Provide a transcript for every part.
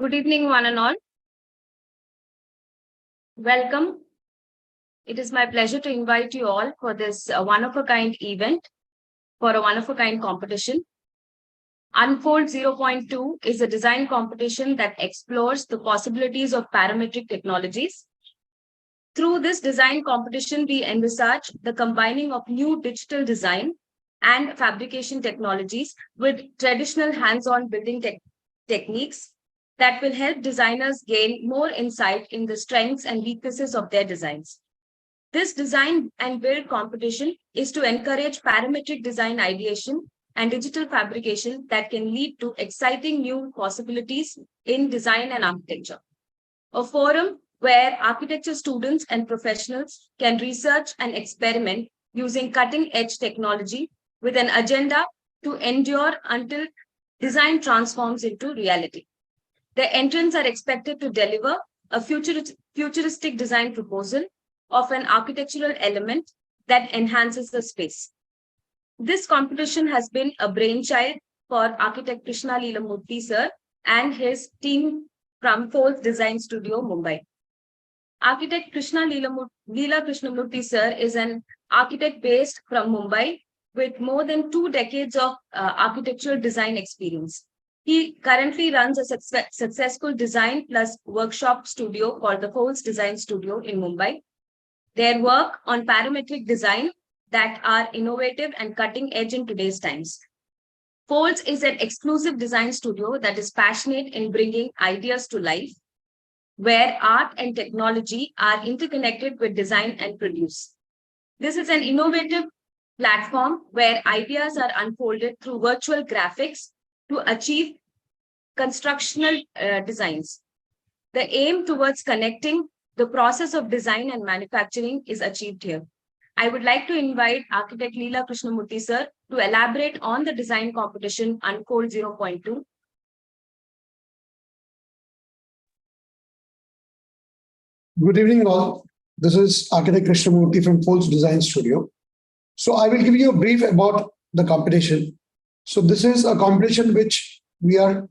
Good evening, one and all. Welcome. It is my pleasure to invite you all for this one-of-a-kind event, for a one-of-a-kind competition. Unfold 0.2 is a design competition that explores the possibilities of parametric technologies. Through this design competition, we envisage the combining of new digital design and fabrication technologies with traditional hands-on building techniques that will help designers gain more insight in the strengths and weaknesses of their designs. This design and build competition is to encourage parametric design ideation and digital fabrication that can lead to exciting new possibilities in design and architecture. A forum where architecture students and professionals can research and experiment using cutting-edge technology with an agenda to endure until design transforms into reality. The entrants are expected to deliver a futuristic design proposal of an architectural element that enhances the space. This competition has been a brainchild for architect Krishna Leelamurthy sir and his team from Folds Design Studio, Mumbai. Architect Krishna Leela Krishnamurthy sir is an architect based from Mumbai with more than 2 decades of architectural design experience. He currently runs a successful design plus workshop studio called the Folds Design Studio in Mumbai. Their work on parametric design that are innovative and cutting edge in today's times. Folds is an exclusive design studio that is passionate in bringing ideas to life, where art and technology are interconnected with design and produce. This is an innovative platform where ideas are unfolded through virtual graphics to achieve constructional designs. The aim towards connecting the process of design and manufacturing is achieved here. I would like to invite architect Leela Krishnamurthy sir to elaborate on the design competition Unfold 0.2. Good evening all. This is architect Krishnamurthy from Folds Design Studio. So I will give you a brief about the competition. So this is a competition which we are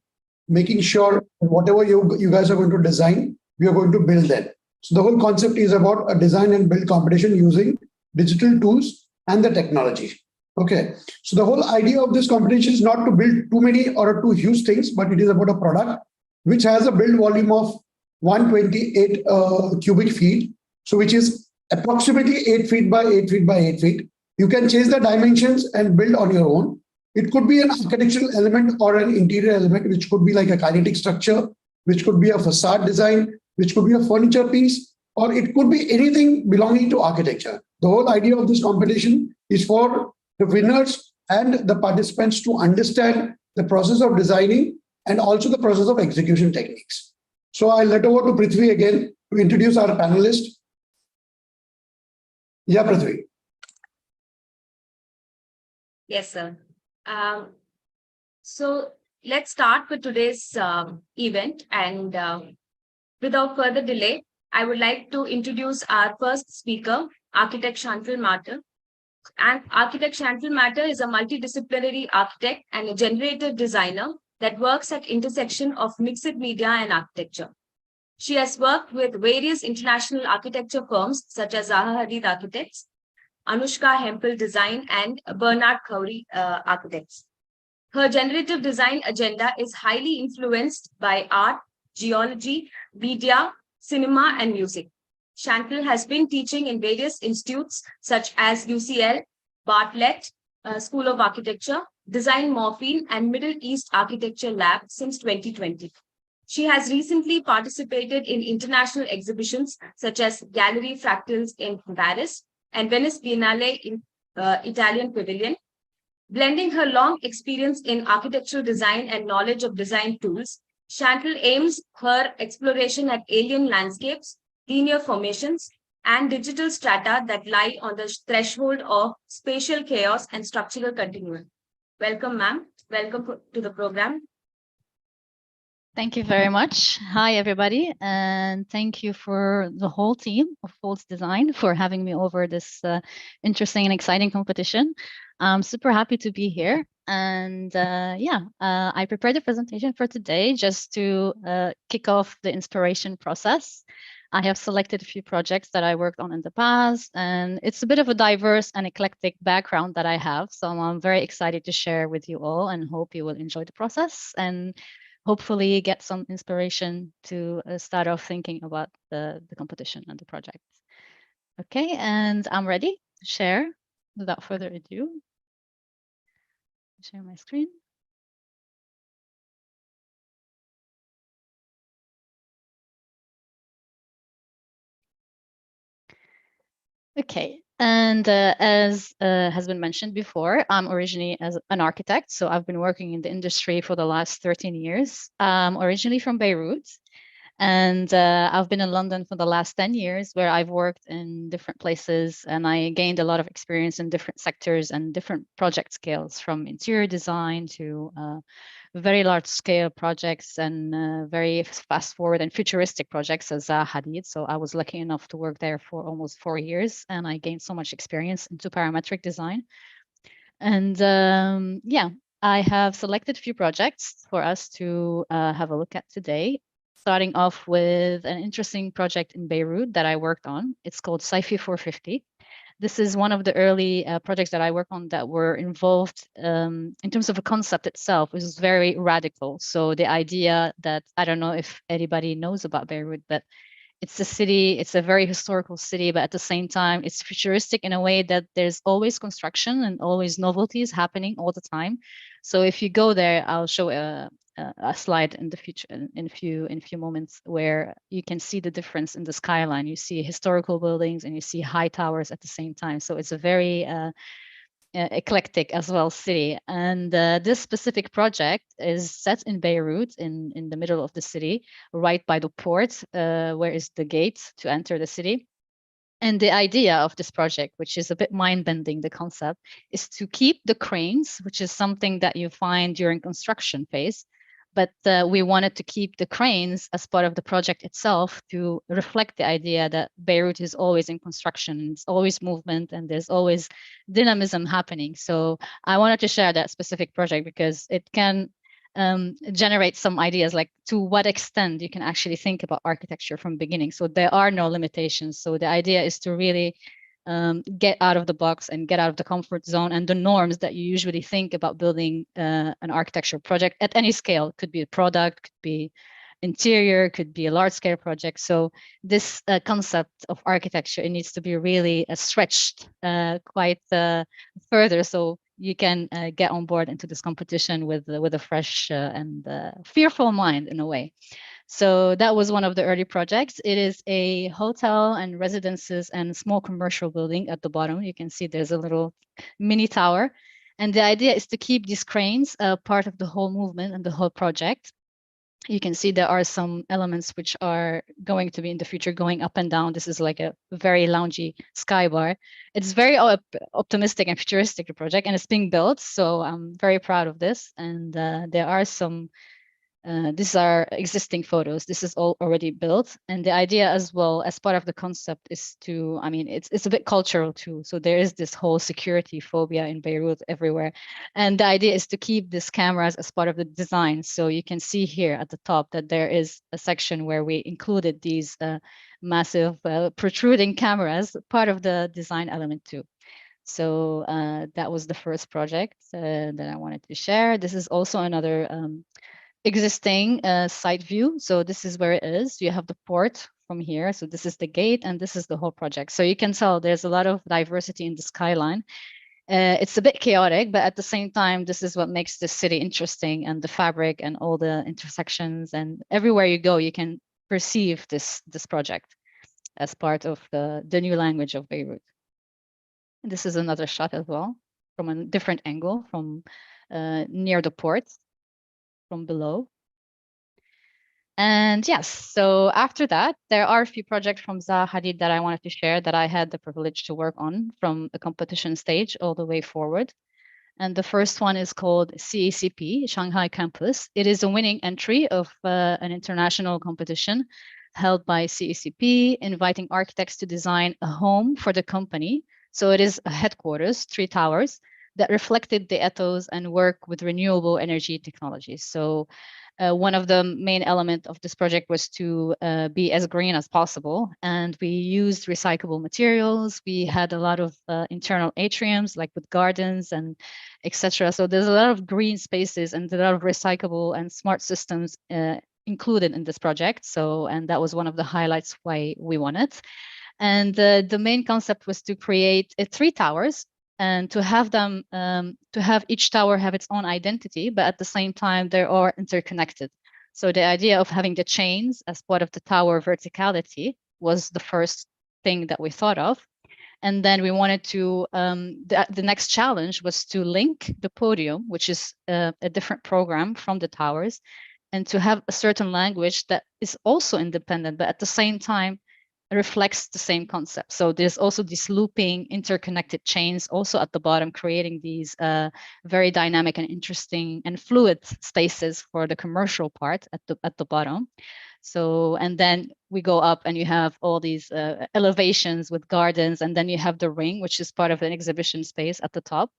making sure that whatever you guys are going to design, we are going to build that. So the whole concept is about a design and build competition using digital tools and the technology. Okay. So the whole idea of this competition is not to build too many or too huge things, but it is about a product which has a build volume of 128 cubic feet. So which is approximately 8 feet by 8 feet by 8 feet. You can change the dimensions and build on your own. It could be an architectural element or an interior element, which could be like a kinetic structure, which could be a facade design, which could be a furniture piece, or it could be anything belonging to architecture. The whole idea of this competition is for the winners and the participants to understand the process of designing and also the process of execution techniques. So I'll let over to Prithvi again to introduce our panelist. Yeah, Prithvi. Yes, sir. So let's start with today's event. And without further delay, I would like to introduce our first speaker, architect Chantel Martin. And architect Chantel Martin is a multidisciplinary architect and a generative designer that works at intersection of mixed media and architecture. She has worked with various international architecture firms such as Zaha Hadid Architects, Anushka Hempel Design, and Bernard Khoury Architects. Her generative design agenda is highly influenced by art, geology, media, cinema, and music. Chantel has been teaching in various institutes such as UCL, Bartlett School of Architecture, Design Morphine, and Middle East Architecture Lab since 2020. She has recently participated in international exhibitions such as Gallery Fractals in Paris and Venice Biennale in Italian Pavilion. Blending her long experience in architectural design and knowledge of design tools, Chantel aims her exploration at alien landscapes, linear formations, and digital strata that lie on the threshold of spatial chaos and structural continuum. Welcome, ma'am. Welcome to the program. Thank you very much. Hi, everybody. And thank you for the whole team of Folds Design for having me over this interesting and exciting competition. I'm super happy to be here. And I prepared a presentation for today just to kick off the inspiration process. I have selected a few projects that I worked on in the past, and it's a bit of a diverse and eclectic background that I have. So I'm very excited to share with you all and hope you will enjoy the process and hopefully get some inspiration to start off thinking about the competition and the project. Okay, and I'm ready to share without further ado. Share my screen. Okay, and as has been mentioned before, I'm originally as an architect, so I've been working in the industry for the last 13 years. I'm originally from Beirut, and I've been in London for the last 10 years, where I've worked in different places, and I gained a lot of experience in different sectors and different project scales, from interior design to very large scale projects and very fast forward and futuristic projects as Hadid. So I was lucky enough to work there for almost 4 years, and I gained so much experience into parametric design. And I have selected a few projects for us to have a look at today, starting off with an interesting project in Beirut that I worked on. It's called Sci-Fi 450. This is one of the early projects that I work on that were involved in terms of the concept itself, which is very radical. So the idea that, I don't know if anybody knows about Beirut, but it's a city, it's a very historical city, but at the same time, it's futuristic in a way that there's always construction and always novelties happening all the time. So if you go there, I'll show a slide in the future in a few moments where you can see the difference in the skyline. You see historical buildings and you see high towers at the same time. So it's a very eclectic as well city. And this specific project is set in Beirut, in the middle of the city, right by the port, where is the gate to enter the city. And the idea of this project, which is a bit mind-bending, the concept, is to keep the cranes, which is something that you find during construction phase. But we wanted to keep the cranes as part of the project itself to reflect the idea that Beirut is always in construction, it's always movement, and there's always dynamism happening. So I wanted to share that specific project because it can generate some ideas, like to what extent you can actually think about architecture from beginning. So there are no limitations. So the idea is to really get out of the box and get out of the comfort zone and the norms that you usually think about building an architecture project at any scale. It could be a product, could be interior, could be a large scale project. So this concept of architecture, it needs to be really stretched quite further, so you can get on board into this competition with a fresh and fearful mind in a way. So that was one of the early projects. It is a hotel and residences and small commercial building at the bottom. You can see there's a little mini tower. And the idea is to keep these cranes part of the whole movement and the whole project. You can see there are some elements which are going to be in the future going up and down. This is like a very loungy sky bar. It's very optimistic and futuristic, the project, and it's being built. So I'm very proud of this. And there are some these are existing photos. This is all already built. And the idea as well, as part of the concept, is to, I mean, it's a bit cultural too. So there is this whole security phobia in Beirut everywhere. And the idea is to keep these cameras as part of the design. So you can see here at the top that there is a section where we included these massive protruding cameras, part of the design element too. So that was the first project that I wanted to share. This is also another existing side view. So this is where it is. You have the port from here. So this is the gate and this is the whole project. So you can tell there's a lot of diversity in the skyline. It's a bit chaotic, but at the same time, this is what makes this city interesting, and the fabric and all the intersections, and everywhere you go, you can perceive this project as part of the new language of Beirut. And this is another shot as well from a different angle from near the port from below. And yes, so after that, there are a few projects from Zaha Hadid that I wanted to share that I had the privilege to work on from the competition stage all the way forward. And the first one is called CACP, Shanghai Campus. It is a winning entry of an international competition held by CACP, inviting architects to design a home for the company. So it is a headquarters, 3 towers, that reflected the ethos and work with renewable energy technologies. So one of the main elements of this project was to be as green as possible. And we used recyclable materials. We had a lot of internal atriums, like with gardens and etc. So there's a lot of green spaces and a lot of recyclable and smart systems included in this project. So, and that was one of the highlights why we won it. And the main concept was to create 3 towers and to have them, to have each tower have its own identity, but at the same time, they are interconnected. So the idea of having the chains as part of the tower verticality was the first thing that we thought of. And then we wanted to, the next challenge was to link the podium, which is a different program from the towers, and to have a certain language that is also independent, but at the same time, reflects the same concept. So there's also this looping interconnected chains also at the bottom, creating these very dynamic and interesting and fluid spaces for the commercial part at the bottom. So, and then we go up and you have all these elevations with gardens, and then you have the ring, which is part of an exhibition space at the top.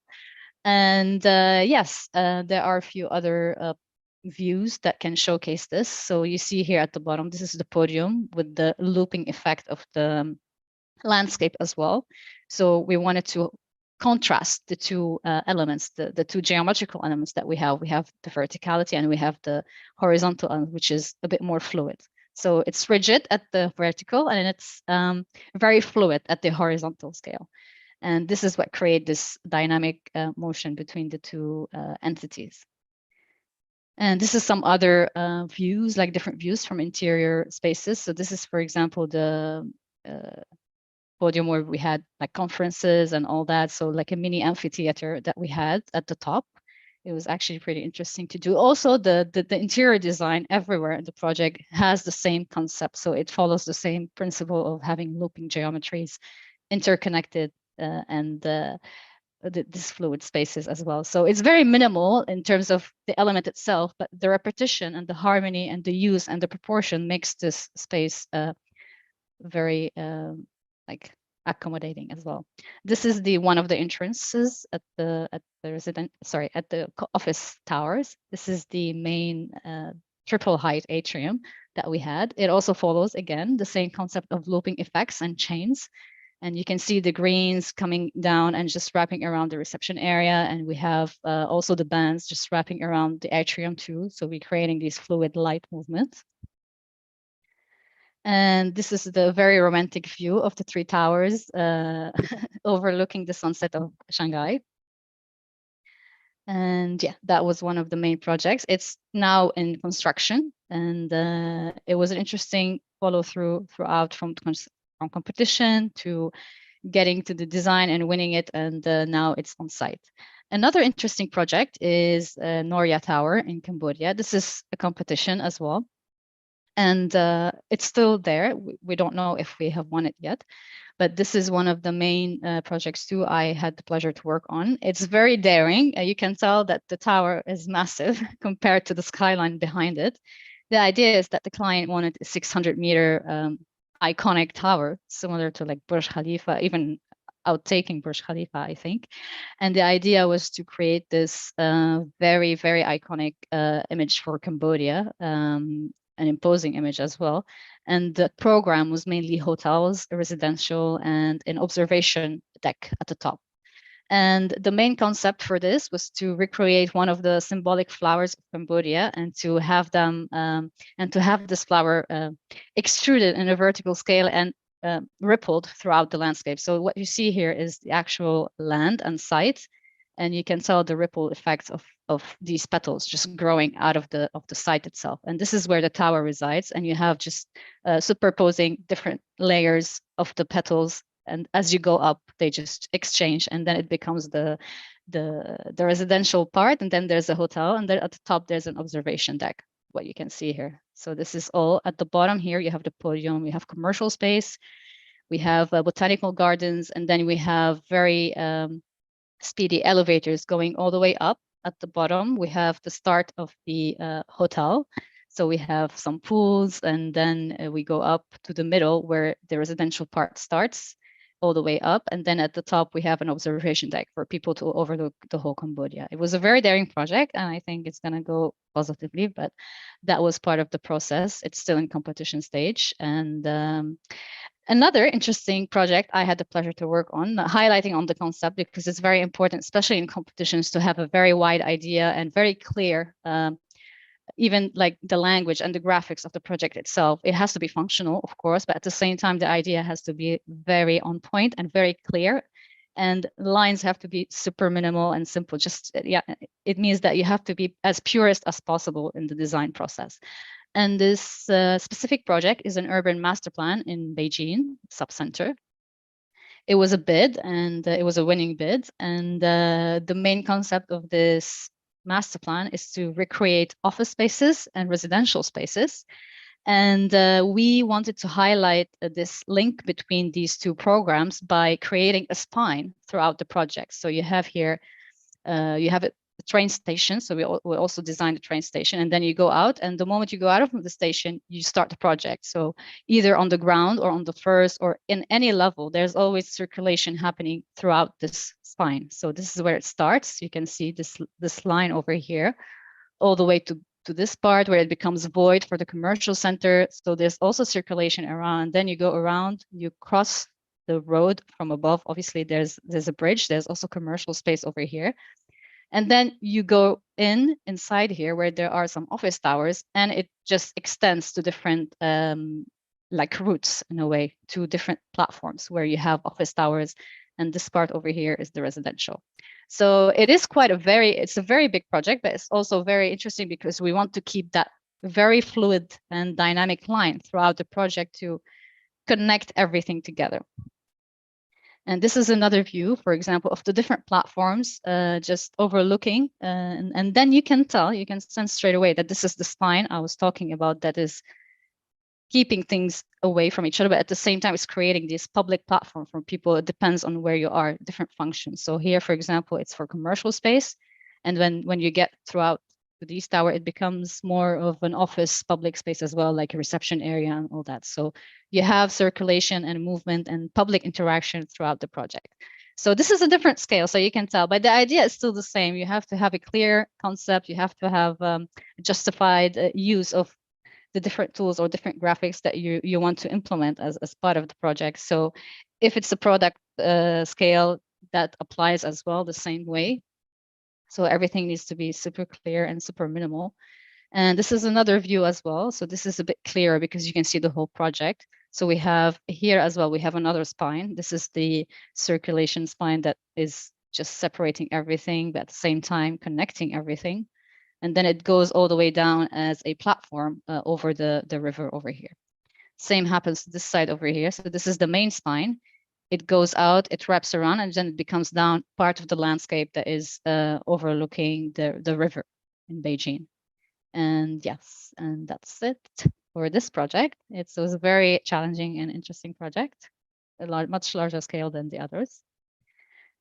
And yes, there are a few other views that can showcase this. So you see here at the bottom, this is the podium with the looping effect of the landscape as well. So we wanted to contrast the 2 elements, the 2 geometrical elements that we have. We have the verticality and we have the horizontal element, which is a bit more fluid. So it's rigid at the vertical and it's very fluid at the horizontal scale. And this is what creates this dynamic motion between the 2 entities. And this is some other views, like different views from interior spaces. So this is, for example, the podium where we had like conferences and all that. So like a mini amphitheater that we had at the top. It was actually pretty interesting to do. Also, the interior design everywhere in the project has the same concept. So it follows the same principle of having looping geometries, interconnected and these fluid spaces as well. So it's very minimal in terms of the element itself, but the repetition and the harmony and the use and the proportion makes this space very like accommodating as well. This is one of the entrances at the office towers. This is the main triple height atrium that we had. It also follows again the same concept of looping effects and chains. And you can see the greens coming down and just wrapping around the reception area. And we have also the bands just wrapping around the atrium too. So we're creating these fluid light movements. And this is the very romantic view of the 3 towers overlooking the sunset of Shanghai. And yeah, that was one of the main projects. It's now in construction, and it was an interesting follow throughout from competition to getting to the design and winning it, and now it's on site. Another interesting project is Noria Tower in Cambodia. This is a competition as well. And it's still there. We don't know if we have won it yet, but this is one of the main projects too I had the pleasure to work on. It's very daring. You can tell that the tower is massive compared to the skyline behind it. The idea is that the client wanted a 600-meter iconic tower, similar to like Burj Khalifa, even outtaking Burj Khalifa, I think. And the idea was to create this very, very iconic image for Cambodia, an imposing image as well. And the program was mainly hotels, residential, and an observation deck at the top. And the main concept for this was to recreate one of the symbolic flowers of Cambodia and to have them and to have this flower extruded in a vertical scale and rippled throughout the landscape. So what you see here is the actual land and site, and you can tell the ripple effects of these petals just growing out of the site itself. And this is where the tower resides, and you have just superposing different layers of the petals. And as you go up, they just exchange, and then it becomes the residential part, and then there's a hotel, and then at the top there's an observation deck, what you can see here. So this is all at the bottom here. You have the podium, we have commercial space, we have botanical gardens, and then we have very speedy elevators going all the way up. At the bottom, we have the start of the hotel. So we have some pools, and then we go up to the middle where the residential part starts all the way up. And then at the top, we have an observation deck for people to overlook the whole Cambodia. It was a very daring project, and I think it's going to go positively, but that was part of the process. It's still in competition stage. And another interesting project I had the pleasure to work on, highlighting on the concept, because it's very important, especially in competitions, to have a very wide idea and very clear, even like the language and the graphics of the project itself. It has to be functional, of course, but at the same time, the idea has to be very on point and very clear. And lines have to be super minimal and simple. Just, yeah, it means that you have to be as purist as possible in the design process. And this specific project is an urban master plan in Beijing subcenter. It was a bid, and it was a winning bid. And the main concept of this master plan is to recreate office spaces and residential spaces. And we wanted to highlight this link between these two programs by creating a spine throughout the project. So you have here, you have a train station. So we also designed the train station, and then you go out, and the moment you go out of the station, you start the project. So either on the ground or on the first or in any level, there's always circulation happening throughout this spine. So this is where it starts. You can see this line over here, all the way to this part where it becomes void for the commercial center. So there's also circulation around. Then you go around, you cross the road from above. Obviously, there's a bridge. There's also commercial space over here. And then you go inside here where there are some office towers, and it just extends to different like routes in a way, to different platforms where you have office towers. And this part over here is the residential. So it is it's a very big project, but it's also very interesting because we want to keep that very fluid and dynamic line throughout the project to connect everything together. And this is another view, for example, of the different platforms, just overlooking. And then you can sense straight away that this is the spine I was talking about, that is keeping things away from each other, but at the same time, it's creating this public platform for people. It depends on where you are, different functions. So here, for example, it's for commercial space. And when you get throughout to the East Tower, it becomes more of an office public space as well, like a reception area and all that. So you have circulation and movement and public interaction throughout the project. So this is a different scale, so you can tell, but the idea is still the same. You have to have a clear concept. You have to have justified use of the different tools or different graphics that you want to implement as part of the project. So if it's a product scale, that applies as well the same way. So everything needs to be super clear and super minimal. And this is another view as well. So this is a bit clearer because you can see the whole project. So we have here as well, we have another spine. This is the circulation spine that is just separating everything, but at the same time connecting everything. And then it goes all the way down as a platform over the river over here. Same happens to this side over here. So this is the main spine. It goes out, it wraps around, and then it becomes down part of the landscape that is overlooking the river in Beijing. And yes, and that's it for this project. It was a very challenging and interesting project, much larger scale than the others.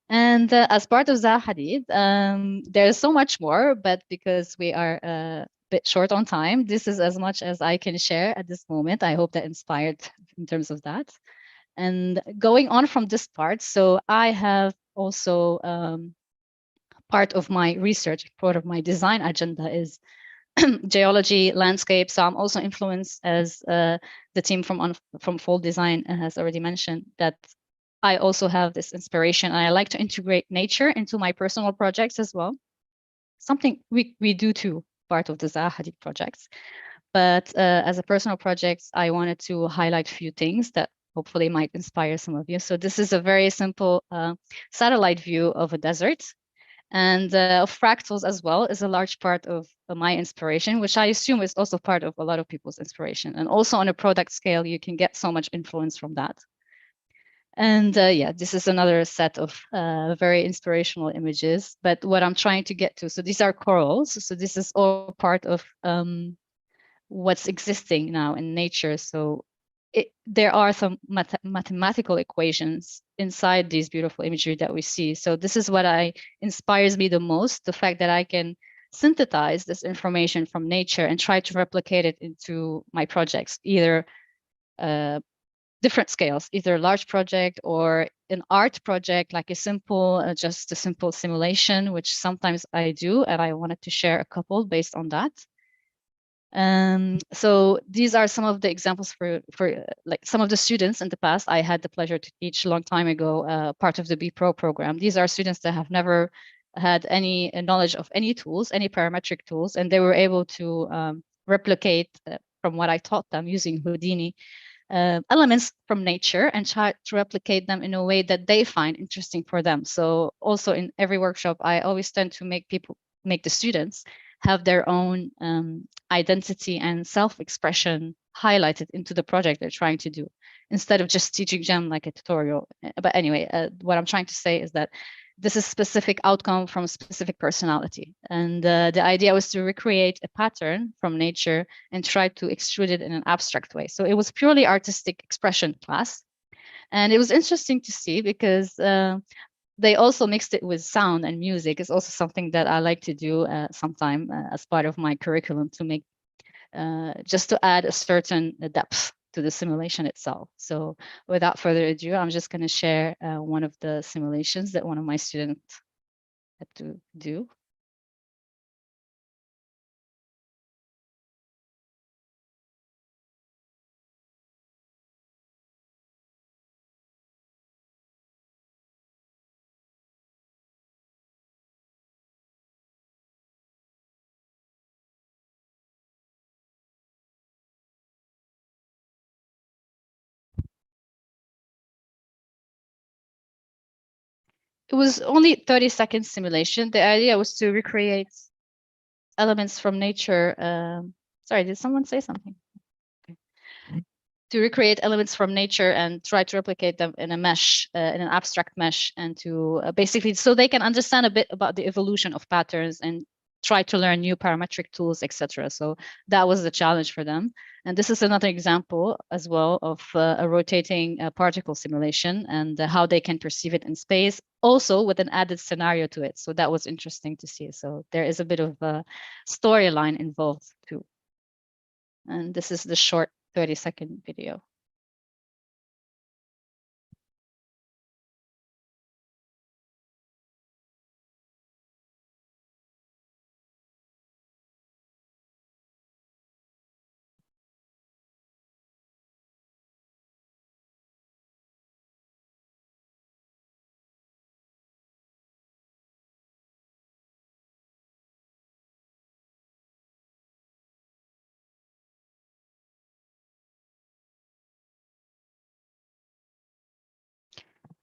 And as part of Zaha Hadid, there's so much more, but because we are a bit short on time, this is as much as I can share at this moment. I hope that inspired in terms of that. And going on from this part, so I have also part of my research, part of my design agenda is geology, landscape. So I'm also influenced, as the team from Fold Design has already mentioned, that I also have this inspiration, and I like to integrate nature into my personal projects as well. Something we do too, part of the Zaha Hadid projects. But as a personal project, I wanted to highlight a few things that hopefully might inspire some of you. So this is a very simple satellite view of a desert. And fractals as well is a large part of my inspiration, which I assume is also part of a lot of people's inspiration. And also on a product scale, you can get so much influence from that. And yeah, this is another set of very inspirational images. But what I'm trying to get to, so these are corals. So this is all part of what's existing now in nature. So there are some mathematical equations inside these beautiful imagery that we see. So this is what inspires me the most, the fact that I can synthesize this information from nature and try to replicate it into my projects, either different scales, either a large project or an art project, like just a simple simulation, which sometimes I do, and I wanted to share a couple based on that. So these are some of the examples for like some of the students in the past. I had the pleasure to teach a long time ago, part of the B Pro program. These are students that have never had any knowledge of any tools, any parametric tools, and they were able to replicate from what I taught them using Houdini elements from nature and try to replicate them in a way that they find interesting for them. So also in every workshop, I always tend to make the students have their own identity and self-expression highlighted into the project they're trying to do, instead of just teaching them like a tutorial. But anyway, what I'm trying to say is that this is specific outcome from specific personality. And the idea was to recreate a pattern from nature and try to extrude it in an abstract way. So it was purely artistic expression class. And it was interesting to see because they also mixed it with sound and music. Is also something that I like to do sometime as part of my curriculum, to make just to add a certain depth to the simulation itself. So without further ado, I'm just going to share one of the simulations that one of my students had to do. It was only 30-second simulation. The idea was to recreate elements from nature. Sorry, did someone say something? Okay. To recreate elements from nature and try to replicate them in a mesh, in an abstract mesh, and to basically, so they can understand a bit about the evolution of patterns and try to learn new parametric tools, etc. So that was the challenge for them. And this is another example as well of a rotating particle simulation and how they can perceive it in space, also with an added scenario to it. So that was interesting to see. So there is a bit of a storyline involved too. And this is the short 30-second video.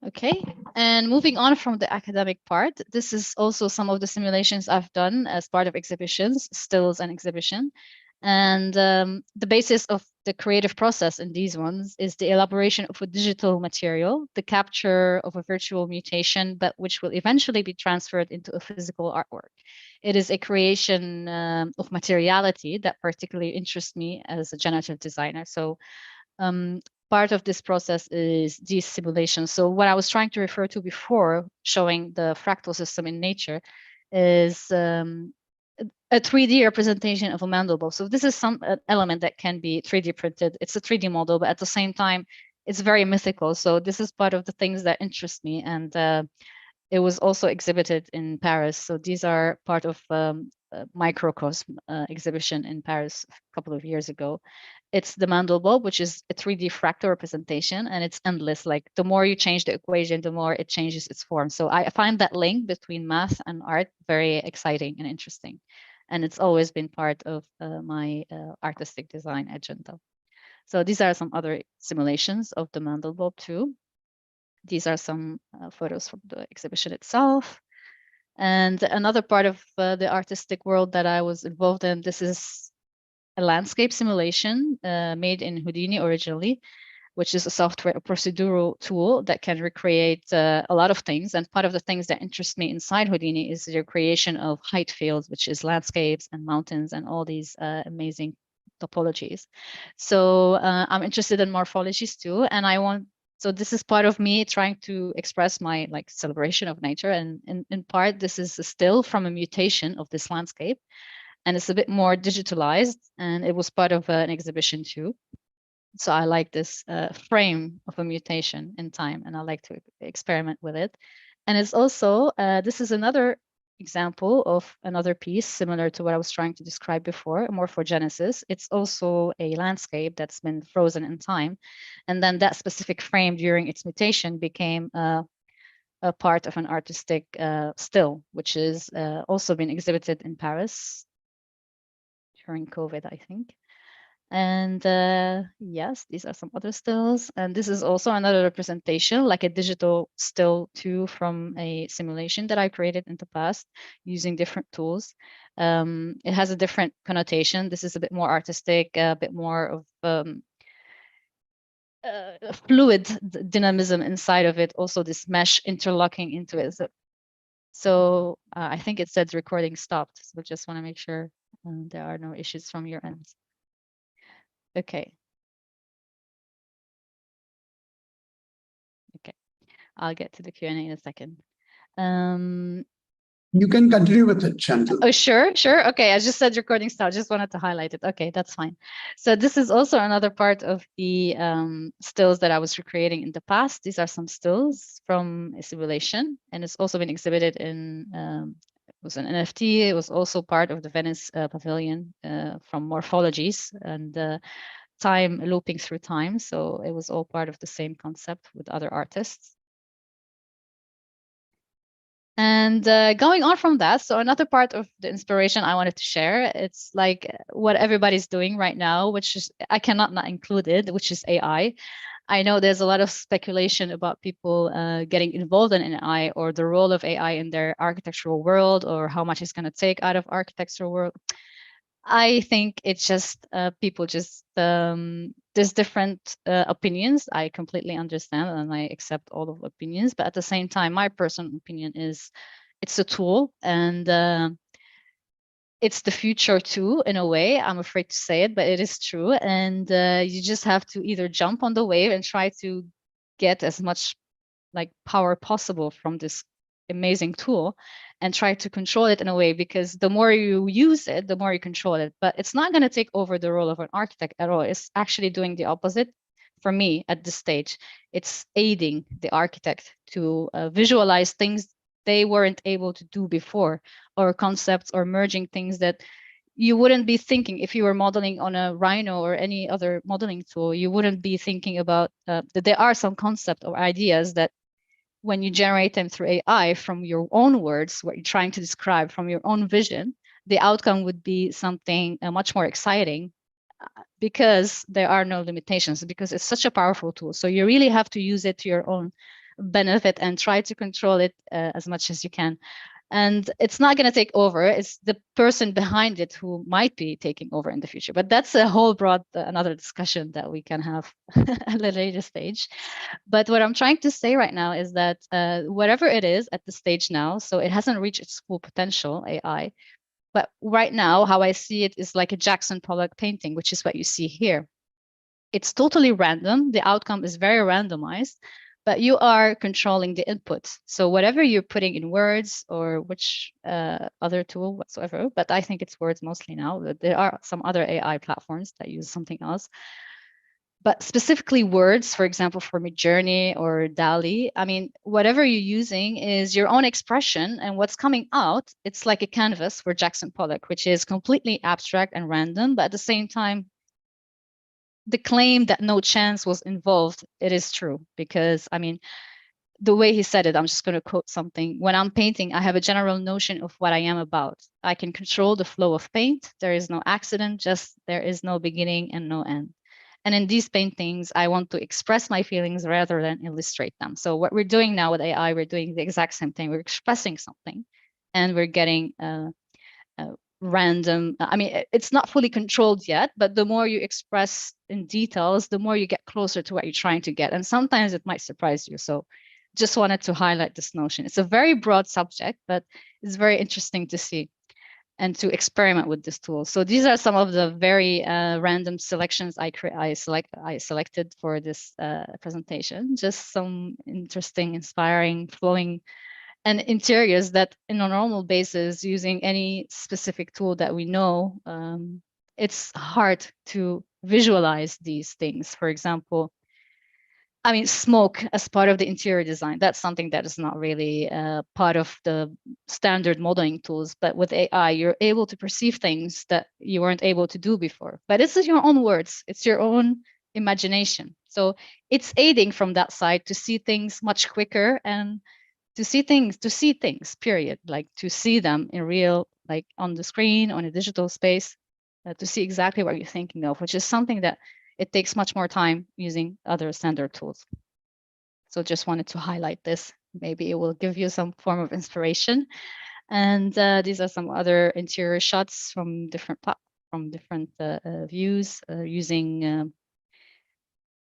Okay, and moving on from the academic part, this is also some of the simulations I've done as part of exhibitions, stills and exhibition. And the basis of the creative process in these ones is the elaboration of a digital material, the capture of a virtual mutation, but which will eventually be transferred into a physical artwork. It is a creation of materiality that particularly interests me as a generative designer. So part of this process is these simulations. So what I was trying to refer to before, showing the fractal system in nature, is a 3D representation of a Mandelbrot. So this is some element that can be 3D printed. It's a 3D model, but at the same time, it's very mythical. So this is part of the things that interest me. And it was also exhibited in Paris. So these are part of Microcosm exhibition in Paris a couple of years ago. It's the Mandelbrot, which is a 3D fractal representation, and it's endless. Like the more you change the equation, the more it changes its form. So I find that link between math and art very exciting and interesting. And it's always been part of my artistic design agenda. So these are some other simulations of the Mandelbrot too. These are some photos from the exhibition itself. And another part of the artistic world that I was involved in, this is a landscape simulation made in Houdini originally, which is a software, a procedural tool that can recreate a lot of things. And part of the things that interest me inside Houdini is the creation of height fields, which is landscapes and mountains and all these amazing topologies. So I'm interested in morphologies too, and so this is part of me trying to express my like celebration of nature, and in part this is a still from a mutation of this landscape, and it's a bit more digitalized, and it was part of an exhibition too. So I like this frame of a mutation in time, and I like to experiment with it. And it's also, this is another example of another piece similar to what I was trying to describe before, morphogenesis. It's also a landscape that's been frozen in time. And then that specific frame during its mutation became a part of an artistic still, which is also been exhibited in Paris during COVID, I think. And yes, these are some other stills. And this is also another representation, like a digital still too from a simulation that I created in the past using different tools. It has a different connotation. This is a bit more artistic, a bit more of fluid dynamism inside of it. Also this mesh interlocking into it. So I think it said recording stopped. So just want to make sure there are no issues from your end. Okay. Okay, I'll get to the Q&A in a second. You can continue with it, Chantel. Oh, sure. Okay, I just said recording start. Just wanted to highlight it. Okay, that's fine. So this is also another part of the stills that I was recreating in the past. These are some stills from a simulation, and it's also been exhibited in, it was an NFT. It was also part of the Venice Pavilion from morphologies and time looping through time. So it was all part of the same concept with other artists. And going on from that, so another part of the inspiration I wanted to share, it's like what everybody's doing right now, which is, I cannot not include it, which is AI. I know there's a lot of speculation about people getting involved in AI or the role of AI in their architectural world, or how much it's going to take out of architectural world. I think it's just people just, there's different opinions. I completely understand and I accept all of the opinions, but at the same time, my personal opinion is it's a tool, and it's the future too, in a way. I'm afraid to say it, but it is true. And you just have to either jump on the wave and try to get as much like power possible from this amazing tool, and try to control it in a way, because the more you use it, the more you control it. But it's not going to take over the role of an architect at all. It's actually doing the opposite for me at this stage. It's aiding the architect to visualize things they weren't able to do before, or concepts, or merging things that you wouldn't be thinking if you were modeling on a Rhino or any other modeling tool. You wouldn't be thinking about that there are some concepts or ideas that when you generate them through AI from your own words, what you're trying to describe from your own vision, the outcome would be something much more exciting, because there are no limitations, because it's such a powerful tool. So you really have to use it to your own benefit and try to control it as much as you can. And it's not going to take over. It's the person behind it who might be taking over in the future. But that's a whole broad, another discussion that we can have at a later stage. But what I'm trying to say right now is that whatever it is at the stage now, so it hasn't reached its full potential, AI. But right now, how I see it is like a Jackson Pollock painting, which is what you see here. It's totally random. The outcome is very randomized, but you are controlling the input. So whatever you're putting in words, or which other tool whatsoever, but I think it's words mostly now. There are some other AI platforms that use something else. But specifically words, for example, for Midjourney or DALL-E, I mean, whatever you're using is your own expression, and what's coming out, it's like a canvas for Jackson Pollock, which is completely abstract and random, but at the same time, the claim that no chance was involved, it is true, because I mean, the way he said it, I'm just going to quote something. When I'm painting, I have a general notion of what I am about. I can control the flow of paint. There is no accident, just there is no beginning and no end. And in these paintings, I want to express my feelings rather than illustrate them. So what we're doing now with AI, we're doing the exact same thing. We're expressing something, and we're getting random. I mean, it's not fully controlled yet, but the more you express in details, the more you get closer to what you're trying to get. And sometimes it might surprise you. So just wanted to highlight this notion. It's a very broad subject, but it's very interesting to see. and to experiment with this tool. So these are some of the very random selections I selected for this presentation. Just some interesting, inspiring, flowing, and interiors that, in a normal basis, using any specific tool that we know, it's hard to visualize these things. For example, I mean, smoke as part of the interior design, that's something that is not really part of the standard modeling tools. But with AI, you're able to perceive things that you weren't able to do before. But it's your own words, it's your own imagination. So it's aiding from that side to see things much quicker and to see things, period. Like to see them in real, like on the screen, on a digital space, to see exactly what you're thinking of, which is something that it takes much more time using other standard tools. So just wanted to highlight this. Maybe it will give you some form of inspiration. And these are some other interior shots from different views using an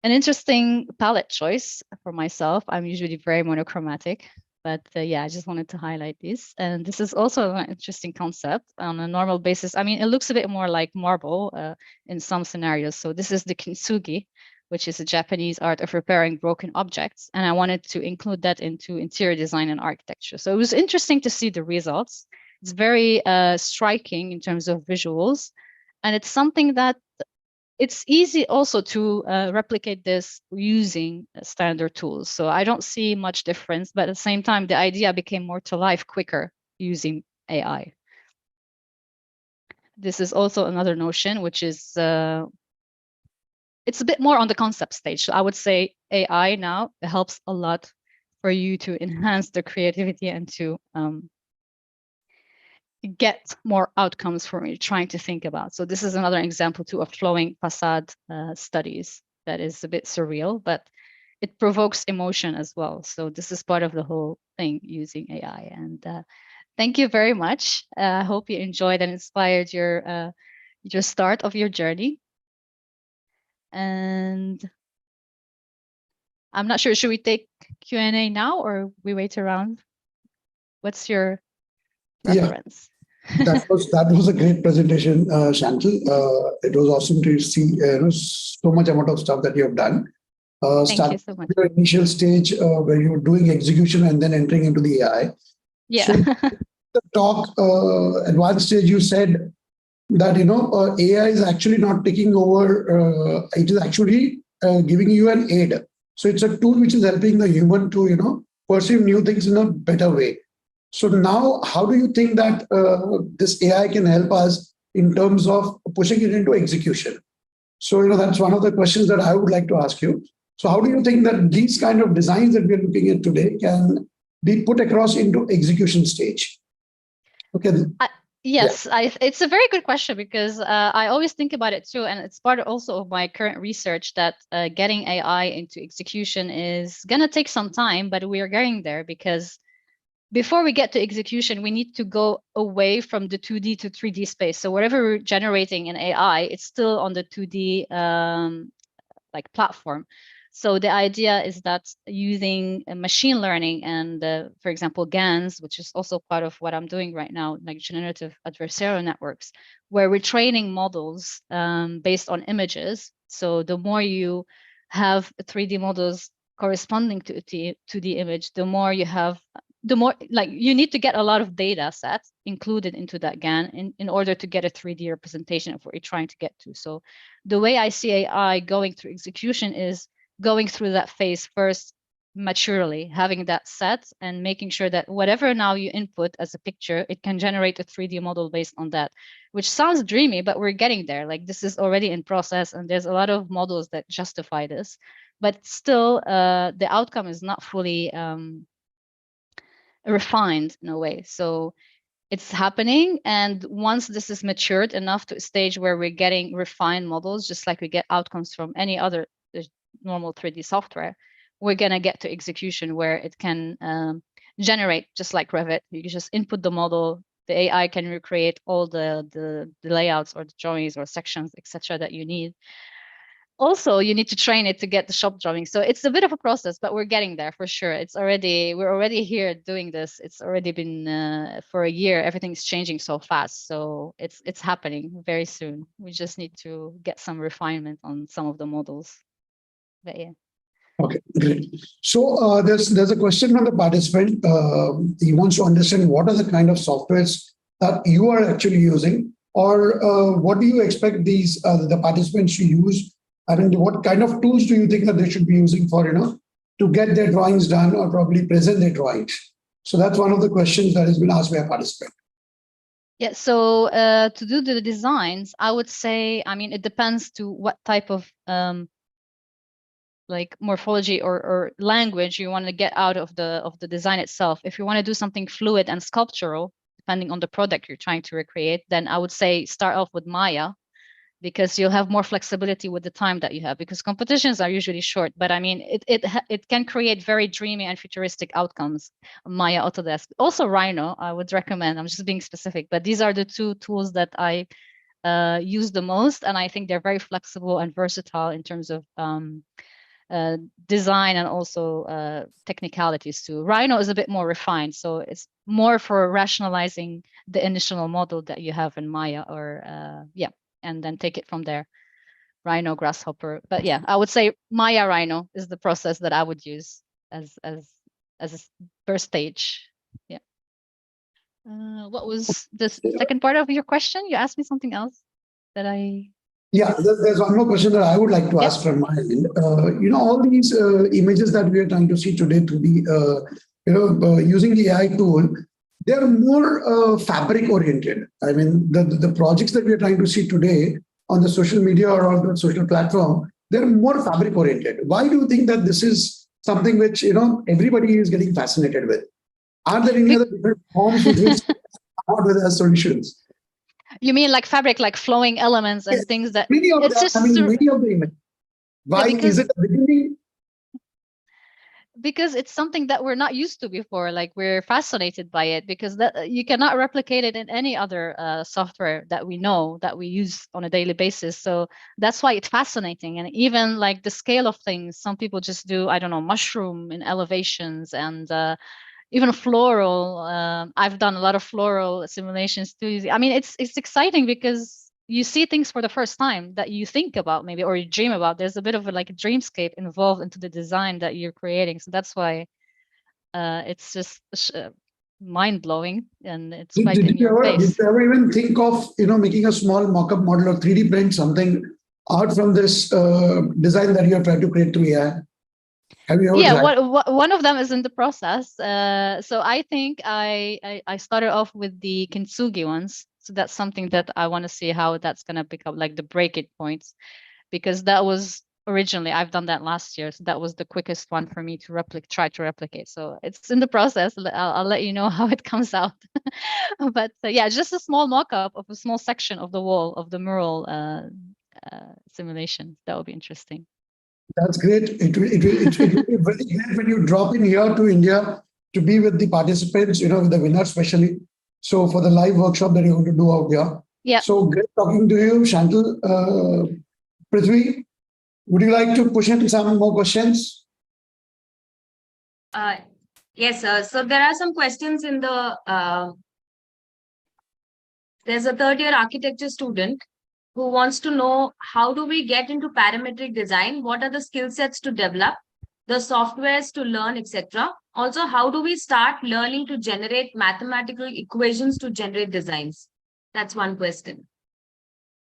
interesting palette choice for myself. I'm usually very monochromatic, but yeah, I just wanted to highlight these. And this is also an interesting concept on a normal basis. I mean, it looks a bit more like marble in some scenarios. So this is the kintsugi, which is a Japanese art of repairing broken objects. And I wanted to include that into interior design and architecture. So it was interesting to see the results. It's very striking in terms of visuals. And it's something that it's easy also to replicate this using standard tools. So I don't see much difference, but at the same time, the idea became more to life quicker using AI. This is also another notion, which is, it's a bit more on the concept stage. So I would say AI now helps a lot for you to enhance the creativity and to get more outcomes from what you're trying to think about. So this is another example too of flowing facade studies that is a bit surreal, but it provokes emotion as well. So this is part of the whole thing using AI. And thank you very much. I hope you enjoyed and inspired your start of your journey. And I'm not sure, should we take Q&A now or we wait around? What's your preference? That was a great presentation, Chantel. It was awesome to see so much amount of stuff that you have done. Thank you so much. Your initial stage where you were doing execution and then entering into the AI. Yeah. So the talk advanced stage, you said that AI is actually not taking over. It is actually giving you an aid. So it's a tool which is helping the human to perceive new things in a better way. So now, how do you think that this AI can help us in terms of pushing it into execution? So that's one of the questions that I would like to ask you. So how do you think that these kind of designs that we are looking at today can be put across into execution stage? Okay. Yes, it's a very good question because I always think about it too. And it's part also of my current research that getting AI into execution is going to take some time, but we are getting there because before we get to execution, we need to go away from the 2D to 3D space. So whatever we're generating in AI, it's still on the 2D like platform. So the idea is that using machine learning and, for example, GANs, which is also part of what I'm doing right now, like generative adversarial networks, where we're training models based on images. So the more you have 3D models corresponding to the image, the more you have, the more like you need to get a lot of data sets included into that GAN in order to get a 3D representation of what you're trying to get to. So the way I see AI going through execution is going through that phase first maturely, having that set and making sure that whatever now you input as a picture, it can generate a 3D model based on that, which sounds dreamy, but we're getting there. Like this is already in process and there's a lot of models that justify this, but still the outcome is not fully refined in a way. So it's happening. And once this is matured enough to a stage where we're getting refined models, just like we get outcomes from any other normal 3D software, we're going to get to execution where it can generate, just like Revit. You can just input the model, the AI can recreate all the layouts or the drawings or sections, etc., that you need. also you need to train it to get the shop drawing. So it's a bit of a process, but we're getting there for sure. We're already here doing this. It's already been for a year. Everything's changing so fast. So it's happening very soon. We just need to get some refinement on some of the models. But yeah. Okay, great. So there's a question from the participant. He wants to understand what are the kind of softwares that you are actually using, or what do you expect the participants to use? I mean, what kind of tools do you think that they should be using for, to get their drawings done or probably present their drawings? So that's one of the questions that has been asked by a participant. Yeah, so to do the designs, I would say, I mean, it depends to what type of like morphology or language you want to get out of the design itself. If you want to do something fluid and sculptural, depending on the product you're trying to recreate, then I would say start off with Maya, because you'll have more flexibility with the time that you have, because competitions are usually short. But I mean, it can create very dreamy and futuristic outcomes. Maya, Autodesk, also Rhino, I would recommend. I'm just being specific, but these are the two tools that I use the most, and I think they're very flexible and versatile in terms of design and also technicalities too. Rhino is a bit more refined, so it's more for rationalizing the initial model that you have in Maya, or yeah, and then take it from there. Rhino, Grasshopper, but yeah, I would say Maya, Rhino is the process that I would use as a first stage. Yeah. What was the second part of your question? You asked me something else that I. Yeah, there's one more question that I would like to ask from my end. All these images that we are trying to see today through the, using the AI tool, they're more fabric oriented. I mean, the projects that we are trying to see today on the social media or on the social platform, they're more fabric oriented. Why do you think that this is something which, everybody is getting fascinated with? Are there any other different forms with which come out with our solutions? You mean like fabric, like flowing elements and things that many of it's them, just many of the images. Why is it a beginning? Because it's something that we're not used to before. Like, we're fascinated by it because that you cannot replicate it in any other software that we know, that we use on a daily basis. So that's why it's fascinating. And even like the scale of things, some people just do, I don't know, mushroom in elevations, and even floral. I've done a lot of floral simulations too. I mean, it's exciting because you see things for the first time that you think about maybe, or you dream about. There's a bit of a dreamscape involved into the design that you're creating. So that's why it's just mind-blowing, and it's right in your face. Did you ever even think of, making a small mock-up model or 3D print something out from this design that you're trying to create through AI? Have you ever tried? One of them is in the process. So I think I started off with the kintsugi ones. So that's something that I want to see how that's going to pick up, like the break-it points, because that was originally, I've done that last year. So that was the quickest one for me to try to replicate. So it's in the process. I'll let you know how it comes out. But yeah, just a small mock-up of a small section of the wall of the mural simulation. That would be interesting. That's great. It will be very great when you drop in here to India to be with the participants, with the winners especially. So for the live workshop that you're going to do out here. Yeah. So great talking to you, Chantel. Prithvi, would you like to push in some more questions? Yes, sir. So there are some questions in the. There's a third-year architecture student who wants to know, how do we get into parametric design? What are the skill sets to develop, the softwares to learn, etc.? Also, how do we start learning to generate mathematical equations to generate designs? That's one question.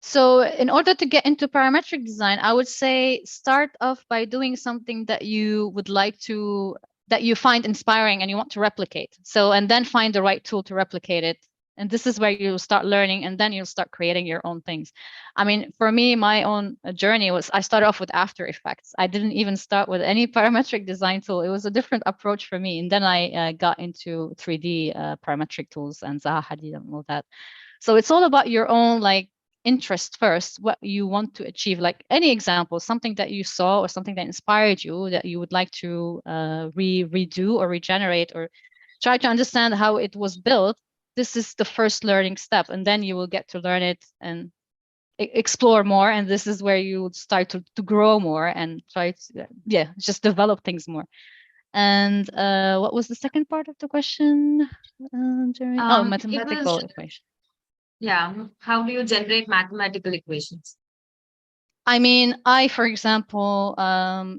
So in order to get into parametric design, I would say start off by doing something that you would like to, that you find inspiring and you want to replicate. So, and then find the right tool to replicate it. And this is where you'll start learning, and then you'll start creating your own things. I mean, for me, my own journey was, I started off with After Effects. I didn't even start with any parametric design tool. It was a different approach for me. And then I got into 3D parametric tools and Zaha Hadid and all that. So it's all about your own interest first, what you want to achieve. Like any example, something that you saw or something that inspired you that you would like to redo or regenerate, or try to understand how it was built. This is the first learning step, and then you will get to learn it and explore more, and this is where you would start to grow more and try to just develop things more. And what was the second part of the question? Mathematical equation. Yeah, how do you generate mathematical equations? I mean, I, for example,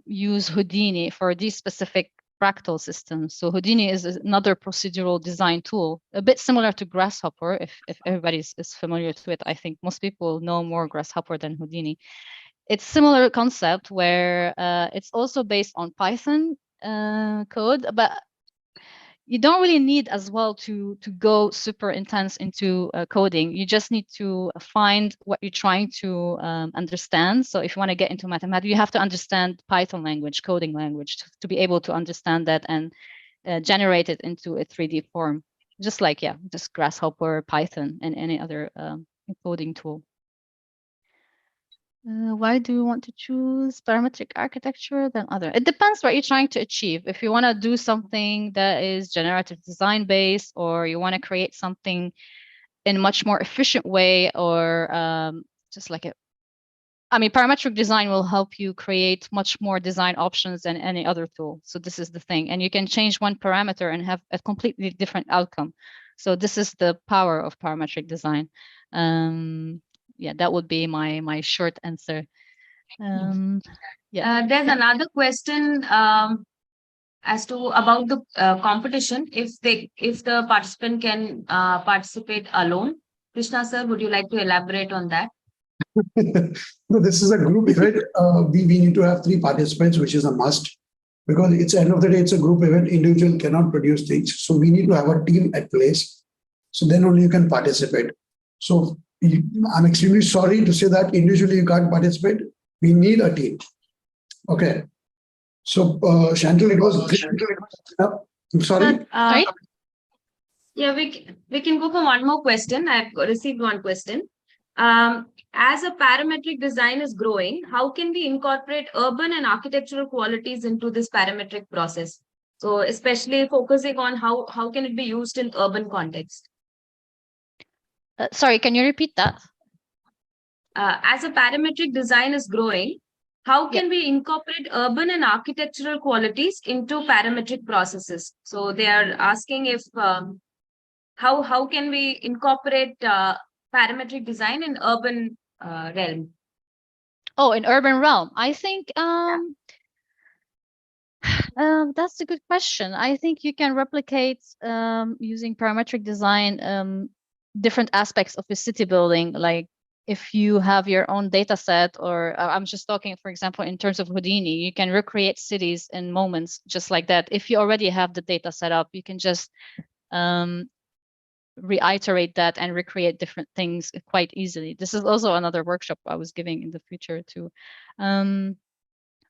use Houdini for these specific fractal systems. So Houdini is another procedural design tool, a bit similar to Grasshopper. If everybody is familiar to it, I think most people know more Grasshopper than Houdini. It's similar concept where it's also based on Python code, but you don't really need as well to go super intense into coding. You just need to find what you're trying to understand. So if you want to get into mathematics, you have to understand Python language, coding language, to be able to understand that and generate it into a 3D form, just like, just Grasshopper, Python, and any other coding tool. Why do you want to choose parametric architecture than other? It depends what you're trying to achieve. If you want to do something that is generative design based, or you want to create something in a much more efficient way, or just like parametric design will help you create much more design options than any other tool. So this is the thing. And you can change one parameter and have a completely different outcome. So this is the power of parametric design. That would be my short answer. There's another question as to about the competition. If the participant can participate alone. Krishna sir, would you like to elaborate on that? No, this is a group event. We need to have 3 participants, which is a must, because it's end of the day, it's a group event. Individual cannot produce things. So we need to have a team at place. So then only you can participate. So I'm extremely sorry to say that individually you can't participate. We need a team. Okay. So Chantel, it was I'm sorry. Right? Yeah, we can go for one more question. I've received one question. As a parametric design is growing, how can we incorporate urban and architectural qualities into this parametric process? So especially focusing on how can it be used in urban context? Sorry, can you repeat that? As a parametric design is growing, how can we incorporate urban and architectural qualities into parametric processes? So they are asking if how can we incorporate parametric design in urban realm? Oh, in urban realm, I think that's a good question. I think you can replicate using parametric design different aspects of a city building. Like if you have your own data set, or I'm just talking, for example, in terms of Houdini, you can recreate cities in moments just like that. If you already have the data set up, you can just reiterate that and recreate different things quite easily. This is also another workshop I was giving in the future to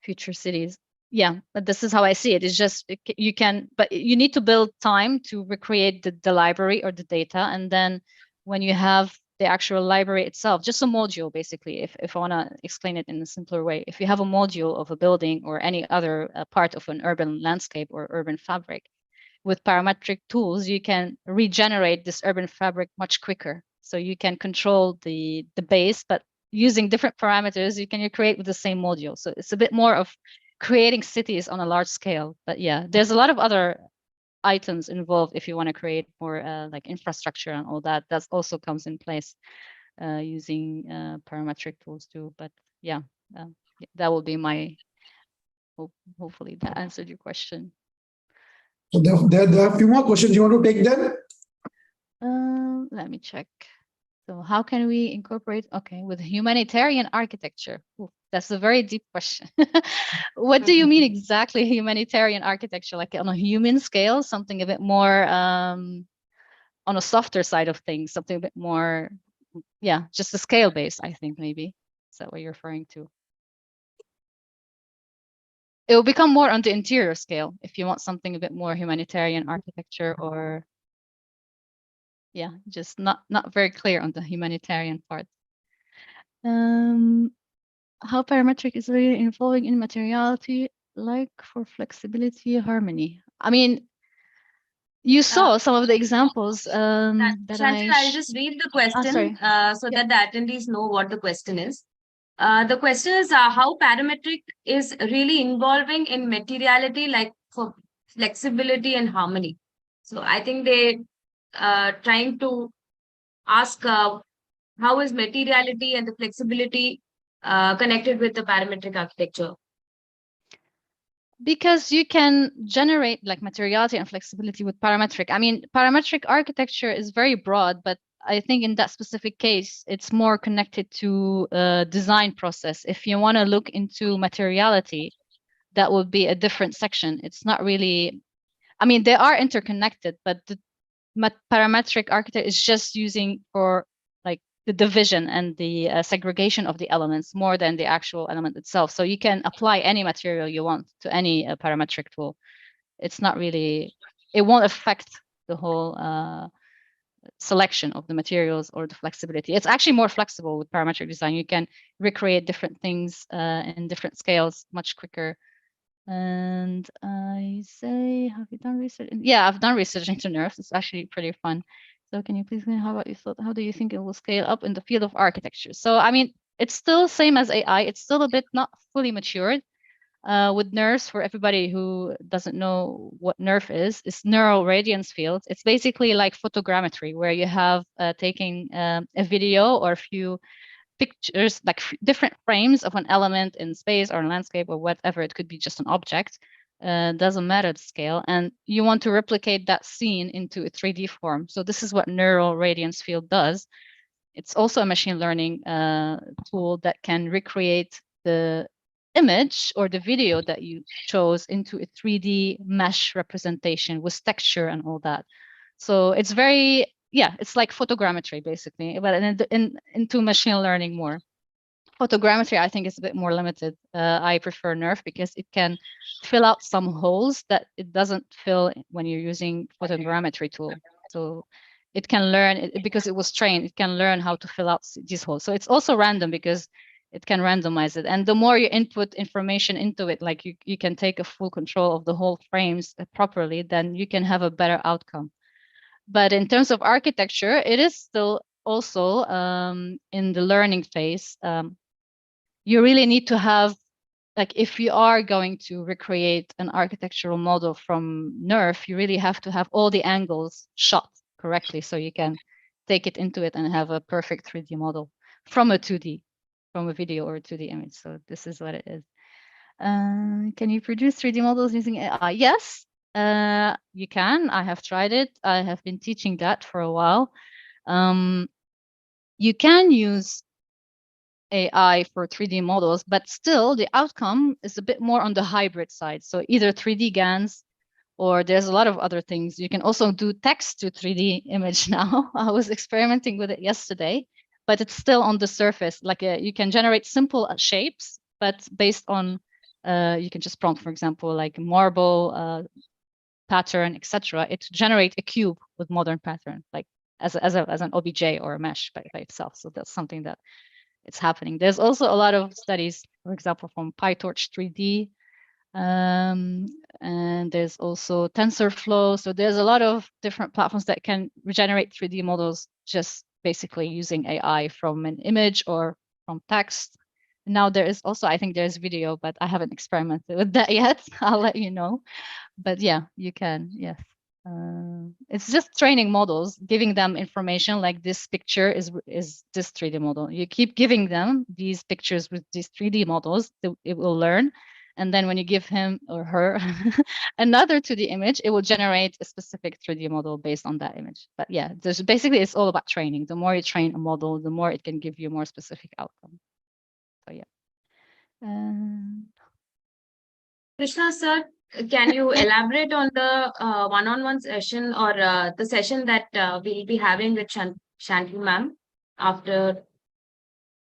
future cities. But this is how I see it. It's just you can, but you need to build time to recreate the library or the data, and then when you have the actual library itself, just a module basically. If I want to explain it in a simpler way, if you have a module of a building or any other part of an urban landscape or urban fabric, with parametric tools, you can regenerate this urban fabric much quicker. So you can control the base, but using different parameters, you can recreate with the same module. So it's a bit more of creating cities on a large scale. But there's a lot of other items involved if you want to create more like infrastructure and all that. That also comes in place using parametric tools too. But that will be my hopefully that answered your question. So there are a few more questions. You want to take them? Let me check. So how can we incorporate, with humanitarian architecture? Ooh, that's a very deep question. What do you mean exactly humanitarian architecture? Like on a human scale, something a bit more on a softer side of things, something a bit more, just a scale based, I think maybe. Is that what you're referring to? It will become more on the interior scale if you want something a bit more humanitarian architecture, or just not very clear on the humanitarian part. How parametric is really involving in materiality, like for flexibility, harmony. I mean, You saw some of the examples that Chantel, I'll just read the question sorry. so Yeah. that the attendees know what the question is. The question is how parametric is really involving in materiality, like for flexibility and harmony. So I think they trying to ask how is materiality and the flexibility connected with the parametric architecture? Because you can generate like materiality and flexibility with parametric. I mean, parametric architecture is very broad, but I think in that specific case, it's more connected to a design process. If you want to look into materiality, that would be a different section. It's not really, I mean, they are interconnected, but the parametric architecture is just using for like the division and the segregation of the elements more than the actual element itself. So you can apply any material you want to any parametric tool. It's not really, it won't affect the whole selection of the materials or the flexibility. It's actually more flexible with parametric design. You can recreate different things in different scales much quicker. And I say, have you done research? Yeah, I've done research into nerves. It's actually pretty fun. So can you please, how about you thought, how do you think it will scale up in the field of architecture? So, I mean, it's still same as AI. It's still a bit not fully matured. With nerves, for everybody who doesn't know what nerve is, it's neural radiance field. It's basically like photogrammetry, where you have taking a video or a few pictures, like different frames of an element in space or landscape or whatever. It could be just an object. Doesn't matter the scale. And you want to replicate that scene into a 3D form. So this is what neural radiance field does. It's also a machine learning tool that can recreate the image or the video that you chose into a 3D mesh representation with texture and all that. So it's very, yeah, it's like photogrammetry basically, but into machine learning more. Photogrammetry, I think, is a bit more limited. I prefer NERF because it can fill out some holes that it doesn't fill when you're using photogrammetry tool. So it can learn, because it was trained, it can learn how to fill out these holes. So it's also random because it can randomize it. And the more you input information into it, like you can take a full control of the whole frames properly, then you can have a better outcome. But in terms of architecture, it is still also in the learning phase. You really need to have, like, if you are going to recreate an architectural model from NERF, you really have to have all the angles shot correctly so you can take it into it and have a perfect 3D model from a 2D, from a video or a 2D image. So this is what it is. Can you produce 3D models using AI? Yes, you can. I have tried it. I have been teaching that for a while. You can use AI for 3D models, but still the outcome is a bit more on the hybrid side. So either 3D GANs, or there's a lot of other things. You can also do text to 3D image now. I was experimenting with it yesterday, but it's still on the surface. Like you can generate simple shapes, but based on, you can just prompt, for example, like marble pattern, etc. It generate a cube with modern pattern, like as an OBJ or a mesh by itself. So that's something that it's happening. There's also a lot of studies, for example, from PyTorch 3D, and there's also TensorFlow. So there's a lot of different platforms that can regenerate 3D models just basically using AI from an image or from text. Now there is also, I think there's video, but I haven't experimented with that yet. I'll let you know. But yeah, you can, yes. It's just training models, giving them information like this picture is this 3D model. You keep giving them these pictures with these 3D models, it will learn. And then when you give him or her another 2D image, it will generate a specific 3D model based on that image. But yeah, there's basically, it's all about training. The more you train a model, the more it can give you a more specific outcome. So yeah. Krishna sir, can you elaborate on the one-on-one session or the session that we'll be having with Chantel ma'am after?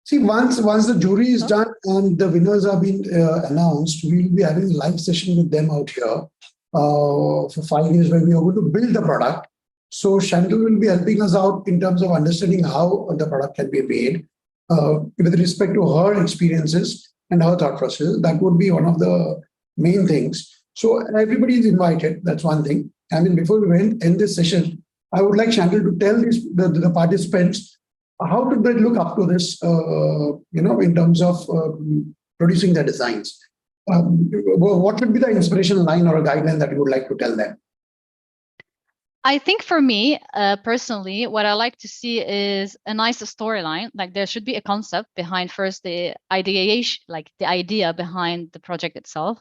See, once the jury is done and the winners have been announced, we'll be having a live session with them out here for 5 days where we are going to build the product. So Chantel will be helping us out in terms of understanding how the product can be made with respect to her experiences and her thought process. That would be one of the main things. So everybody is invited. That's one thing. I mean, before we end this session, I would like Chantel to tell the participants how did they look up to this, in terms of producing their designs. What would be the inspiration line or a guideline that you would like to tell them? I think for me, personally, what I like to see is a nice storyline. Like there should be a concept behind first the ideation, like the idea behind the project itself.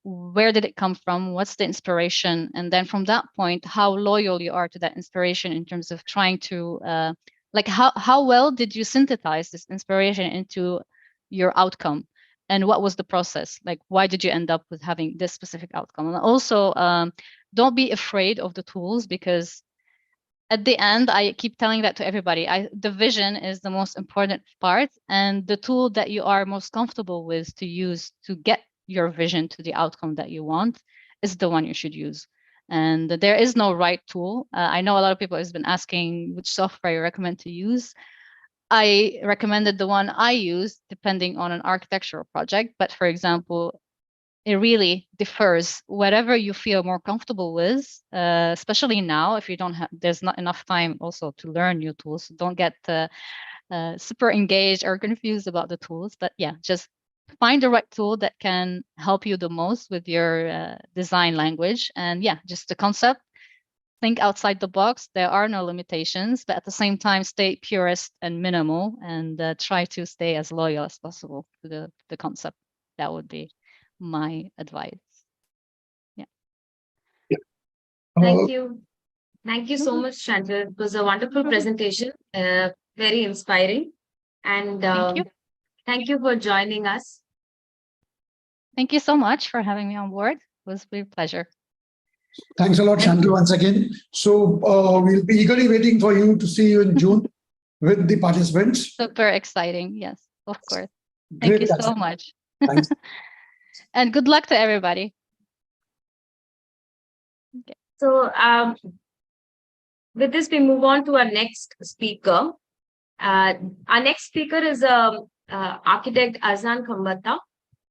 Where did it come from? What's the inspiration? And then from that point, how loyal you are to that inspiration in terms of trying to, like how well did you synthesize this inspiration into your outcome? And what was the process? Like, why did you end up with having this specific outcome? And also, don't be afraid of the tools, because at the end, I keep telling that to everybody. The vision is the most important part, and the tool that you are most comfortable with to use to get your vision to the outcome that you want is the one you should use. And there is no right tool. I know a lot of people has been asking which software you recommend to use. I recommended the one I use depending on an architectural project, but for example, it really differs. Whatever you feel more comfortable with, especially now, if you don't have, there's not enough time also to learn new tools. Don't get super engaged or confused about the tools, but yeah, just find the right tool that can help you the most with your design language. And yeah, just the concept. Think outside the box. There are no limitations, but at the same time, stay purist and minimal, and try to stay as loyal as possible to the concept. That would be my advice. Yeah. Thank you. Thank you so much, Chantel. It was a wonderful presentation, very inspiring. And thank you for joining us. Thank you so much for having me on board. It was a pleasure. Thanks a lot, Chantel, once again. So we'll be eagerly waiting for you to see you in June with the participants. Super exciting. Yes, of course. Thank you so much. Thanks. And good luck to everybody. Okay. So with this, we move on to our next speaker. Our next speaker is architect Arjun Rathi.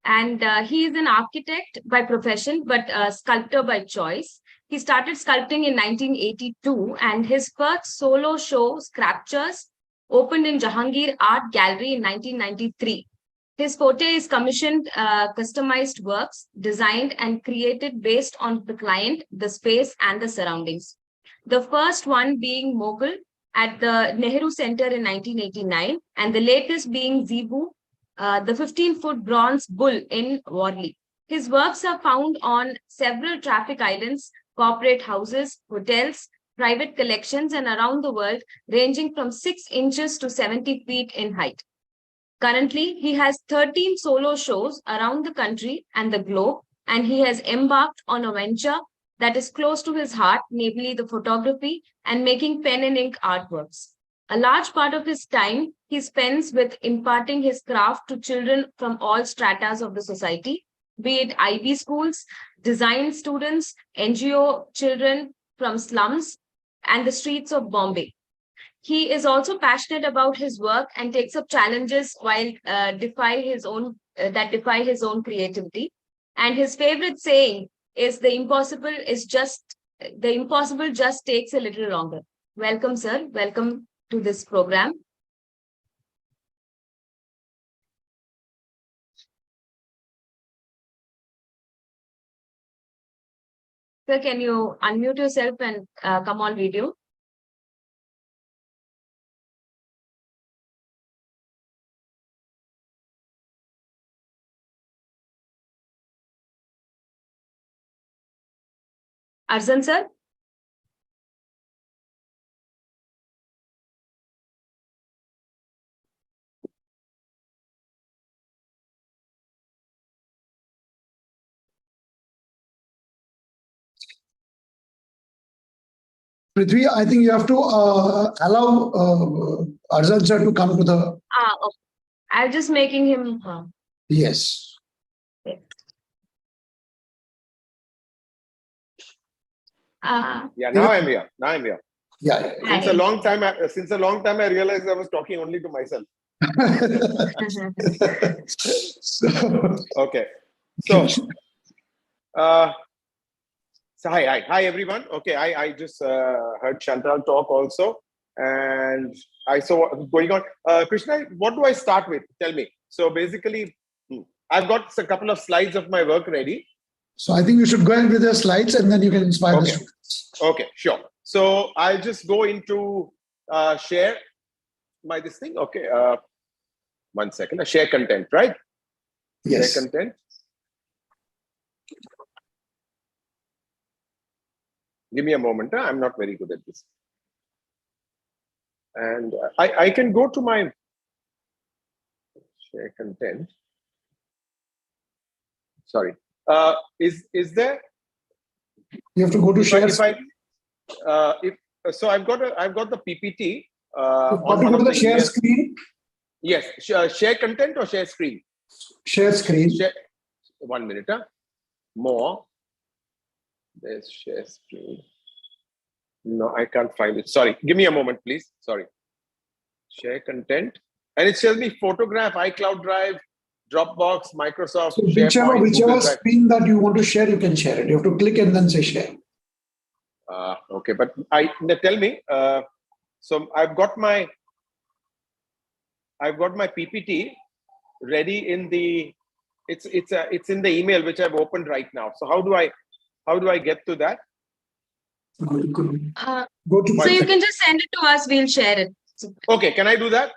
And he is an architect by profession, but a sculptor by choice. He started sculpting in 1982, and his first solo show, Sculptures, opened in Jahangir Art Gallery in 1993. His forte is commissioned customized works, designed and created based on the client, the space, and the surroundings. The first one being Mughal at the Nehru Center in 1989, and the latest being Zebu, the 15-foot bronze bull in Worli. His works are found on several traffic islands, corporate houses, hotels, private collections, and around the world, ranging from 6 inches to 70 feet in height. Currently, he has 13 solo shows around the country and the globe, and he has embarked on a venture that is close to his heart, namely the photography and making pen and ink artworks. A large part of his time he spends with imparting his craft to children from all stratas of the society, be it IB schools, design students, NGO children from slums, and the streets of Bombay. He is also passionate about his work and takes up challenges while defy his own creativity. And his favorite saying is the impossible just takes a little longer. Welcome, sir. Welcome to this program. Sir, can you unmute yourself and come on video? Arjun, sir? Prithvi, I think you have to allow Arjun sir to come to the... Okay. I'm just making him... Yes. Okay. Yeah, now I'm here. Yeah. Since a long time, I realized I was talking only to myself. So, Okay. So, So hi everyone. Okay, I just heard Chantal talk also, and I saw what's going on. Krishna, what do I start with? Tell me. So basically, I've got a couple of slides of my work ready. So I think you should go ahead with your slides and then you can inspire the Okay. students. Okay, sure. So I'll just go into share my this thing. Okay, 1 second. Share content, right? Yes. Share content. Give me a moment. I'm not very good at this. And I can go to my share content. Sorry. Is there? You have to go to share. So I've got the PPT you on have to one go of to the the share emails. screen. Yes, share content or share screen. Share screen. Share, 1 minute. More. There's share screen. No, I can't find it. Sorry. Give me a moment, please. Sorry. Share content. And it tells me photograph, iCloud Drive, Dropbox, Microsoft, So SharePoint, whichever Google Drive. screen that you want to share, you can share it. You have to click and then say share. Okay, but tell me. So I've got my PPT ready in the. It's in the email which I've opened right now. So how do I get to that? Go to So you can just send it to us. We'll share it. Okay, can I do that?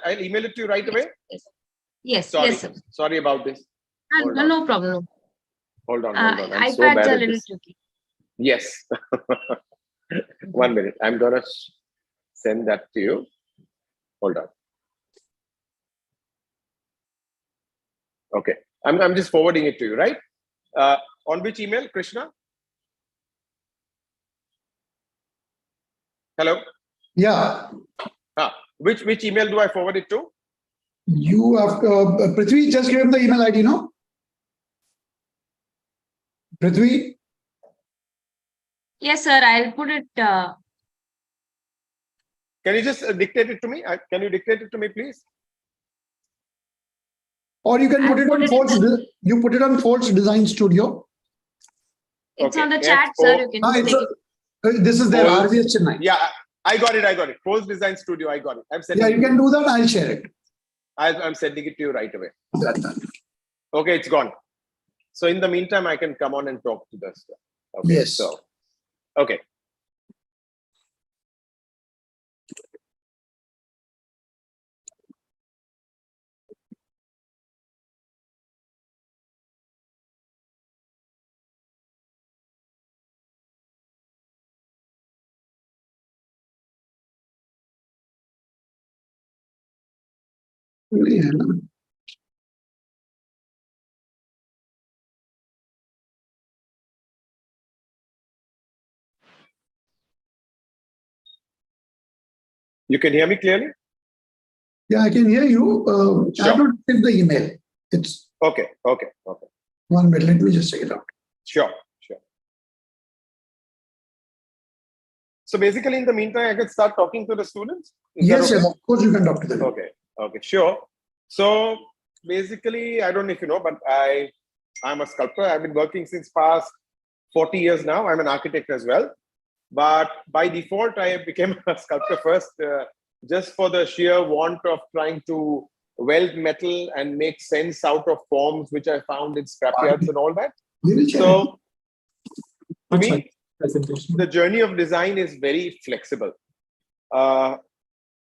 I'll email it to you right away. Yes. Sorry, Yes, sir. sorry about this. Hold No, on. no problem. Hold on. I'm so iPads bad are a at little this. tricky. Yes. 1 minute. I'm gonna send that to you. Hold on. Okay. I'm just forwarding it to you, right? On which email, Krishna? Hello? Yeah. Which email do I forward it to? You have Prithvi, just give him the email ID, no? Prithvi? Yes, sir. I'll put it. Can you just dictate it to me? Can you dictate it to me, please? Or you can put it on you put it on Folds Design Studio. It's Okay. on the chat, sir. You can just take it. This is there, Folds. RVS Chennai. Yeah, I got it. Folds Design Studio, I got it. I'm sending Yeah, you can do that. I'll share it. I'm sending it to you right away. That's that. Okay, it's gone. So in the meantime, I can come on and talk to this. Okay, Yes. So, okay. Yeah. You can hear me clearly? Yeah, I can hear you. I Sure. have not received the email. It's Okay. 1 minute. Let me just check it out. Sure. So basically, in the meantime, I can start talking to the students? Is that Yes, okay? yes, of course you can talk to them. Okay, sure. So basically, I don't know if you know, but I'm a sculptor. I've been working since past 40 years now. I'm an architect as well. But by default, I became a sculptor first, just for the sheer want of trying to weld metal and make sense out of forms, which I found in scrapyards and all that. We will share it. So to me, the journey of design is very flexible.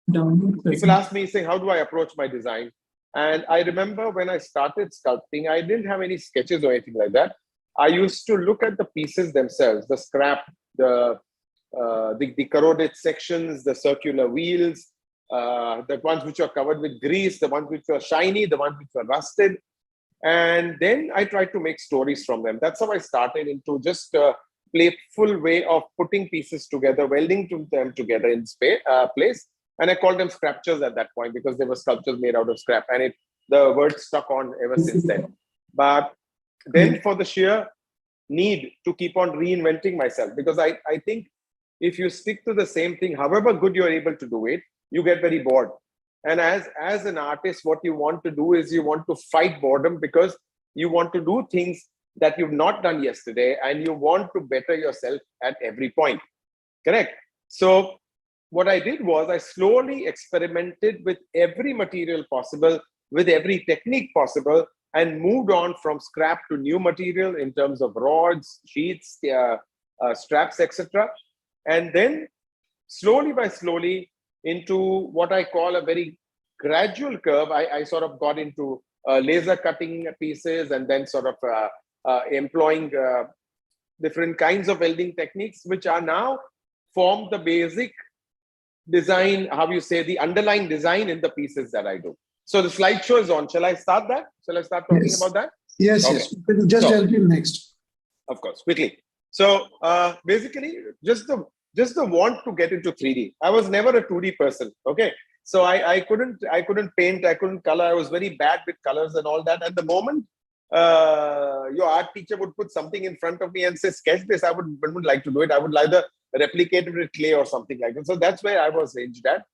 People ask me, say, how do I approach my design? And I remember when I started sculpting, I didn't have any sketches or anything like that. I used to look at the pieces themselves, the scrap, the corroded sections, the circular wheels, the ones which are covered with grease, the ones which are shiny, the ones which are rusted. And then I tried to make stories from them. That's how I started into just a playful way of putting pieces together, welding them together in place. And I called them sculptures at that point because they were sculptures made out of scrap. And the word stuck on ever since then. But then for the sheer need to keep on reinventing myself, because I think if you stick to the same thing, however good you're able to do it, you get very bored. And as an artist, what you want to do is you want to fight boredom, because you want to do things that you've not done yesterday and you want to better yourself at every point. Correct? So what I did was I slowly experimented with every material possible, with every technique possible, and moved on from scrap to new material in terms of rods, sheets, straps, etc. And then slowly by slowly into what I call a very gradual curve, I sort of got into laser cutting pieces and then sort of employing different kinds of welding techniques, which are now form the basic design, how you say, the underlying design in the pieces that I do. So the slideshow is on. Shall I start that? Shall I start talking Yes. about that? Yes, Okay. yes. You can just help you next. Of course, quickly. So basically, just the want to get into 3D. I was never a 2D person. Okay, so I couldn't paint, I couldn't color. I was very bad with colors and all that. At the moment, your art teacher would put something in front of me and say, "Sketch this." I wouldn't like to do it. I would either replicate it with clay or something like that. So that's where I was ranged at.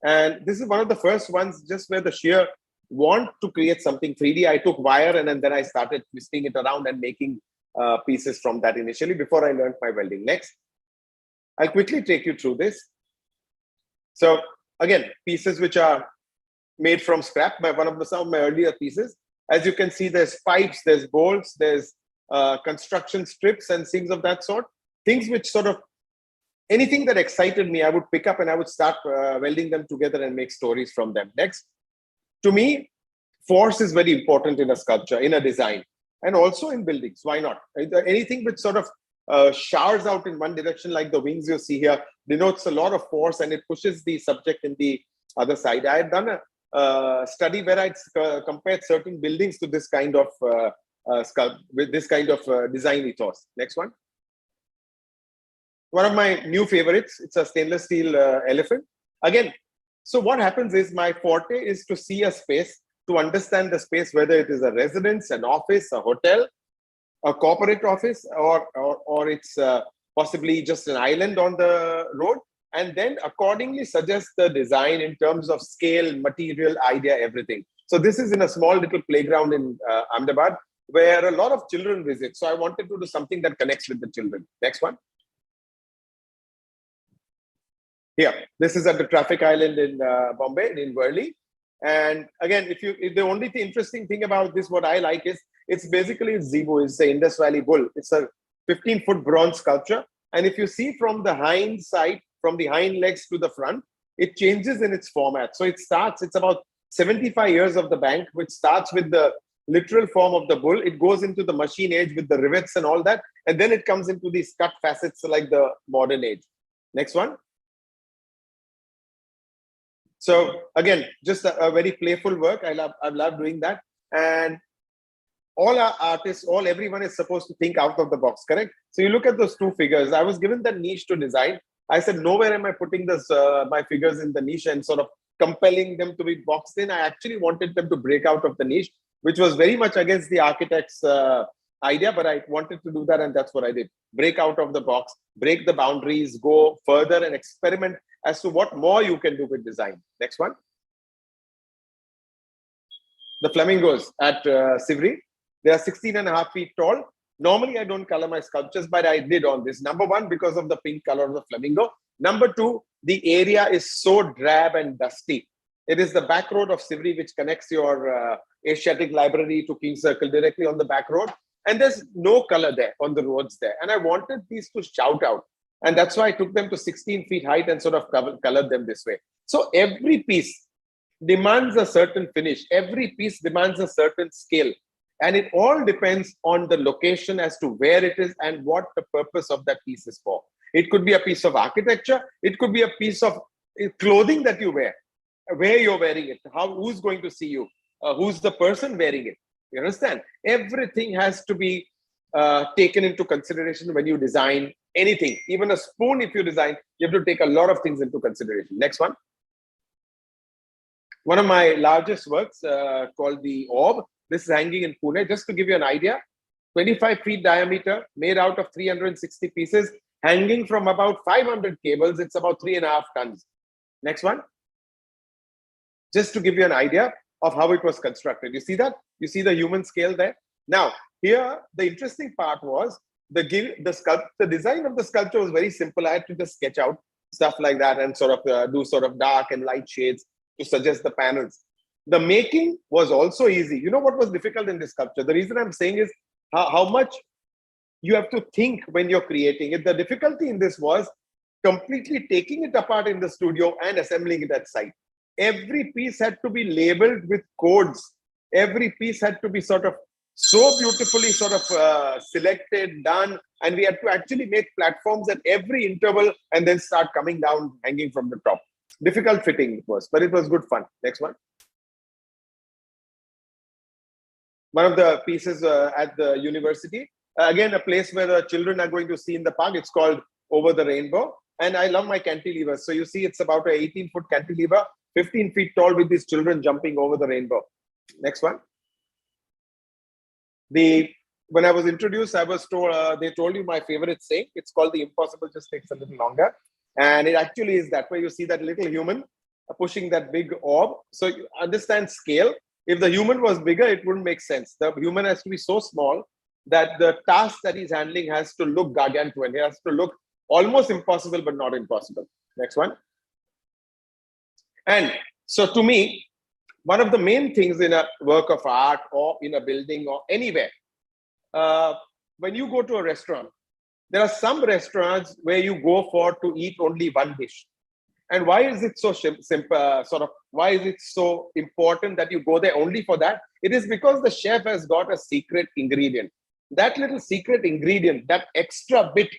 And this is one of the first ones, just where the sheer want to create something 3D. I took wire and then I started twisting it around and making pieces from that initially before I learned my welding. Next, I'll quickly take you through this. So again, pieces which are made from scrap, some of my earlier pieces. As you can see, there's pipes, there's bolts, there's construction strips and things of that sort. Things which sort of, anything that excited me, I would pick up and I would start welding them together and make stories from them. Next, to me, force is very important in a sculpture, in a design, and also in buildings. Why not? Anything which sort of showers out in one direction, like the wings you see here, denotes a lot of force and it pushes the subject in the other side. I had done a study where I compared certain buildings to this kind of with this kind of design ethos. Next one. One of my new favorites, it's a stainless steel elephant. Again, so what happens is my forte is to see a space, to understand the space, whether it is a residence, an office, a hotel, a corporate office, or it's possibly just an island on the road, and then accordingly suggest the design in terms of scale, material, idea, everything. So this is in a small little playground in Ahmedabad, where a lot of children visit. So I wanted to do something that connects with the children. Next one. Here, this is at the traffic island in Bombay, in Worli. And again, if the only interesting thing about this, what I like is, it's basically a zebu, it's the Indus Valley bull. It's a 15-foot bronze sculpture. And if you see from the hind side, from the hind legs to the front, it changes in its format. So it's about 75 years of the bank, which starts with the literal form of the bull. It goes into the machine age with the rivets and all that. And then it comes into these cut facets like the modern age. Next one. So again, just a very playful work. I love doing that. And all our artists, everyone is supposed to think out of the box, correct? So you look at those two figures. I was given the niche to design. I said, nowhere am I putting this my figures in the niche and sort of compelling them to be boxed in. I actually wanted them to break out of the niche, which was very much against the architect's idea, but I wanted to do that, and that's what I did. Break out of the box, break the boundaries, go further and experiment as to what more you can do with design. Next one. The flamingos at Sivri. They are 16.5 feet tall. Normally, I don't color my sculptures, but I did on this. Number one, because of the pink color of the flamingo. Number two, the area is so drab and dusty. It is the back road of Sivri, which connects your Asiatic Library to King Circle directly on the back road. And there's no color there on the roads there. And I wanted these to shout out. And that's why I took them to 16 feet height and sort of colored them this way. So every piece demands a certain finish. Every piece demands a certain scale. And it all depends on the location as to where it is and what the purpose of that piece is for. It could be a piece of architecture. It could be a piece of clothing that you wear, where you're wearing it, who's going to see you, who's the person wearing it. You understand? Everything has to be taken into consideration when you design anything. Even a spoon, if you design, you have to take a lot of things into consideration. Next one. One of my largest works called the Orb. This is hanging in Pune. Just to give you an idea, 25 feet diameter, made out of 360 pieces, hanging from about 500 cables. It's about 3.5 tons. Next one. Just to give you an idea of how it was constructed. You see that? You see the human scale there? Now, here, the interesting part was the design of the sculpture was very simple. I had to just sketch out stuff like that and sort of do sort of dark and light shades to suggest the panels. The making was also easy. You know what was difficult in this sculpture? The reason I'm saying is how much you have to think when you're creating it. The difficulty in this was completely taking it apart in the studio and assembling it at site. Every piece had to be labeled with codes. Every piece had to be sort of so beautifully sort of selected, done, and we had to actually make platforms at every interval and then start coming down, hanging from the top. Difficult fitting it was, but it was good fun. Next one. One of the pieces at the university, again, a place where the children are going to see in the park. It's called Over the Rainbow. And I love my cantilevers. So you see, it's about an 18-foot cantilever, 15 feet tall with these children jumping over the rainbow. Next one. When I was introduced, I was told, they told you my favorite saying. It's called the impossible just takes a little longer. And it actually is that way. You see that little human pushing that big orb. So you understand scale. If the human was bigger, it wouldn't make sense. The human has to be so small that the task that he's handling has to look gargantuan. It has to look almost impossible, but not impossible. Next one. And so to me, one of the main things in a work of art or in a building or anywhere, when you go to a restaurant, there are some restaurants where you go for to eat only one dish. And why is it so simple? Why is it so important that you go there only for that? It is because the chef has got a secret ingredient. That little secret ingredient, that extra bit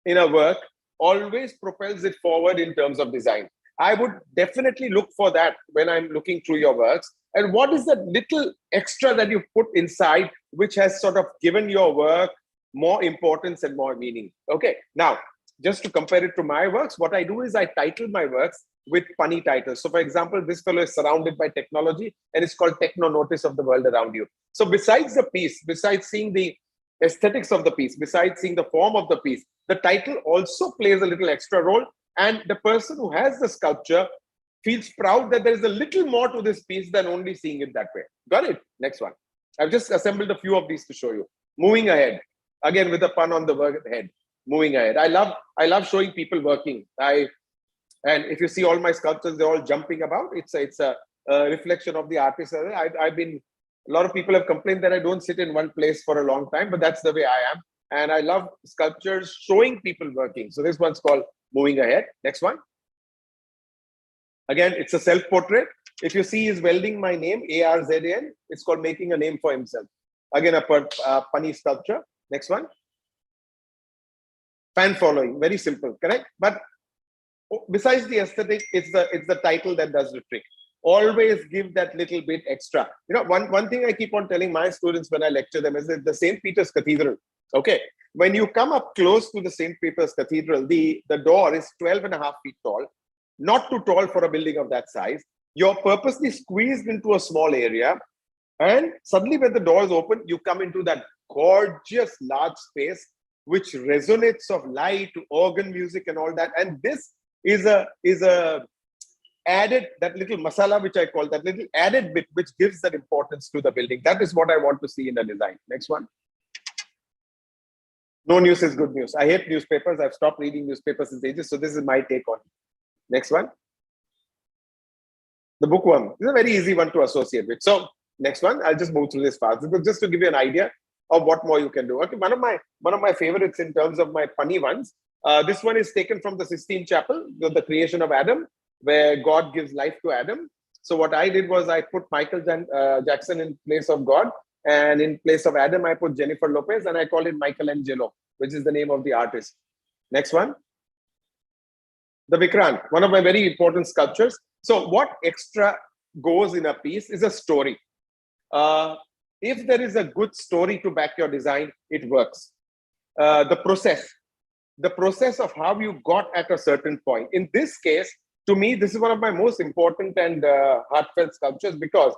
in a work, always propels it forward in terms of design. I would definitely look for that when I'm looking through your works. And what is that little extra that you put inside, which has sort of given your work more importance and more meaning? Okay, now, just to compare it to my works, what I do is I title my works with punny titles. So for example, this fellow is surrounded by technology and it's called Techno Notice of the World Around You. So besides the piece, besides seeing the aesthetics of the piece, besides seeing the form of the piece, the title also plays a little extra role. And the person who has the sculpture feels proud that there is a little more to this piece than only seeing it that way. Got it? Next one. I've just assembled a few of these to show you. Moving ahead. Again, with a pun on the word head. Moving ahead. I love showing people working. And if you see all my sculptures, they're all jumping about. It's a reflection of the artist. A lot of people have complained that I don't sit in one place for a long time, but that's the way I am. And I love sculptures showing people working. So this one's called Moving Ahead. Next one. Again, it's a self-portrait. If you see, he's welding my name, A-R-Z-A-N. It's called Making a Name for Himself. Again, a punny sculpture. Next one. Fan following. Very simple, correct? But besides the aesthetic, it's the title that does the trick. Always give that little bit extra. You know, one thing I keep on telling my students when I lecture them is that the St. Peter's Cathedral. Okay, when you come up close to the St. Peter's Cathedral, the door is 12.5 feet tall, not too tall for a building of that size. You're purposely squeezed into a small area, and suddenly when the door is open, you come into that gorgeous large space, which resonates of light, organ music and all that. And this is a added, that little masala, which I call that little added bit, which gives that importance to the building. That is what I want to see in a design. Next one. No news is good news. I hate newspapers. I've stopped reading newspapers since ages. So this is my take on it. Next one. The bookworm. This is a very easy one to associate with. So next one, I'll just move through this fast. Just to give you an idea of what more you can do. Okay, one of my favorites in terms of my funny ones. This one is taken from the Sistine Chapel, the creation of Adam, where God gives life to Adam. So what I did was I put Michael Jackson in place of God, and in place of Adam, I put Jennifer Lopez, and I call it Michelangelo, which is the name of the artist. Next one. The Vikrant, one of my very important sculptures. So what extra goes in a piece is a story. If there is a good story to back your design, it works. The process of how you got at a certain point. In this case, to me, this is one of my most important and heartfelt sculptures, because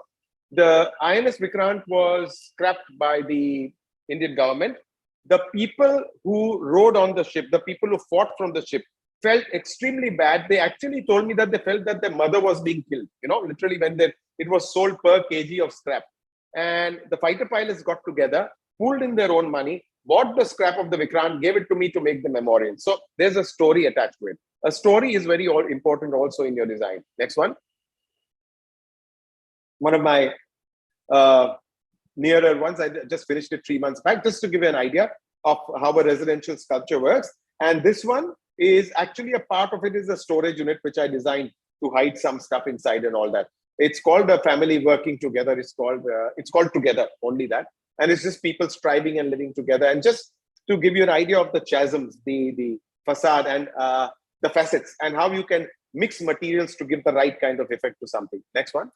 the INS Vikrant was scrapped by the Indian government. The people who rode on the ship, the people who fought from the ship, felt extremely bad. They actually told me that they felt that their mother was being killed, you know, literally when it was sold per kg of scrap. And the fighter pilots got together pooled in their own money, bought the scrap of the Vikrant, gave it to me to make the memorial. So there's a story attached to it. A story is very important also in your design. Next one. One of my nearer ones, I just finished it 3 months back, just to give you an idea of how a residential sculpture works. And this one is actually a part of it is a storage unit, which I designed to hide some stuff inside and all that. It's called a family working together. It's called Together, only that. And it's just people striving and living together. And just to give you an idea of the chasms, the facade and the facets, and how you can mix materials to give the right kind of effect to something. Next one.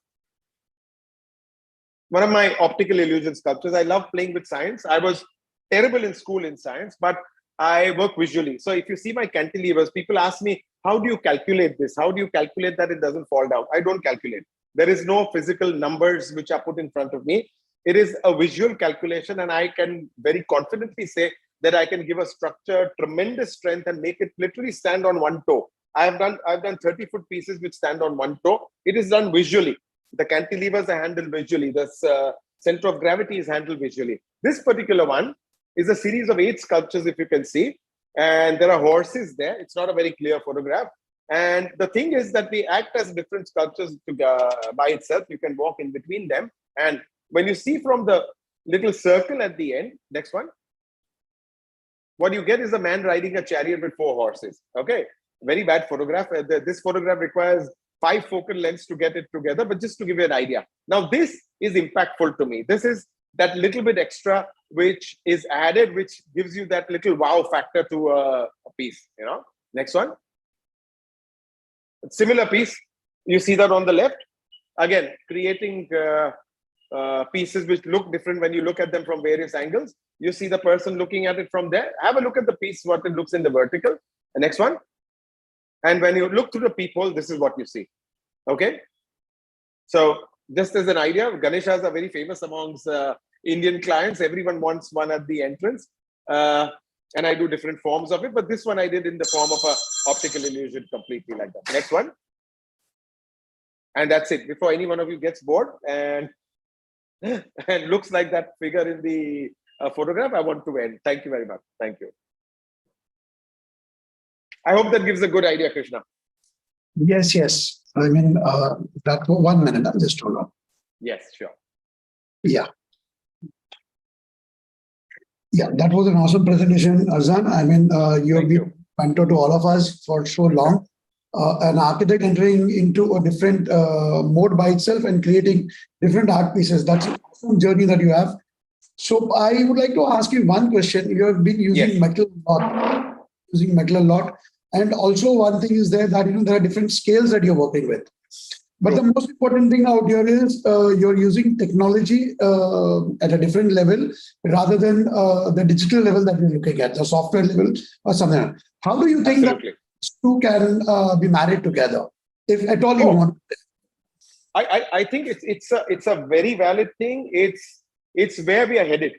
One of my optical illusion sculptures. I love playing with science. I was terrible in school in science, but I work visually. So if you see my cantilevers, people ask me, how do you calculate this? How do you calculate that it doesn't fall down? I don't calculate. There is no physical numbers which are put in front of me. It is a visual calculation, and I can very confidently say that I can give a structure tremendous strength and make it literally stand on one toe. I've done 30-foot pieces which stand on one toe. It is done visually. The cantilevers are handled visually. The center of gravity is handled visually. This particular one is a series of 8 sculptures, if you can see, and there are horses there. It's not a very clear photograph. And the thing is that they act as different sculptures by itself. You can walk in between them. And when you see from the little circle at the end, next one, what you get is a man riding a chariot with 4 horses. Okay, very bad photograph. This photograph requires 5 focal lengths to get it together, but just to give you an idea. Now, this is impactful to me. This is that little bit extra which is added, which gives you that little wow factor to a piece. You know. Next one. Similar piece. You see that on the left. Again, creating pieces which look different when you look at them from various angles. You see the person looking at it from there. Have a look at the piece, what it looks in the vertical. The next one. And when you look through the peephole, this is what you see. Okay. So just as an idea, Ganeshas are very famous amongst Indian clients. Everyone wants one at the entrance. And I do different forms of it. But this one I did in the form of an optical illusion, completely like that. Next one. And that's it. Before any one of you gets bored and looks like that figure in the photograph, I want to end. Thank you very much. Thank you. I hope that gives a good idea, Krishna. Yes, yes. I mean, that 1 minute, I'll just hold on. Yes, sure. Yeah. Yeah, that was an awesome presentation, Arjun. I mean, you have been a mentor to all of us for so long. An architect entering into a different mode by itself and creating different art pieces. That's an awesome journey that you have. So I would like to ask you one question. You have been using metal a lot. And also one thing is there that, you know, there are different scales that you're working with. But the most important thing out here is you're using technology at a different level rather than the digital level that you're looking at, the software level or something else. How do you think that two can be married together, if at all you want? I think it's a very valid thing. It's where we are headed.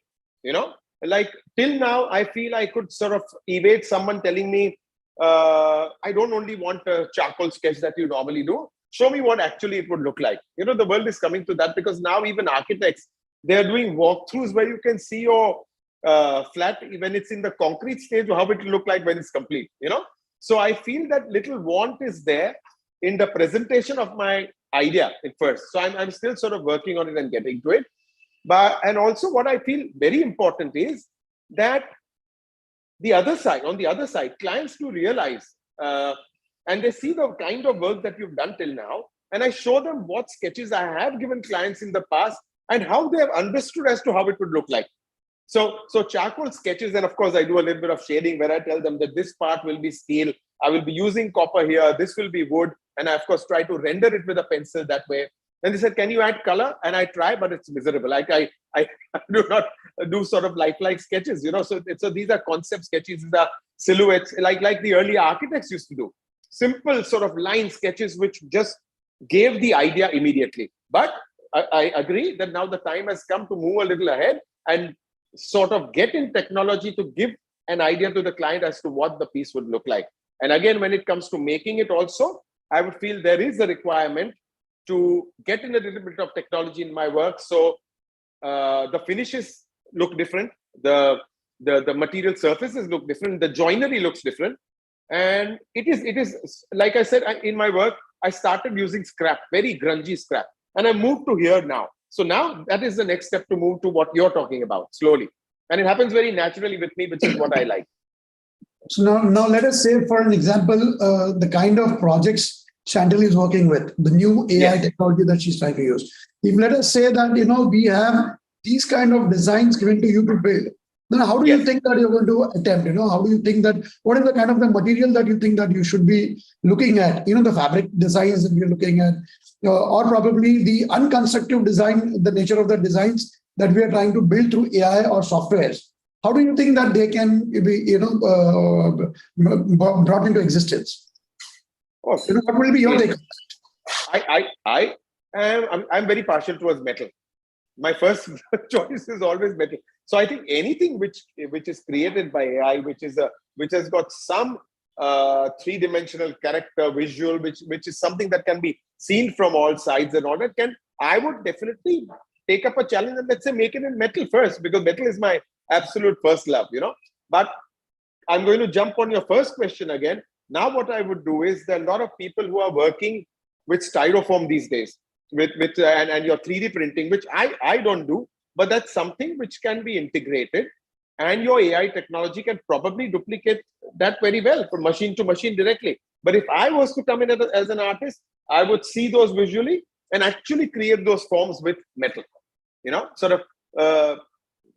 You know, like till now, I feel I could sort of evade someone telling me, I don't only want a charcoal sketch that you normally do. Show me what actually it would look like. You know, the world is coming to that because now even architects, they're doing walkthroughs where you can see your flat when it's in the concrete stage, how it will look like when it's complete, you know. So I feel that little want is there in the presentation of my idea at first. So I'm still sort of working on it and getting to it. And also what I feel very important is that on the other side, clients do realize, and they see the kind of work that you've done till now, and I show them what sketches I have given clients in the past and how they have understood as to how it would look like. So charcoal sketches, and of course I do a little bit of shading where I tell them that this part will be steel, I will be using copper here, this will be wood, and I of course try to render it with a pencil that way. And they said, can you add color? And I try, but it's miserable. Like I do not do sort of lifelike sketches, you know. So these are concept sketches, these are silhouettes, like the early architects used to do. Simple sort of line sketches which just gave the idea immediately. But I agree that now the time has come to move a little ahead and sort of get in technology to give an idea to the client as to what the piece would look like. And again, when it comes to making it also, I would feel there is a requirement to get in a little bit of technology in my work. So the finishes look different. The material surfaces look different. The joinery looks different. And it is like I said, in my work, I started using scrap, very grungy scrap. And I moved to here now. So now that is the next step to move to what you're talking about slowly. And it happens very naturally with me, which is what I like. So now let us say, for an example, the kind of projects Chantel is working with, the new AI Yes. technology that she's trying to use. If let us say that, we have these kind of designs given to you to build, then how do you Yes. think that you're going to attempt? How do you think that, what is the kind of the material that you think that you should be looking at? The fabric designs that we're looking at, or probably the unconstructive design, the nature of the designs that we are trying to build through AI or softwares. How do you think that they can be, brought into existence? Oh, What will be your take? I'm very partial towards metal. My first choice is always metal. So I think anything which is created by AI, which has got some three-dimensional character, visual, which is something that can be seen from all sides and all that, I would definitely take up a challenge and let's say make it in metal first, because metal is my absolute first love, But I'm going to jump on your first question again. Now, what I would do is there are a lot of people who are working with styrofoam these days, and your 3D printing, which I don't do, but that's something which can be integrated, and your AI technology can probably duplicate that very well from machine to machine directly. But if I was to come in as an artist, I would see those visually and actually create those forms with metal, sort of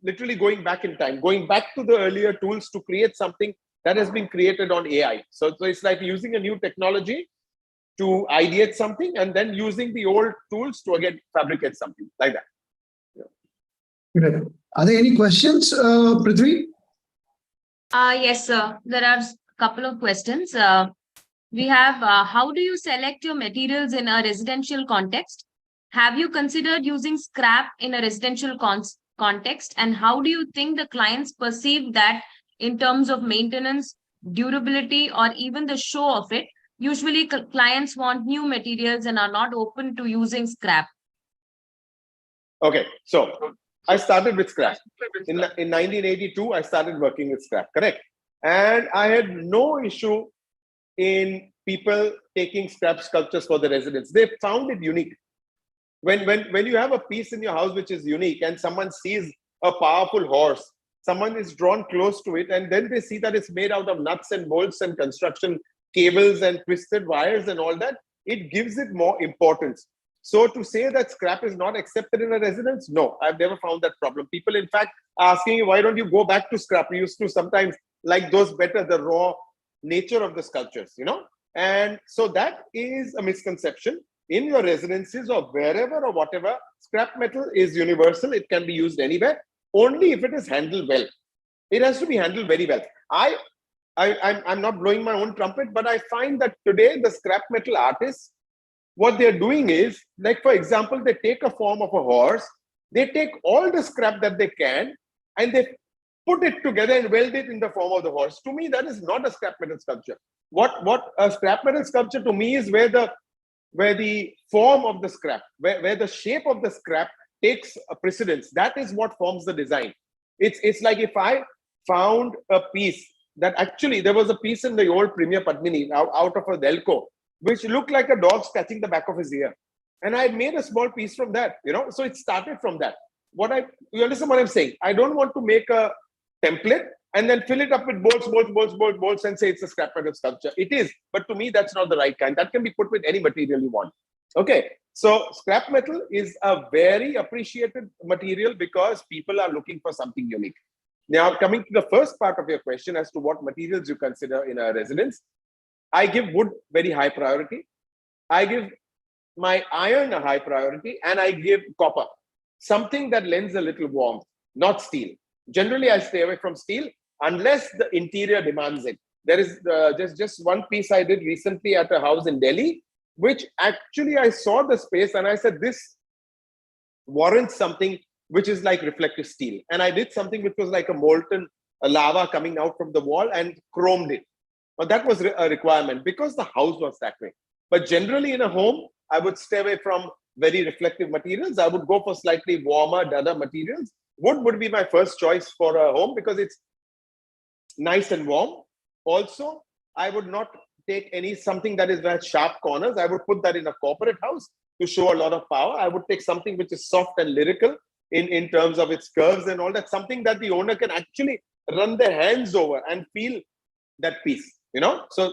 literally going back in time, going back to the earlier tools to create something that has been created on AI. So it's like using a new technology to ideate something and then using the old tools to again fabricate something like that. Great. Are there any questions, Prithvi? Yes, sir. There are a couple of questions. We have, how do you select your materials in a residential context? Have you considered using scrap in a residential context? And how do you think the clients perceive that in terms of maintenance, durability, or even the show of it? Usually clients want new materials and are not open to using scrap. Okay, so I started with scrap. In 1982, I started working with scrap, correct? And I had no issue in people taking scrap sculptures for the residents. They found it unique. When you have a piece in your house which is unique and someone sees a powerful horse, someone is drawn close to it, and then they see that it's made out of nuts and bolts and construction cables and twisted wires and all that, it gives it more importance. So to say that scrap is not accepted in a residence, no, I've never found that problem. People, in fact, are asking you, why don't you go back to scrap? We used to sometimes like those better, the raw nature of the sculptures, And so that is a misconception. In your residences or wherever or whatever, scrap metal is universal. It can be used anywhere, only if it is handled well. It has to be handled very well. I'm not blowing my own trumpet, but I find that today the scrap metal artists, what they're doing is, like, for example, they take a form of a horse, they take all the scrap that they can, and they put it together and weld it in the form of the horse. To me, that is not a scrap metal sculpture. What a scrap metal sculpture to me is where the form of the scrap, where the shape of the scrap takes a precedence. That is what forms the design. It's like if I found a piece that actually, there was a piece in the old Premier Padmini out of a Delco, which looked like a dog scratching the back of his ear. And I made a small piece from that, so it started from that. You understand what I'm saying? I don't want to make a template and then fill it up with bolts and say it's a scrap metal sculpture. It is, but to me, that's not the right kind. That can be put with any material you want. Okay, so scrap metal is a very appreciated material because people are looking for something unique. Now, coming to the first part of your question as to what materials you consider in a residence, I give wood very high priority. I give my iron a high priority, and I give copper, something that lends a little warmth, not steel. Generally, I stay away from steel unless the interior demands it. There is just one piece I did recently at a house in Delhi, which actually I saw the space and I said, this warrants something which is like reflective steel. And I did something which was like a molten lava coming out from the wall and chromed it. But that was a requirement because the house was that way. But generally in a home, I would stay away from very reflective materials. I would go for slightly warmer, duller materials wood would be my first choice for a home because it's nice and warm. Also, I would not take something that has sharp corners. I would put that in a corporate house to show a lot of power. I would take something which is soft and lyrical in terms of its curves and all that, something that the owner can actually run their hands over and feel that piece, So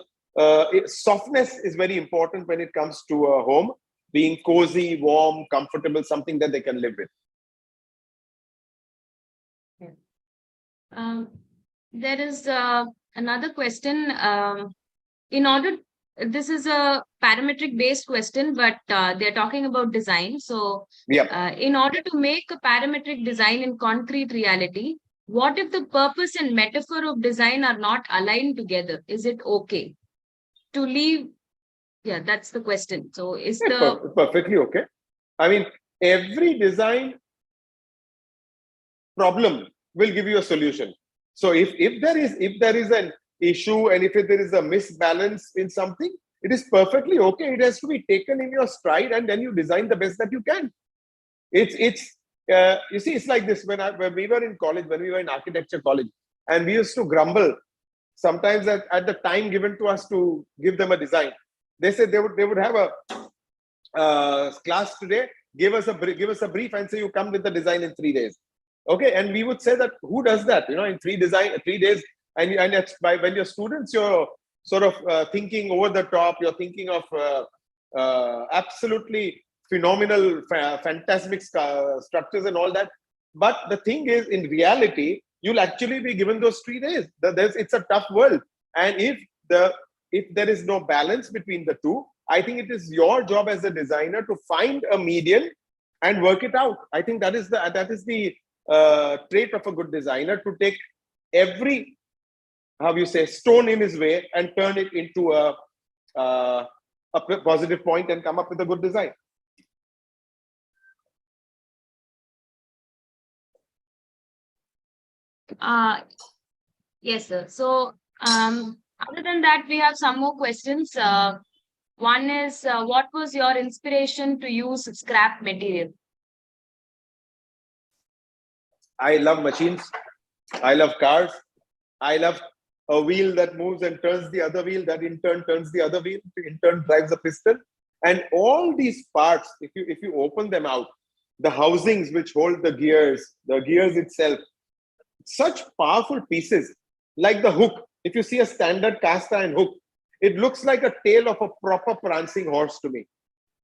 softness is very important when it comes to a home, being cozy, warm, comfortable, something that they can live with. There is another question. This is a parametric based question, but they're talking about design. So, in order to make a parametric design in concrete reality, what if the purpose and metaphor of design are not aligned together? Is it okay to leave? Yeah, that's the question. So, perfectly okay? I mean, every design problem will give you a solution. So if there is an issue and if there is a misbalance in something, it is perfectly okay. It has to be taken in your stride, and then you design the best that you can. You see, it's like this. When we were in college, when we were in architecture college, and we used to grumble sometimes at the time given to us to give them a design. They said they would have a class today, give us a brief and say you come with the design in 3 days. Okay, and we would say that who does that? In 3 days, and it's when you're students, you're sort of thinking over the top. You're thinking of absolutely phenomenal, fantastic structures and all that. But the thing is, in reality, you'll actually be given those 3 days. It's a tough world, and if there is no balance between the two, I think it is your job as a designer to find a median and work it out. I think that is the trait of a good designer, to take every stone in his way and turn it into a positive point and come up with a good design. Yes, sir. So other than that, we have some more questions. One is, what was your inspiration to use scrap material? I love machines. I love cars. I love a wheel that moves and turns the other wheel, that in turn turns the other wheel, in turn drives a piston. And all these parts, if you open them out, the housings which hold the gears itself, such powerful pieces, like the hook. If you see a standard cast iron hook, it looks like a tail of a proper prancing horse to me.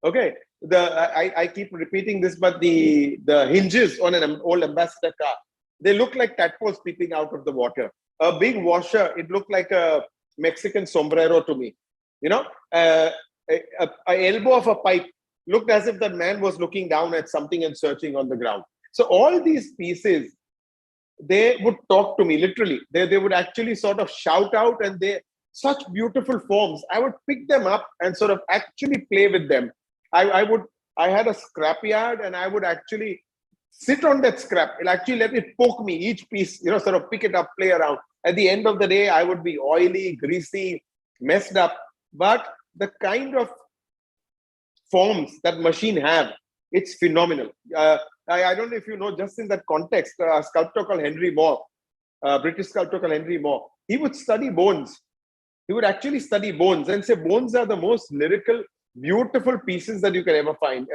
Okay, I keep repeating this, but the hinges on an old Ambassador car, they look like tadpoles peeping out of the water. A big washer, it looked like a Mexican sombrero to me. A elbow of a pipe looked as if that man was looking down at something and searching on the ground. So all these pieces, they would talk to me literally. They would actually sort of shout out, and such beautiful forms. I would pick them up and sort of actually play with them. I had a scrap yard, and I would actually sit on that scrap. It'll actually let it poke me, each piece, sort of pick it up, play around. At the end of the day, I would be oily, greasy, messed up. But the kind of forms that machine have, it's phenomenal. I don't know if you know, just in that context, a sculptor called Henry Moore, British sculptor called Henry Moore, he would study bones. He would actually study bones and say bones are the most lyrical, beautiful pieces that you can ever find.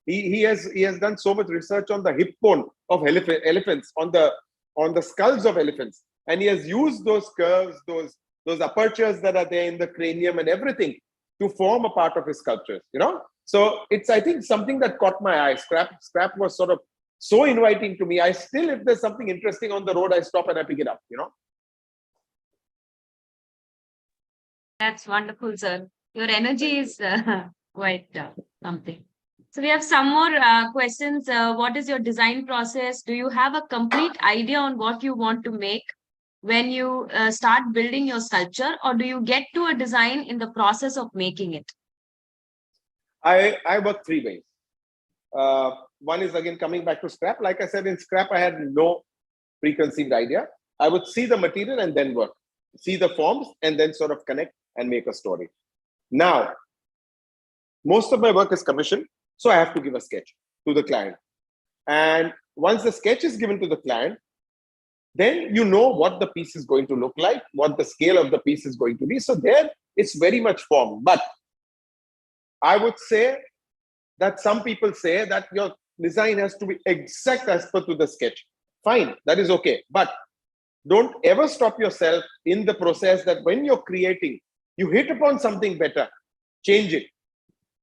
He has done so much research on the hip bone of elephants, on the skulls of elephants, and he has used those curves, those apertures that are there in the cranium and everything to form a part of his sculptures. So it's, I think, something that caught my eye. Scrap was sort of so inviting to me. I still, if there's something interesting on the road, I stop and I pick it up. That's wonderful, sir. Your energy is quite something. So we have some more questions. What is your design process? Do you have a complete idea on what you want to make when you start building your sculpture, or do you get to a design in the process of making it? I work 3 ways. One is, again, coming back to scrap. Like I said, in scrap, I had no preconceived idea. I would see the material and then work, see the forms, and then sort of connect and make a story. Now, most of my work is commissioned, so I have to give a sketch to the client. And once the sketch is given to the client, then you know what the piece is going to look like, what the scale of the piece is going to be. So there, it's very much formed. But I would say that some people say that your design has to be exact as per to the sketch. Fine, that is okay. But don't ever stop yourself in the process that when you're creating, you hit upon something better, change it.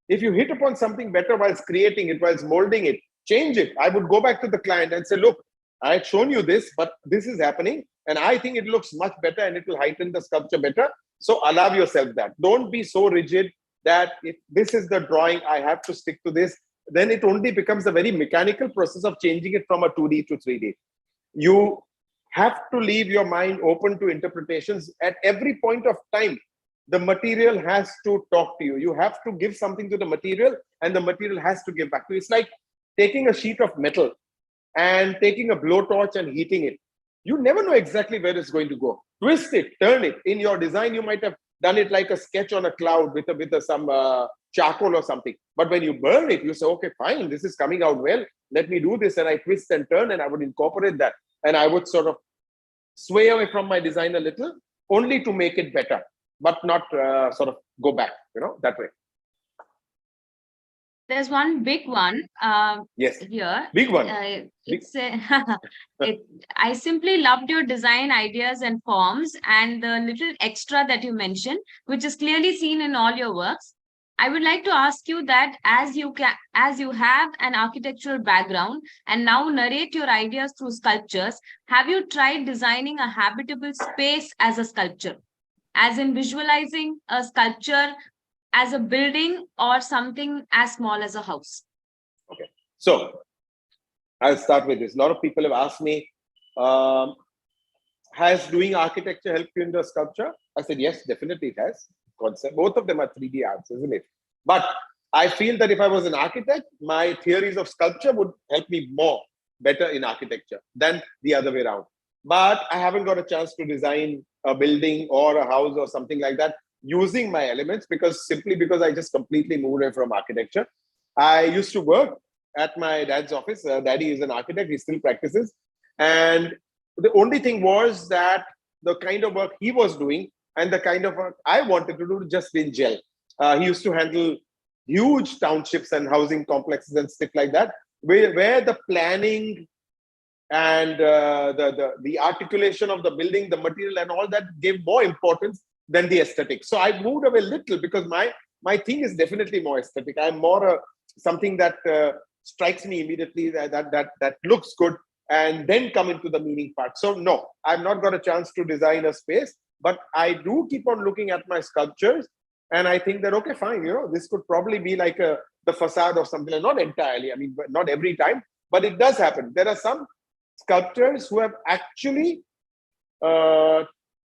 If you hit upon something better whilst creating it, whilst molding it, change it. I would go back to the client and say, look, I had shown you this, but this is happening. And I think it looks much better and it will heighten the sculpture better. So allow yourself that. Don't be so rigid that if this is the drawing, I have to stick to this. Then it only becomes a very mechanical process of changing it from a 2D to 3D. You have to leave your mind open to interpretations at every point of time. The material has to talk to you. You have to give something to the material and the material has to give back to you. It's like taking a sheet of metal and taking a blowtorch and heating it. You never know exactly where it's going to go. Twist it, turn it. In your design, you might have done it like a sketch on a cloud with some charcoal or something. But when you burn it, you say, okay, fine, this is coming out well. Let me do this. And I twist and turn and I would incorporate that. And I would sort of sway away from my design a little, only to make it better, but not sort of go back, that way. There's one big one Yes, here. big one. I simply loved your design ideas and forms and the little extra that you mentioned, which is clearly seen in all your works. I would like to ask you that as you have an architectural background and now narrate your ideas through sculptures, have you tried designing a habitable space as a sculpture? As in visualizing a sculpture as a building or something as small as a house? Okay, so I'll start with this. A lot of people have asked me, has doing architecture helped you in the sculpture? I said, yes, definitely it has. Concept. Both of them are 3D arts, isn't it? But I feel that if I was an architect, my theories of sculpture would help me better in architecture than the other way around. But I haven't got a chance to design a building or a house or something like that using my elements because I just completely moved away from architecture. I used to work at my dad's office. Daddy is an architect. He still practices. And the only thing was that the kind of work he was doing and the kind of work I wanted to do just didn't gel. He used to handle huge townships and housing complexes and stuff like that, where the planning and the articulation of the building, the material and all that gave more importance than the aesthetic. So I moved away a little because my thing is definitely more aesthetic. I'm more something that strikes me immediately, that looks good, and then come into the meaning part. So no, I've not got a chance to design a space, but I do keep on looking at my sculptures and I think that, okay, fine, this could probably be like the facade or something. Not entirely, I mean, not every time, but it does happen. There are some sculptors who have actually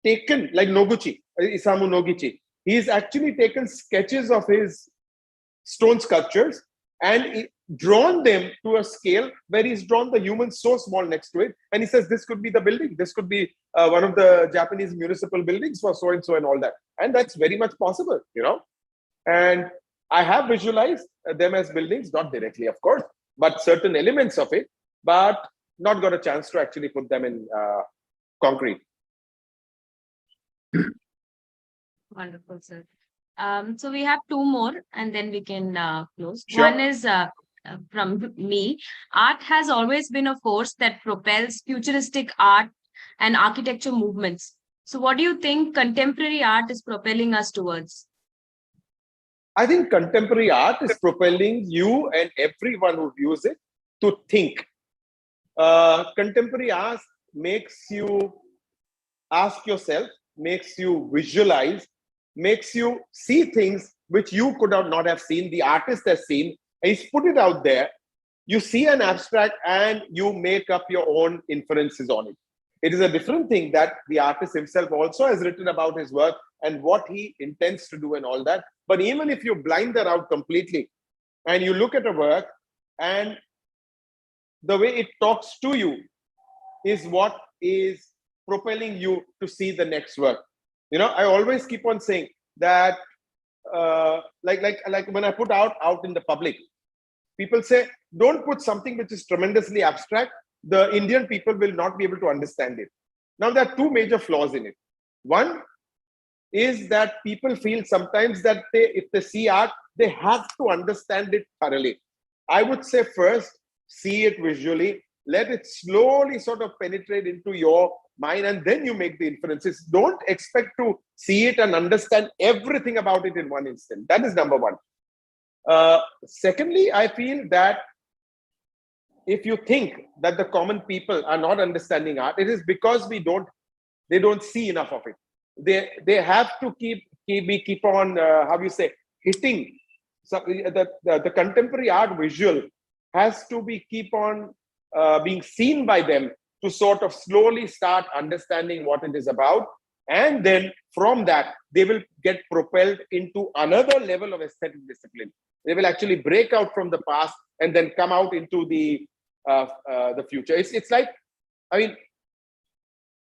taken, like Isamu Noguchi, he's actually taken sketches of his stone sculptures and drawn them to a scale where he's drawn the human so small next to it. And he says, this could be the building. This could be one of the Japanese municipal buildings for so-and-so and all that. And that's very much possible, And I have visualized them as buildings, not directly, of course, but certain elements of it, but not got a chance to actually put them in concrete. Wonderful, sir. So we have two more and then we can close. Sure. One is from me. Art has always been a force that propels futuristic art and architecture movements. So what do you think contemporary art is propelling us towards? I think contemporary art is propelling you and everyone who views it to think. Contemporary art makes you ask yourself, makes you visualize, makes you see things which you could not have seen, the artist has seen, and he's put it out there. You see an abstract and you make up your own inferences on it. It is a different thing that the artist himself also has written about his work and what he intends to do and all that. But even if you blind that out completely and you look at a work and the way it talks to you is what is propelling you to see the next work. I always keep on saying that, like when I put out in the public, people say, don't put something which is tremendously abstract. The Indian people will not be able to understand it. Now, there are two major flaws in it. One is that people feel sometimes that if they see art, they have to understand it thoroughly. I would say first, see it visually, let it slowly sort of penetrate into your mind, and then you make the inferences. Don't expect to see it and understand everything about it in one instant. That is number one. Secondly, I feel that if you think that the common people are not understanding art, it is because they don't see enough of it. They have to keep on hitting. So the contemporary art visual has to keep on being seen by them to sort of slowly start understanding what it is about, and then from that they will get propelled into another level of aesthetic discipline. They will actually break out from the past and then come out into the future. It's like, I mean,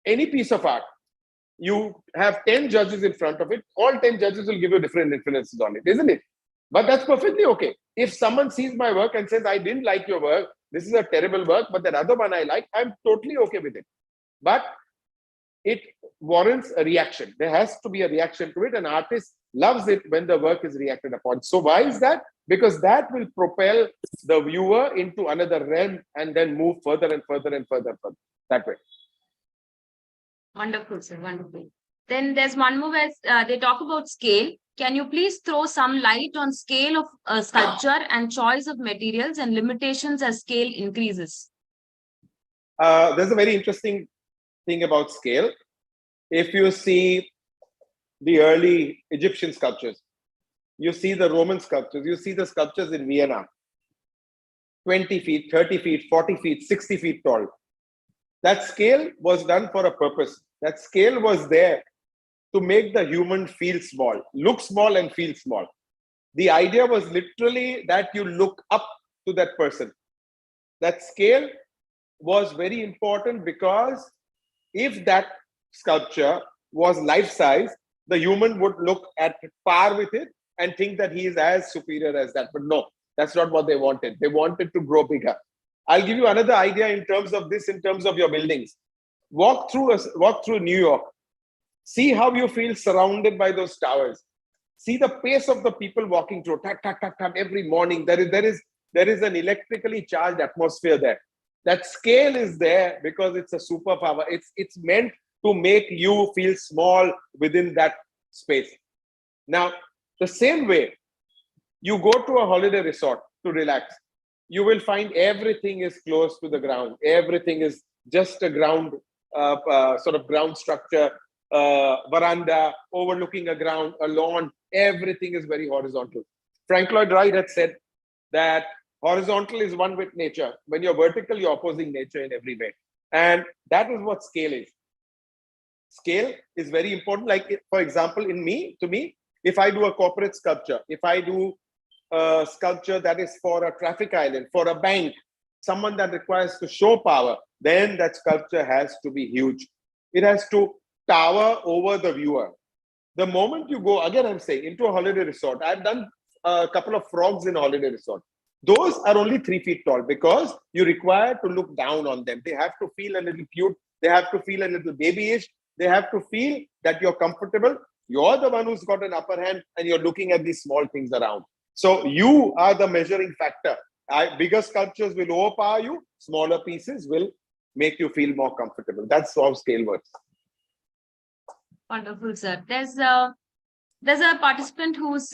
any piece of art, you have 10 judges in front of it, all 10 judges will give you different influences on it, isn't it? But that's perfectly okay. If someone sees my work and says, I didn't like your work, this is a terrible work, but that other one I like, I'm totally okay with it. But it warrants a reaction. There has to be a reaction to it. An artist loves it when the work is reacted upon. So why is that? Because that will propel the viewer into another realm and then move further and further and further that way. Wonderful, sir. Wonderful. Then there's one more where they talk about scale. Can you please throw some light on scale of a sculpture and choice of materials and limitations as scale increases? There's a very interesting thing about scale. If you see the early Egyptian sculptures, you see the Roman sculptures, you see the sculptures in Vienna, 20 feet, 30 feet, 40 feet, 60 feet tall. That scale was done for a purpose. That scale was there to make the human feel small, look small and feel small. The idea was literally that you look up to that person. That scale was very important because if that sculpture was life-size, the human would look at par with it and think that he is as superior as that. But no, that's not what they wanted. They wanted to grow bigger. I'll give you another idea in terms of this, in terms of your buildings. Walk through New York. See how you feel surrounded by those towers. See the pace of the people walking through. Tap, tap, tap, tap, every morning. There is an electrically charged atmosphere there. That scale is there because it's a superpower. It's meant to make you feel small within that space. Now, the same way, you go to a holiday resort to relax, you will find everything is close to the ground. Everything is just a ground, sort of ground structure, veranda, overlooking a ground, a lawn. Everything is very horizontal. Frank Lloyd Wright had said that horizontal is one with nature. When you're vertical, you're opposing nature in every way. And that is what scale is. Scale is very important. Like, for example, to me, if I do a corporate sculpture, if I do a sculpture that is for a traffic island, for a bank, someone that requires to show power, then that sculpture has to be huge. It has to tower over the viewer. The moment you go, again, I'm saying, into a holiday resort, I've done a couple of frogs in a holiday resort. Those are only 3 feet tall because you require to look down on them. They have to feel a little cute. They have to feel a little babyish. They have to feel that you're comfortable. You're the one who's got an upper hand and you're looking at these small things around. So you are the measuring factor. Bigger sculptures will overpower you. Smaller pieces will make you feel more comfortable. That's how scale works. Wonderful, sir. There's a participant who's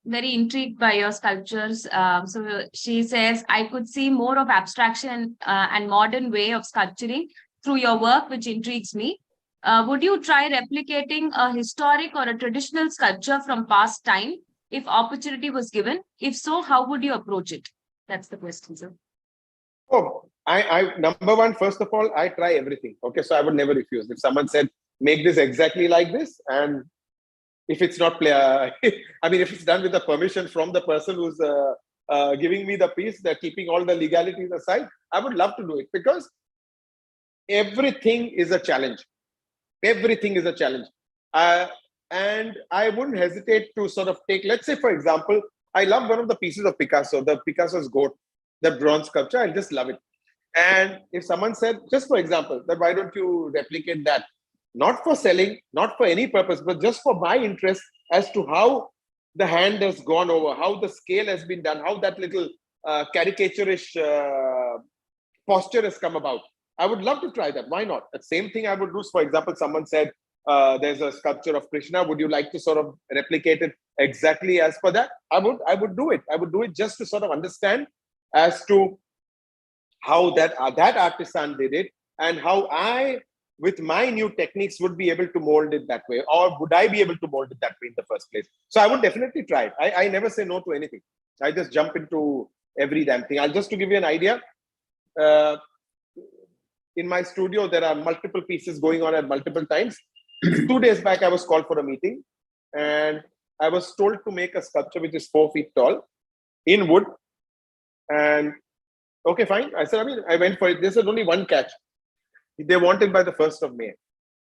very intrigued by your sculptures. So she says, I could see more of abstraction and modern way of sculpturing through your work, which intrigues me. Would you try replicating a historic or a traditional sculpture from past time if opportunity was given? If so, how would you approach it? That's the question, sir. Oh, I number one, first of all, I try everything. Okay, so I would never refuse. If someone said, make this exactly like this, and if it's not I mean, if it's done with the permission from the person who's giving me the piece, they're keeping all the legalities aside, I would love to do it because everything is a challenge. Everything is a challenge. And I wouldn't hesitate to sort of take, let's say, for example, I love one of the pieces of Picasso, the Picasso's goat, the bronze sculpture. I just love it. And if someone said, just for example, that why don't you replicate that? Not for selling, not for any purpose, but just for my interest as to how the hand has gone over, how the scale has been done, how that little caricaturish posture has come about. I would love to try that. Why not? The same thing I would do. For example, someone said, there's a sculpture of Krishna. Would you like to sort of replicate it exactly as per that? I would do it. I would do it just to sort of understand as to how that artisan did it, and how I, with my new techniques, would be able to mold it that way, or would I be able to mold it that way in the first place? So I would definitely try it. I never say no to anything. I just jump into every damn thing. I'll just to give you an idea. In my studio, there are multiple pieces going on at multiple times. 2 days back, I was called for a meeting, and I was told to make a sculpture which is 4 feet tall in wood. And okay, fine. I said, I went for it. There's only one catch. They want it by the 1st of May.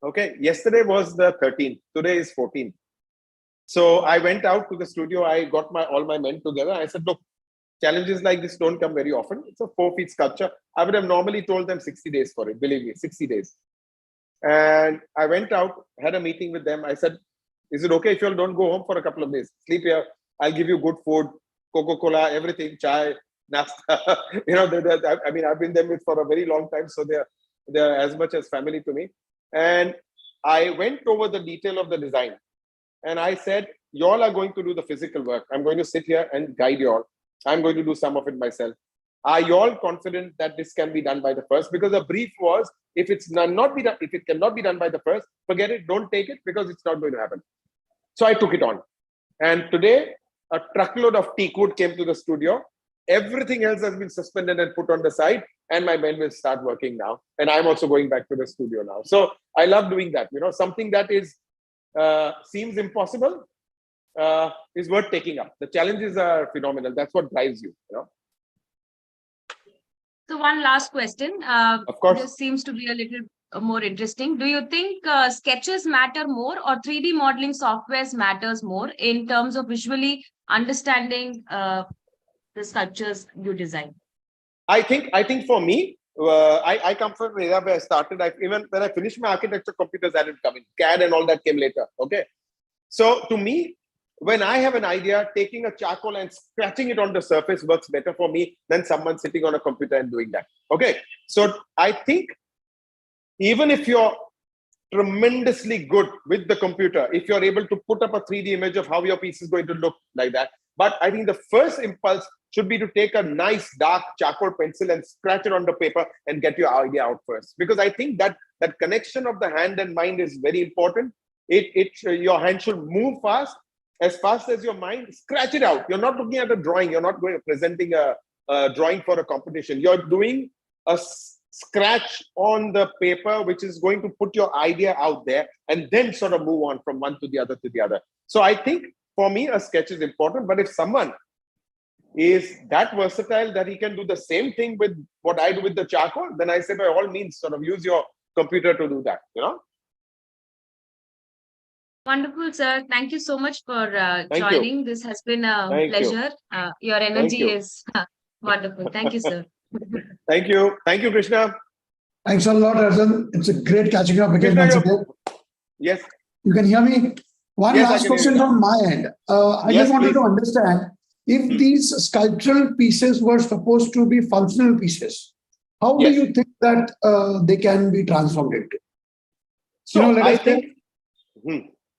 Okay. Yesterday was the 13th. Today is 14th. So I went out to the studio. I got all my men together. I said, look, challenges like this don't come very often. It's a 4 feet sculpture. I would have normally told them 60 days for it. Believe me, 60 days. And I went out, had a meeting with them. I said, is it okay if you all don't go home for a couple of days? Sleep here. I'll give you good food, Coca-Cola, everything, chai, nasta. I've been them with for a very long time. So they're as much as family to me. And I went over the detail of the design. And I said, you all are going to do the physical work. I'm going to sit here and guide you all. I'm going to do some of it myself. Are you all confident that this can be done by the 1st? Because the brief was, if it cannot be done by the 1st, forget it, don't take it, because it's not going to happen. So I took it on. And today, a truckload of teak wood came to the studio. Everything else has been suspended and put on the side, and my men will start working now. And I'm also going back to the studio now. So I love doing that. Something that is seems impossible is worth taking up. The challenges are phenomenal. That's what drives you. So one last question. Of course. This seems to be a little more interesting. Do you think sketches matter more, or 3D modeling softwares matters more in terms of visually understanding the sculptures you design? I think for me, I come from an era where I started. Even when I finished my architecture, computers hadn't come in. CAD and all that came later. Okay. So to me, when I have an idea, taking a charcoal and scratching it on the surface works better for me than someone sitting on a computer and doing that. Okay. So I think even if you're tremendously good with the computer, if you're able to put up a 3D image of how your piece is going to look like that, but I think the first impulse should be to take a nice dark charcoal pencil and scratch it on the paper and get your idea out first. Because I think that connection of the hand and mind is very important. Your hand should move fast as your mind. Scratch it out. You're not looking at a drawing. You're not presenting a drawing for a competition. You're doing a scratch on the paper, which is going to put your idea out there, and then sort of move on from one to the other to the other. So I think for me, a sketch is important. But if someone is that versatile that he can do the same thing with what I do with the charcoal, then I say by all means, sort of use your computer to do that. Wonderful, sir. Thank you so much for Thank joining. you. This has been a Thank you. pleasure. Your energy is wonderful. Thank you, sir. Thank you. Thank you, Krishna. Thanks a lot, Arjun. It's a great catching up again. Krishna, Once again. Yes. You can hear me? One Yes, I last can question hear you. from my end. I Yes, just wanted please. to understand if these sculptural pieces were supposed to be functional pieces, how do Yes. you think that they can be transformed into? So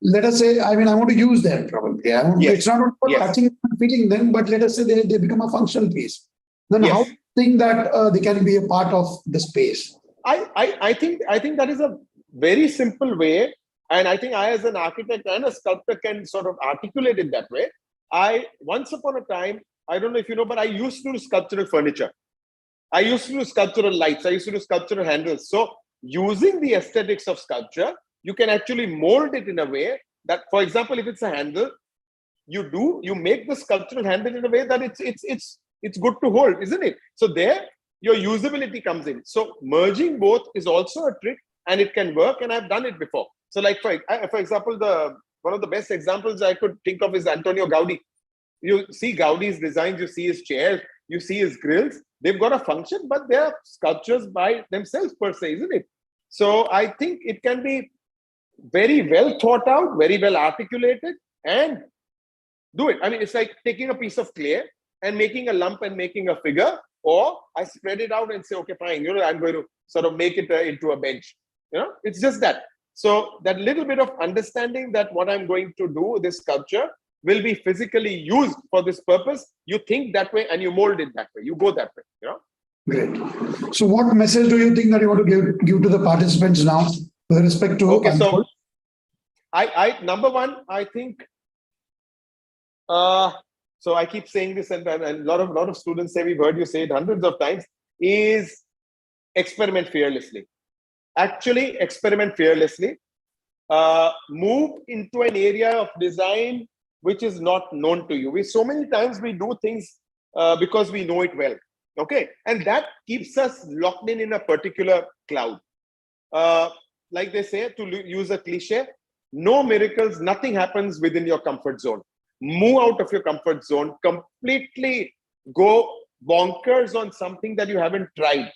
Let us say, I want to use them probably. Yes. It's not about Yes. touching and feeling them, but let us say they become a functional piece. Then Yes. how do you think that they can be a part of the space? I think that is a very simple way. And I think I, as an architect and a sculptor, can sort of articulate it that way. Once upon a time, I don't know if you know, but I used to do sculptural furniture. I used to do sculptural lights. I used to do sculptural handles. So using the aesthetics of sculpture, you can actually mold it in a way that, for example, if it's a handle, you make the sculptural handle in a way that it's good to hold, isn't it? So there, your usability comes in. So merging both is also a trick, and it can work. And I've done it before. So, like for example, one of the best examples I could think of is Antonio Gaudi. You see Gaudi's designs, you see his chairs, you see his grills. They've got a function, but they are sculptures by themselves per se, isn't it? So I think it can be very well thought out, very well articulated, and do it. I mean, it's like taking a piece of clay and making a lump and making a figure, or I spread it out and say, okay, fine, I'm going to sort of make it into a bench. It's just that. So that little bit of understanding that what I'm going to do, this sculpture, will be physically used for this purpose. You think that way and you mold it that way. You go that way. Great. So what message do you think that you want to give to the participants now with respect to Okay, so Unfold? I number one, I think so I keep saying this, and a lot of students say, we've heard you say it hundreds of times, is experiment fearlessly. Actually, experiment fearlessly. Move into an area of design which is not known to you. So many times we do things because we know it well. Okay, and that keeps us locked in a particular cloud. Like they say, to use a cliche, no miracles, nothing happens within your comfort zone. Move out of your comfort zone, completely go bonkers on something that you haven't tried.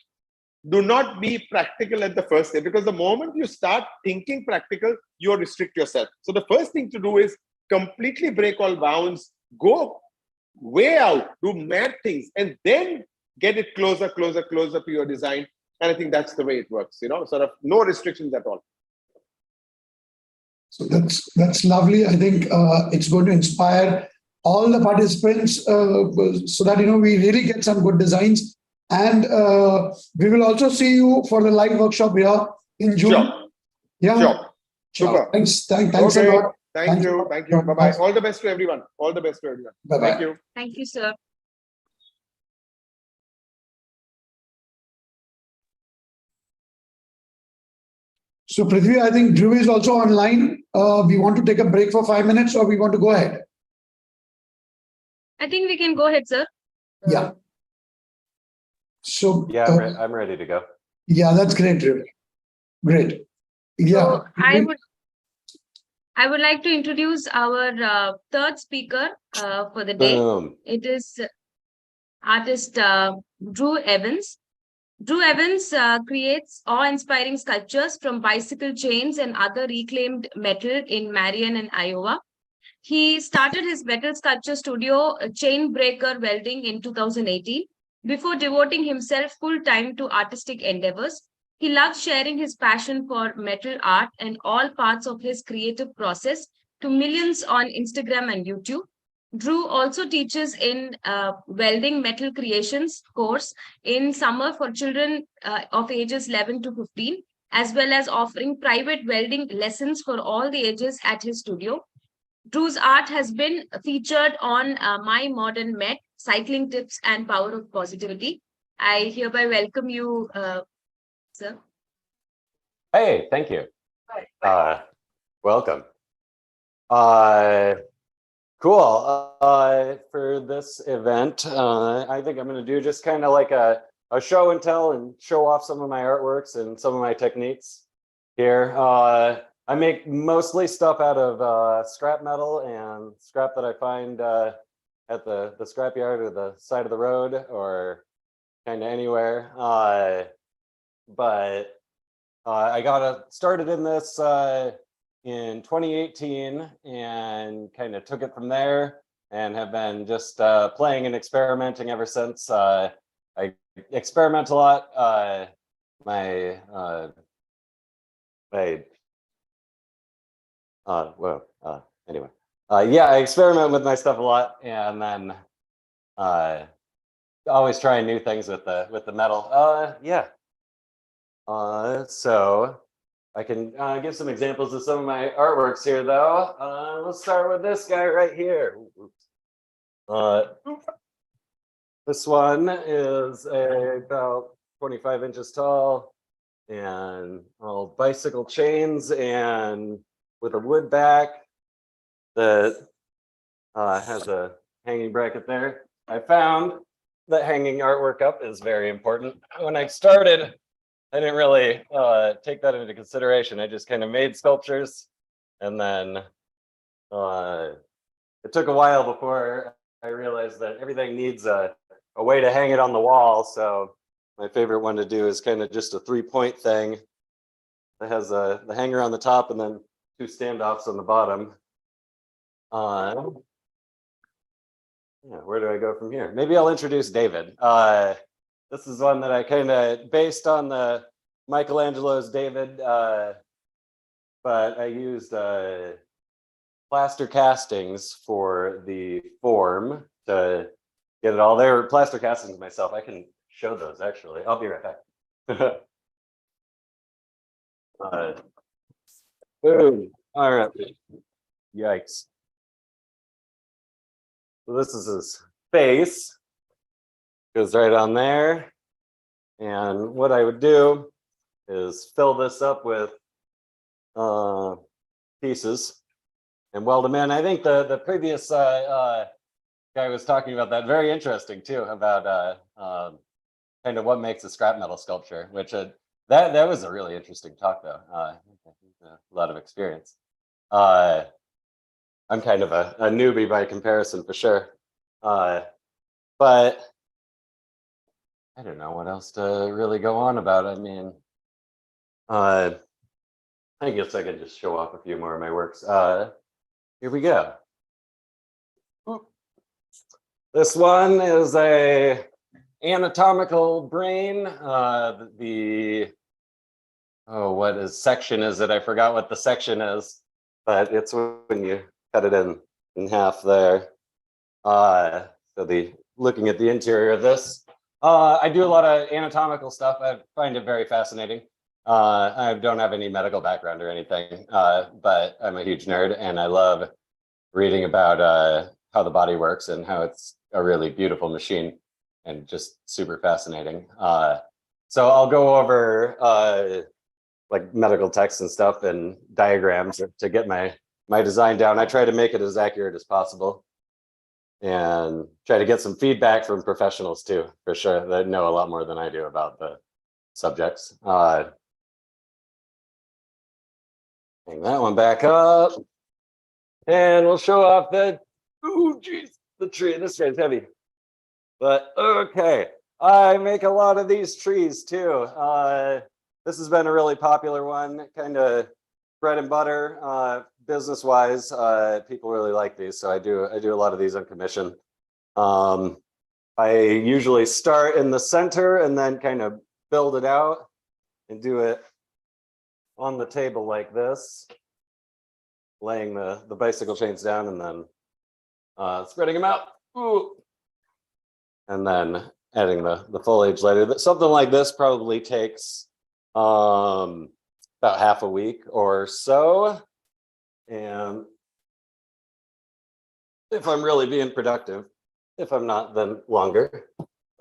Do not be practical at the first step, because the moment you start thinking practical, you restrict yourself. So the first thing to do is completely break all bounds, go way out, do mad things, and then get it closer to your design. And I think that's the way it works, sort of no restrictions at all. So that's lovely. I think it's going to inspire all the participants so that we really get some good designs. And we will also see you for the live workshop here in June. Sure. Yeah. Sure. Super. Thanks Okay. a lot. Thank you. Bye-bye. All the best to everyone. Bye-bye. Thank you. Thank you, sir. So Prithvi, I think Dhruv is also online. We want to take a break for 5 minutes, or we want to go ahead? I think we can go ahead, sir. Yeah. So yeah, I'm ready to go. Yeah, that's great, Dhruv. Great. Yeah. So I would like to introduce our third speaker for the day. Boom. It is artist Drew Evans. Drew Evans creates awe-inspiring sculptures from bicycle chains and other reclaimed metal in Marion and Iowa. He started his metal sculpture studio, Chainbreaker Welding, in 2018. Before devoting himself full-time to artistic endeavors, he loves sharing his passion for metal art and all parts of his creative process to millions on Instagram and YouTube. Drew also teaches in welding metal creations course in summer for children of ages 11 to 15, as well as offering private welding lessons for all the ages at his studio. Drew's art has been featured on My Modern Met, Cycling Tips and Power of Positivity. I hereby welcome you, sir. Hey, thank you. Welcome. Cool. For this event, I think I'm going to do just kind of like a show and tell and show off some of my artworks and some of my techniques here. I make mostly stuff out of scrap metal and scrap that I find at the scrapyard or the side of the road or kind of anywhere. But I got started in this in 2018 and kind of took it from there and have been just playing and experimenting ever since. I experiment a lot. Anyway, yeah, I experiment with my stuff a lot, and then always trying new things with the metal. Yeah. So I can give some examples of some of my artworks here, though. Let's start with this guy right here. This one is about 25 inches tall and all bicycle chains and with a wood back that has a hanging bracket there. I found that hanging artwork up is very important. When I started, I didn't really take that into consideration. I just kind of made sculptures, and then it took a while before I realized that everything needs a way to hang it on the wall. So my favorite one to do is kind of just a 3-point thing that has the hanger on the top and then 2 standoffs on the bottom. Yeah, where do I go from here? Maybe I'll introduce David. This is one that I kind of based on the Michelangelo's David, but I used plaster castings for the form to get it all there. Plaster castings myself. I can show those actually. I'll be right back. Boom. All right. Yikes. So this is his face. Goes right on there. And what I would do is fill this up with pieces and weld them in. I think the previous guy was talking about that. Very interesting too, about kind of what makes a scrap metal sculpture, which that was a really interesting talk though. A lot of experience. I'm kind of a newbie by comparison for sure. But I don't know what else to really go on about. I mean, I guess I could just show off a few more of my works. Here we go. This one is a anatomical brain. What section is it? I forgot what the section is, but it's when you cut it in half there. So looking at the interior of this, I do a lot of anatomical stuff. I find it very fascinating. I don't have any medical background or anything, but I'm a huge nerd and I love reading about how the body works and how it's a really beautiful machine and just super fascinating. So I'll go over like medical texts and stuff and diagrams to get my design down. I try to make it as accurate as possible and try to get some feedback from professionals too, for sure, that know a lot more than I do about the subjects. Hang that one back up. And we'll show off the, oh geez, the tree. This guy's heavy. But okay, I make a lot of these trees too. This has been a really popular one, kind of bread and butter, business-wise. People really like these, so I do a lot of these on commission. I usually start in the center and then kind of build it out and do it on the table like this, laying the bicycle chains down and then spreading them out. Ooh. And then adding the foliage later. Something like this probably takes about half a week or so. And if I'm really being productive, if I'm not, then longer.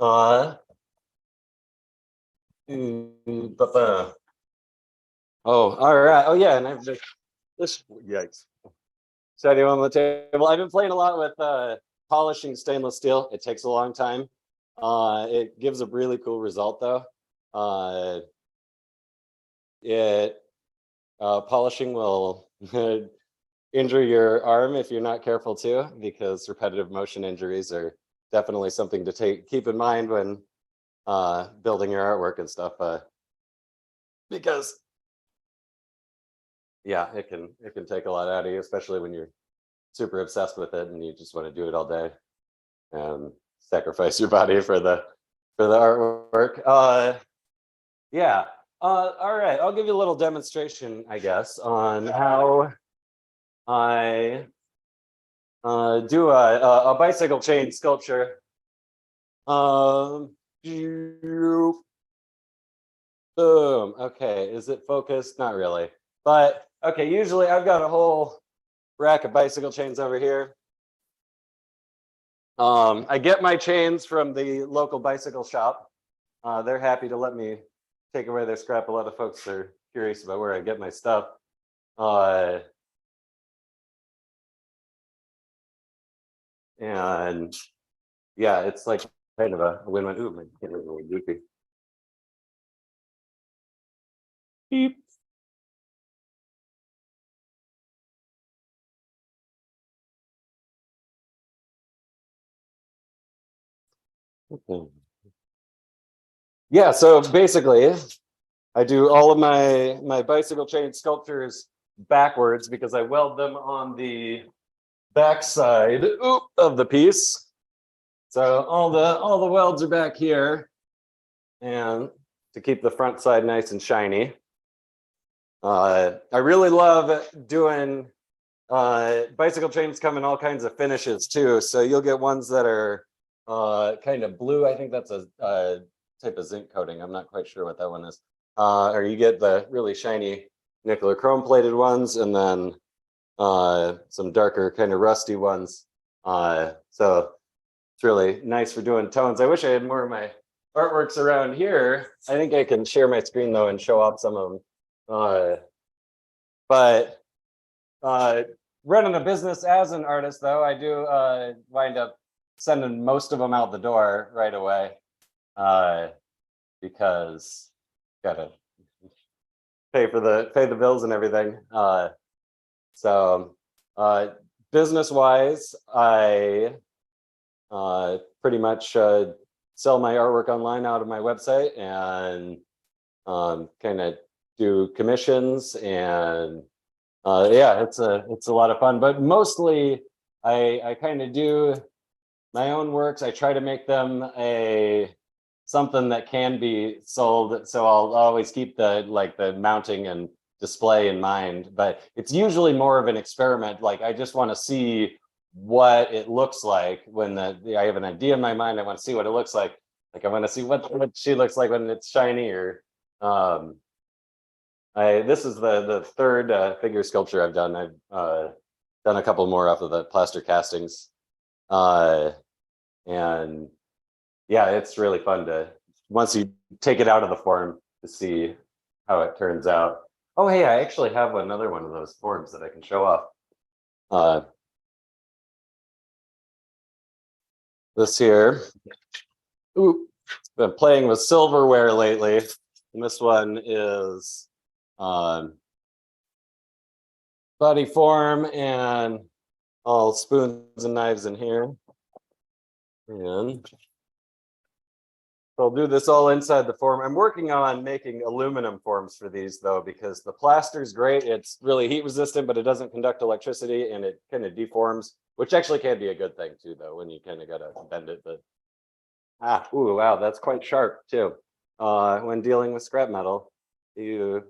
Oh, all right. Oh yeah, and I've just this yikes. Setting on the table. I've been playing a lot with polishing stainless steel. It takes a long time. It gives a really cool result though. Polishing will injure your arm if you're not careful too, because repetitive motion injuries are definitely something to keep in mind when building your artwork and stuff. Because yeah, it can take a lot out of you, especially when you're super obsessed with it and you just want to do it all day and sacrifice your body for the artwork. Yeah. All right, I'll give you a little demonstration, I guess, on how I do a bicycle chain sculpture. Boom. Okay, is it focused? Not really. But okay, usually I've got a whole rack of bicycle chains over here. I get my chains from the local bicycle shop. They're happy to let me take away their scrap. A lot of folks are curious about where I get my stuff. And yeah, it's like kind of a win-win. Ooh, my camera's a little goofy. Beep. Yeah, so basically, I do all of my bicycle chain sculptures backwards because I weld them on the backside of the piece. So all the welds are back here, and to keep the front side nice and shiny. I really love doing bicycle chains come in all kinds of finishes too. So you'll get ones that are kind of blue. I think that's a type of zinc coating. I'm not quite sure what that one is. Or you get the really shiny nickel or chrome plated ones, and then some darker kind of rusty ones. So it's really nice for doing tones. I wish I had more of my artworks around here. I think I can share my screen though and show off some of them. But running a business as an artist though, I do wind up sending most of them out the door right away because gotta pay the bills and everything. So business wise, I pretty much sell my artwork online out of my website and kind of do commissions, and yeah, it's a lot of fun. But mostly I kind of do my own works. I try to make them something that can be sold. So I'll always keep the mounting and display in mind, but it's usually more of an experiment. Like I just want to see what it looks like when I have an idea in my mind. I want to see what it looks like. Like I want to see what she looks like when it's shiny. Or this is the third figure sculpture I've done. I've done a couple more off of the plaster castings, and yeah, it's really fun to once you take it out of the form to see how it turns out. Oh, hey, I actually have another one of those forms that I can show off. This here. Ooh, been playing with silverware lately. And this one is body form and all spoons and knives in here. And I'll do this all inside the form. I'm working on making aluminum forms for these though, because the plaster is great. It's really heat resistant, but it doesn't conduct electricity and it kind of deforms, which actually can be a good thing too, though, when you kind of got to bend it. But ooh, wow, that's quite sharp too. When dealing with scrap metal, it's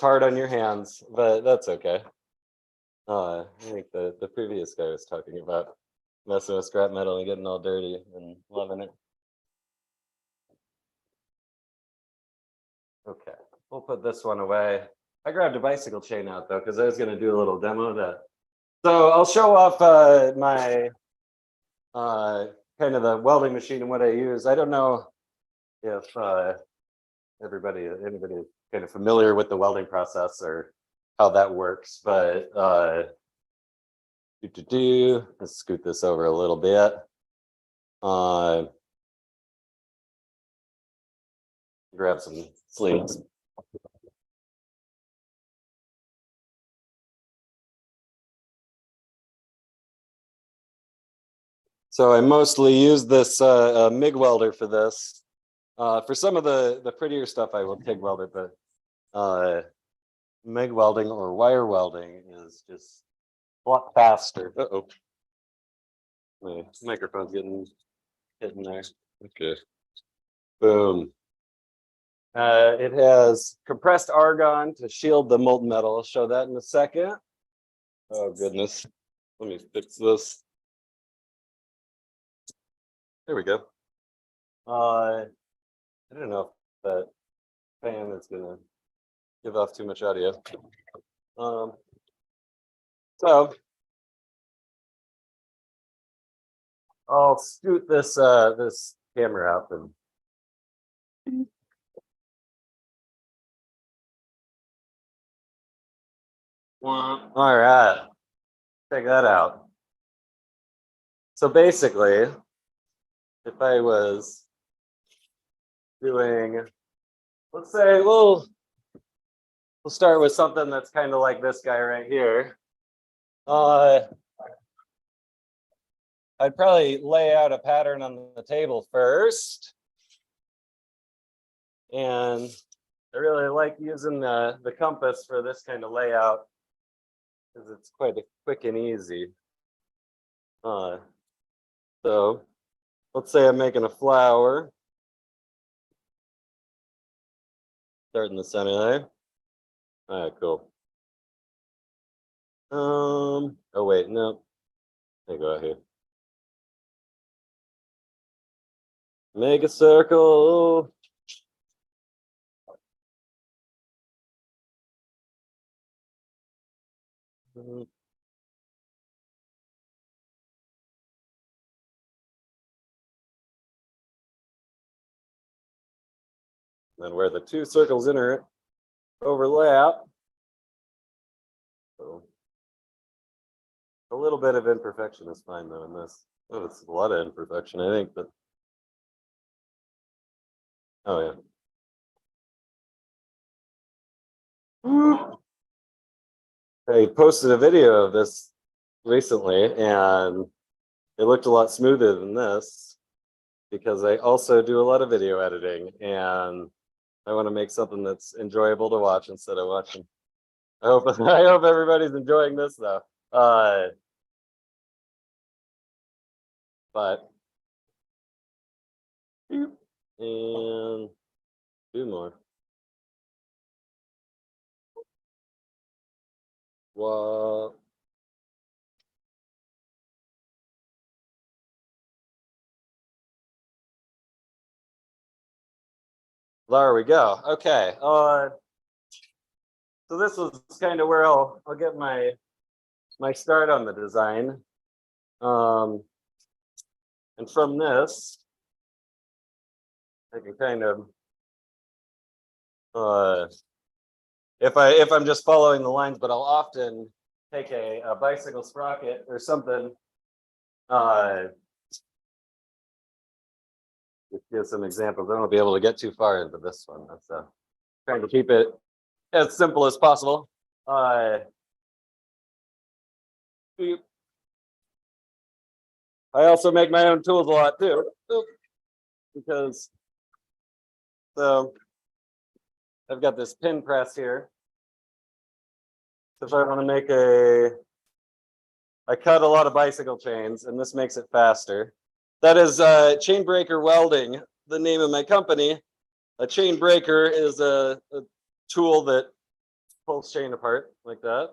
hard on your hands, but that's okay. I think the previous guy was talking about messing with scrap metal and getting all dirty and loving it. Okay, we'll put this one away. I grabbed a bicycle chain out though, because I was going to do a little demo of that. So I'll show off my kind of the welding machine and what I use. I don't know if anybody is kind of familiar with the welding process or how that works, but let's scoot this over a little bit. Grab some sleeves. So I mostly use this MIG welder for this. For some of the prettier stuff, I will TIG weld it, but MIG welding or wire welding is just a lot faster. Uh-oh. My microphone's getting hitting there. Okay. Boom. It has compressed argon to shield the molten metal. I'll show that in a second. Oh, goodness. Let me fix this. There we go. I don't know if that fan is going to give off too much audio. So I'll scoot this this camera up and all right, check that out. So basically, if I was doing, let's say, we'll start with something that's kind of like this guy right here. I I'd probably lay out a pattern on the table first. And I really like using the compass for this kind of layout because it's quite quick and easy. So let's say I'm making a flower. Start in the center there. All right, cool. Oh wait, no. I go out here. Make a circle. Then where the two circles overlap. So a little bit of imperfection is fine though in this. Oh, it's a lot of imperfection, I think, but oh yeah. I posted a video of this recently and it looked a lot smoother than this because I also do a lot of video editing and I want to make something that's enjoyable to watch instead of watching. I hope everybody's enjoying this though. But and two more. Well, there we go. Okay. So this was kind of where I'll get my start on the design. And from this, I can kind of if I'm just following the lines, but I'll often take a bicycle sprocket or something. Just give some examples. I won't be able to get too far into this one. That's trying to keep it as simple as possible. I also make my own tools a lot too, because so I've got this pin press here. So if I want to make I cut a lot of bicycle chains and this makes it faster. That is chain breaker welding, the name of my company. A chain breaker is a tool that pulls chain apart like that.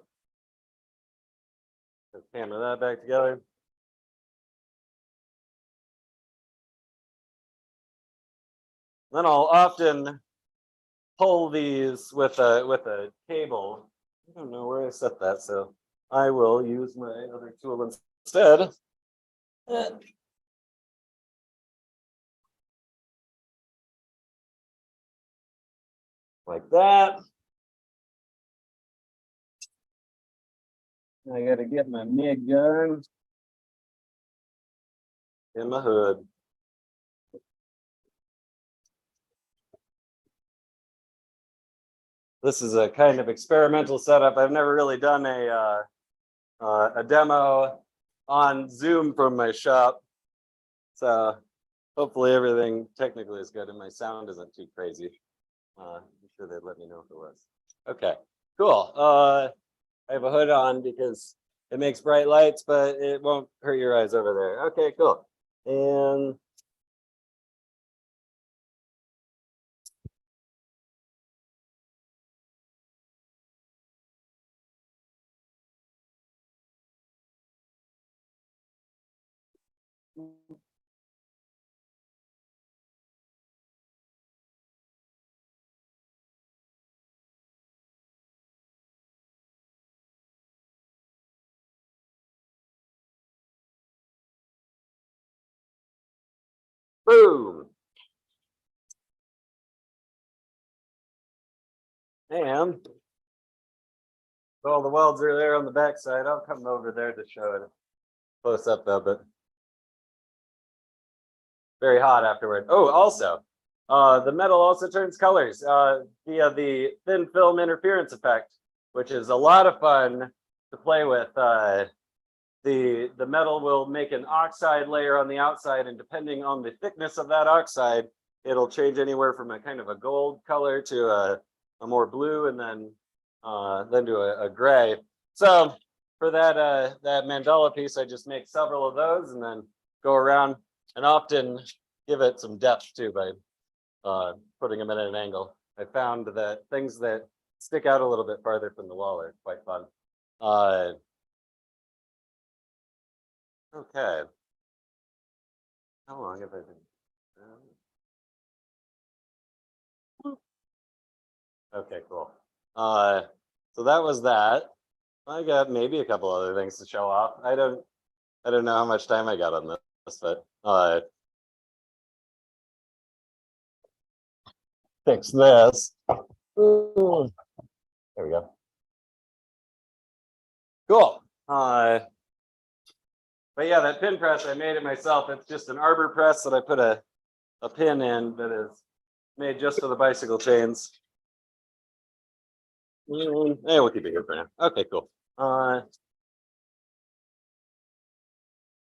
Let's hammer that back together. Then I'll often pull these with a cable. I don't know where I set that, so I will use my other tool instead. Like that. I gotta get my MIG gun in my hood. This is a kind of experimental setup. I've never really done a demo on Zoom from my shop. So hopefully everything technically is good and my sound isn't too crazy. I'm sure they'd let me know if it was. Okay, cool. I have a hood on because it makes bright lights, but it won't hurt your eyes over there. Okay, cool. And boom. And all the welds are there on the back side. I'll come over there to show it close up though, but very hot afterward. Oh, also, the metal also turns colors via the thin film interference effect, which is a lot of fun to play with. the metal will make an oxide layer on the outside, and depending on the thickness of that oxide, it'll change anywhere from a kind of a gold color to a more blue, and then to a gray. So for that that mandala piece, I just make several of those and then go around and often give it some depth too by putting them at an angle. I found that things that stick out a little bit farther from the wall are quite fun. Okay. How long have I been? Okay, cool. So that was that. I got maybe a couple other things to show off. I don't know how much time I got on this, but fix this. Ooh. There we go. Cool. But yeah, that pin press, I made it myself. It's just an arbor press that I put a pin in that is made just for the bicycle chains. Hey, we'll keep it here for now. Okay, cool.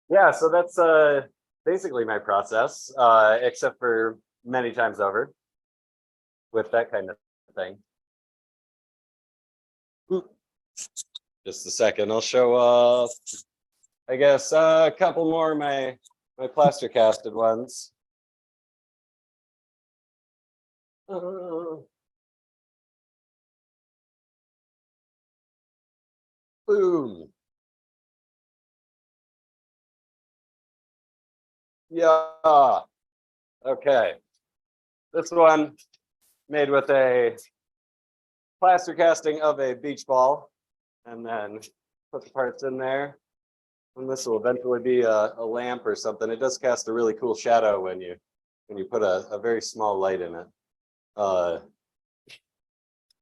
Yeah, so that's basically my process, except for many times over with that kind of thing. Just a second, I'll show I guess a couple more of my plaster casted ones. Boom. Yeah. Okay. This one made with a plaster casting of a beach ball, and then put the parts in there. And this will eventually be a lamp or something. It does cast a really cool shadow when you put a very small light in it. So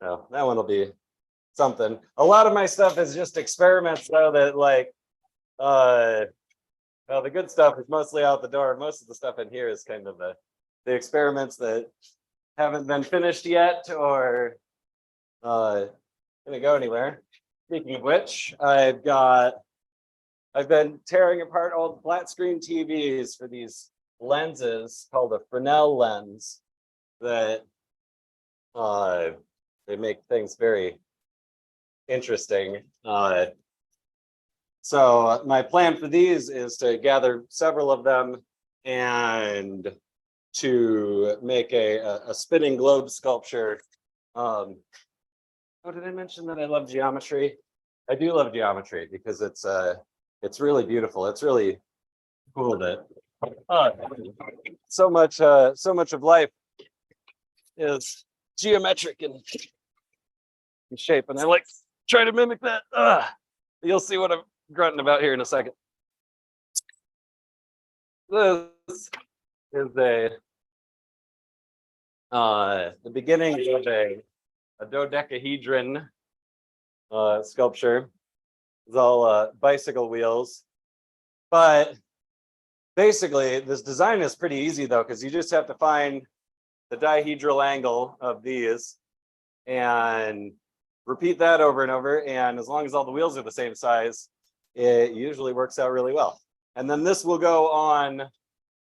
that one will be something. A lot of my stuff is just experiments though, that like well, the good stuff is mostly out the door. Most of the stuff in here is kind of the experiments that haven't been finished yet or gonna go anywhere. Speaking of which, I've been tearing apart old flat screen TVs for these lenses called a Fresnel lens that they make things very interesting. So my plan for these is to gather several of them and to make a spinning globe sculpture. Oh, did I mention that I love geometry? I do love geometry because it's really beautiful. It's really cool that so much of life is geometric in shape, and I like try to mimic that. You'll see what I'm grunting about here in a second. This is the beginning of a dodecahedron sculpture. It's all bicycle wheels, but basically this design is pretty easy though, because you just have to find the dihedral angle of these and repeat that over and over, and as long as all the wheels are the same size, it usually works out really well. And then this will go on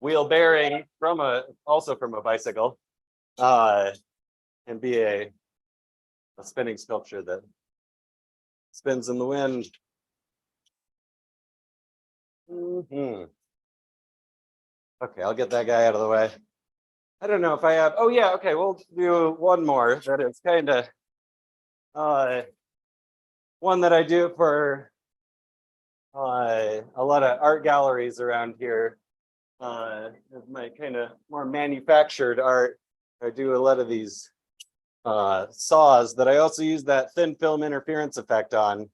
wheel bearing also from a bicycle, and be a spinning sculpture that spins in the wind. Okay, I'll get that guy out of the way. I don't know if I have. Oh yeah, okay, we'll do one more that is kind of one that I do for a lot of art galleries around here. My kind of more manufactured art. I do a lot of these saws that I also use that thin film interference effect on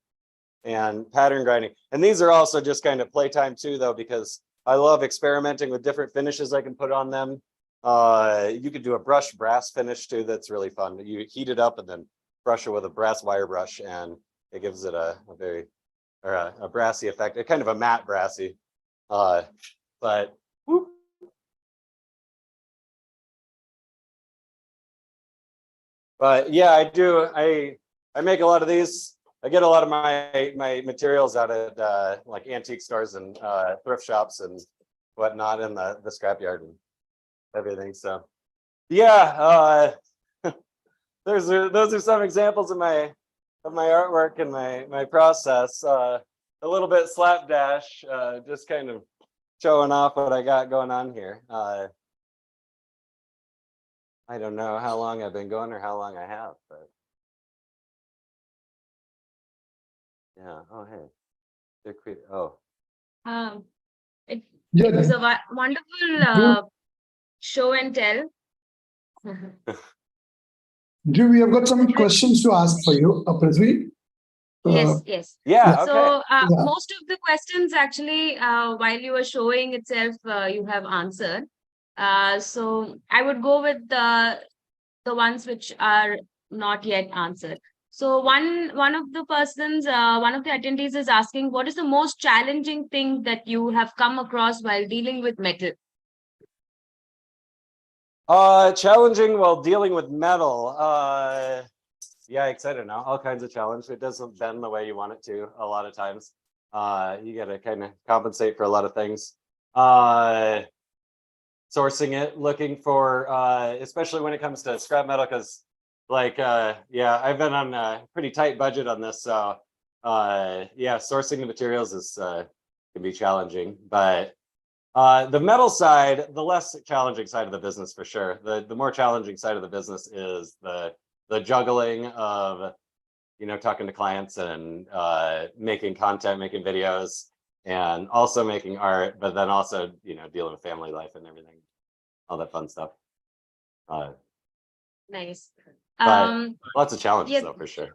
and pattern grinding. And these are also just kind of playtime too, though, because I love experimenting with different finishes I can put on them. You could do a brush brass finish too. That's really fun. You heat it up and then brush it with a brass wire brush, and it gives it a brassy effect, a kind of a matte brassy. But whoop. But yeah, I make a lot of these I get a lot of my materials out at like antique stores and thrift shops and whatnot in the scrapyard and everything. So yeah, those are some examples of my artwork and my process. A little bit slapdash, just kind of showing off what I got going on here. I don't know how long I've been going or how long I have, but yeah. Oh, hey, they're creepy. Oh, It Yeah, was a wonderful show and tell. Drew, we have got some questions to ask for you, Prithvi. Yes, yes. yeah. Yeah. Okay. So Yeah. most of the questions actually, while you were showing itself, you have answered. So I would go with the ones which are not yet answered. So one of the persons, one of the attendees is asking, what is the most challenging thing that you have come across while dealing with metal? Challenging while dealing with metal. Yikes, I don't know. All kinds of challenge. It doesn't bend the way you want it to a lot of times. You got to kind of compensate for a lot of things. Sourcing it, looking for, especially when it comes to scrap metal, because like, yeah, I've been on a pretty tight budget on this. So yeah, sourcing the materials is can be challenging, but the metal side, the less challenging side of the business for sure. The more challenging side of the business is the juggling of, you know, talking to clients and making content, making videos, and also making art, but then also, you know, dealing with family life and everything, all that fun stuff. Nice. But lots of challenges yeah. though, for sure.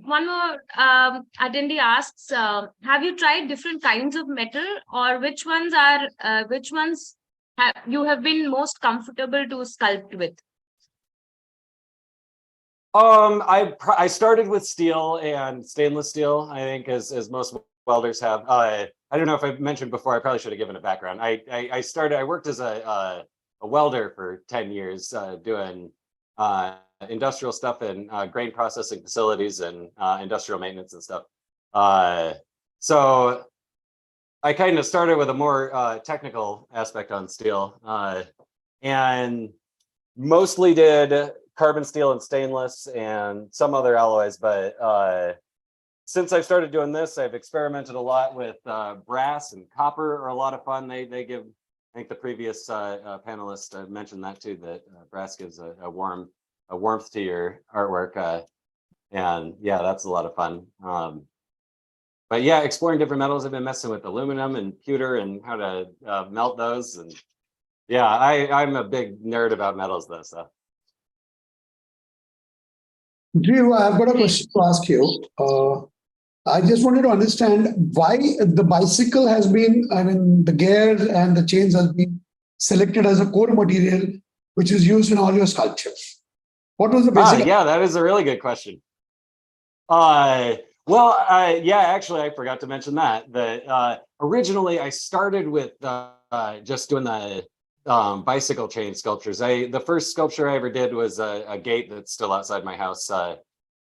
One more attendee asks, have you tried different kinds of metal, or which ones you have been most comfortable to sculpt with? I started with steel and stainless steel, I think, as most welders have. I don't know if I mentioned before, I probably should have given a background. I worked as a welder for 10 years, doing industrial stuff in grain processing facilities and industrial maintenance and stuff. So I kind of started with a more technical aspect on steel, and mostly did carbon steel and stainless and some other alloys. But since I've started doing this, I've experimented a lot with brass and copper are a lot of fun. They give, I think the previous panelist mentioned that too, that brass gives a warmth to your artwork. And yeah, that's a lot of fun. But yeah, exploring different metals. I've been messing with aluminum and pewter and how to melt those. And yeah, I'm a big nerd about metals though, so. Drew, I've got a question to ask you. I just wanted to understand why the bicycle has been, I mean, the gears and the chains has been selected as a core material, which is used in all your sculptures. What was the basic? Yeah, that is a really good question. Yeah, actually, I forgot to mention that originally I started with just doing the bicycle chain sculptures. The first sculpture I ever did was a gate that's still outside my house.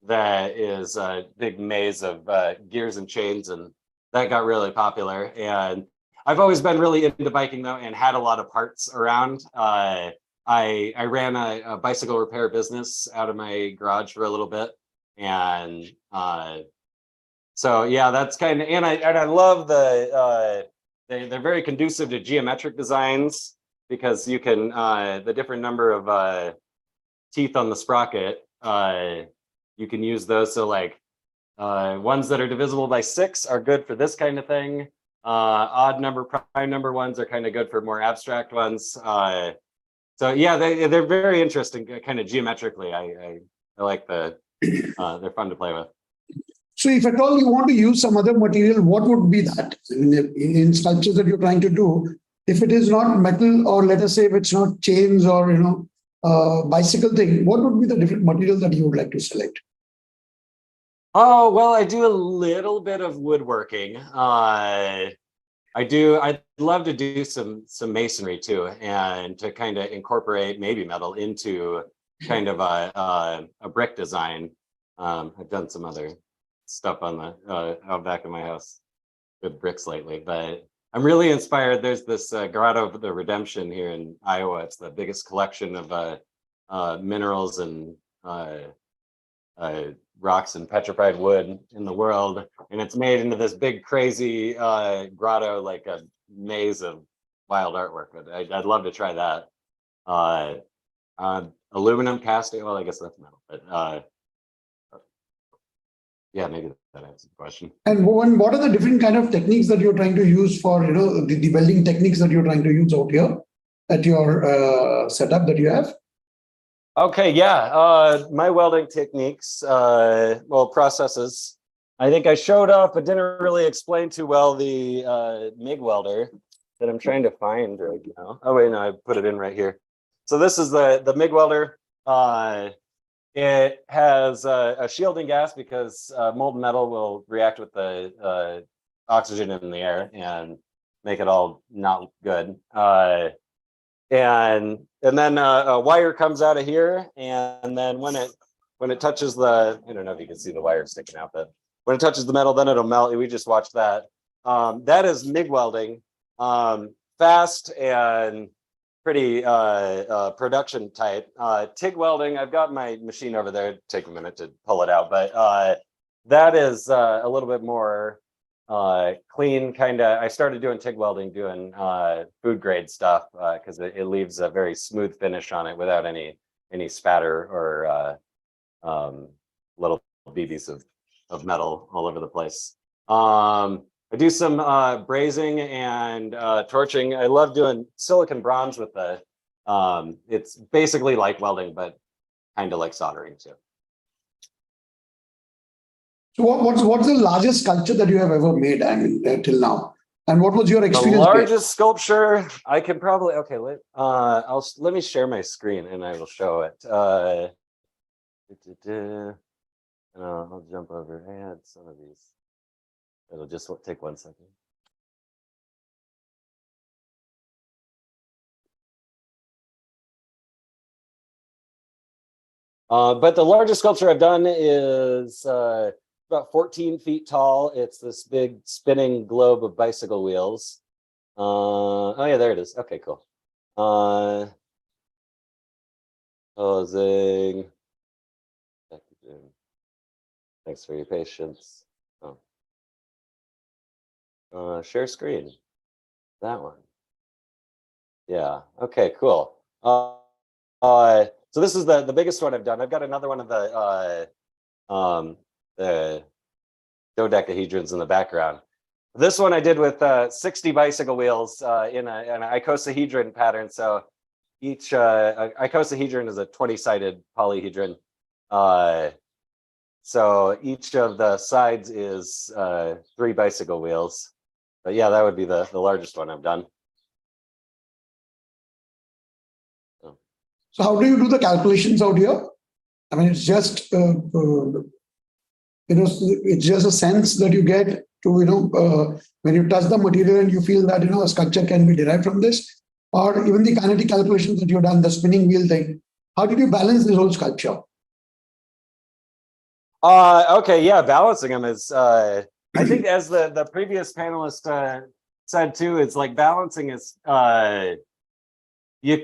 That is a big maze of gears and chains, and that got really popular. And I've always been really into biking though, and had a lot of parts around. I ran a bicycle repair business out of my garage for a little bit, and so yeah, that's kind of, and I love they're very conducive to geometric designs, because you can the different number of teeth on the sprocket, you can use those. So like ones that are divisible by 6 are good for this kind of thing. Odd number, prime number ones are kind of good for more abstract ones. So yeah, they're very interesting, kind of geometrically. I like they're fun to play with. So if at all you want to use some other material, what would be that in sculptures that you're trying to do? If it is not metal, or let us say if it's not chains or, you know, bicycle thing, what would be the different material that you would like to select? Oh, well, I do a little bit of woodworking. I'd love to do some masonry too, and to kind of incorporate maybe metal into kind of a brick design. I've done some other stuff on the out back of my house with bricks lately, but I'm really inspired. There's this Grotto of the Redemption here in Iowa. It's the biggest collection of minerals and rocks and petrified wood in the world, and it's made into this big crazy grotto, like a maze of wild artwork. But I'd love to try that. Aluminum casting. Well, I guess that's metal, but yeah, maybe that answers the question. And what are the different kind of techniques that you're trying to use for, the welding techniques that you're trying to use out here at your setup that you have? Okay, yeah, my welding techniques, well, processes. I think I showed off, but didn't really explain too well the MIG welder that I'm trying to find right now. Oh wait, no, I put it in right here. So this is the MIG welder. It has a shielding gas because molten metal will react with the oxygen in the air and make it all not good. And then a wire comes out of here, and then when it touches the, I don't know if you can see the wire sticking out, but when it touches the metal, then it'll melt. We just watched that. That is MIG welding, fast and pretty production type. TIG welding, I've got my machine over there. It'd take a minute to pull it out, but that is a little bit more clean, kind of. I started doing TIG welding, doing food grade stuff because it leaves a very smooth finish on it without any spatter or little BBs of metal all over the place. I do some brazing and torching. I love doing silicon bronze with the. It's basically like welding, but kind of like soldering too. So what's the largest sculpture that you have ever made, I mean, till now? And what was your experience? The largest sculpture I can probably, okay, let me share my screen and I will show it. And I'll jump over. I had some of these. It'll just take 1 second. But the largest sculpture I've done is about 14 feet tall. It's this big spinning globe of bicycle wheels. Oh yeah, there it is. Okay, cool. Closing. Thanks for your patience. Oh. Share screen. That one. Yeah. Okay, cool. So this is the biggest one I've done. I've got another one of the dodecahedrons in the background. This one I did with 60 bicycle wheels in an icosahedron pattern. So each icosahedron is a 20-sided polyhedron. So each of the sides is 3 bicycle wheels. But yeah, that would be the largest one I've done. So how do you do the calculations out here? I mean, it's just it's just a sense that you get to when you touch the material and you feel that a sculpture can be derived from this, or even the kinetic calculations that you've done, the spinning wheel thing. How did you balance this whole sculpture? Okay, yeah, balancing them is I think, as the previous panelist said too, it's like balancing is I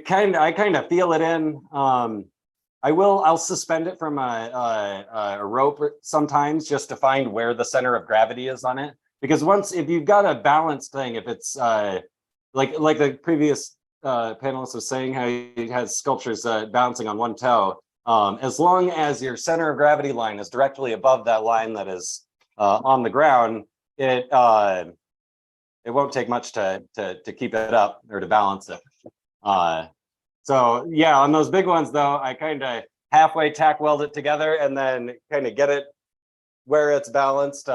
kind of feel it in. I'll suspend it from a rope sometimes just to find where the center of gravity is on it. Because if you've got a balanced thing, if it's like the previous panelist was saying, how he has sculptures bouncing on one toe, as long as your center of gravity line is directly above that line that is on the ground, it won't take much to keep it up or to balance it. So yeah, on those big ones though, I kind of halfway tack weld it together and then kind of get it where it's balanced.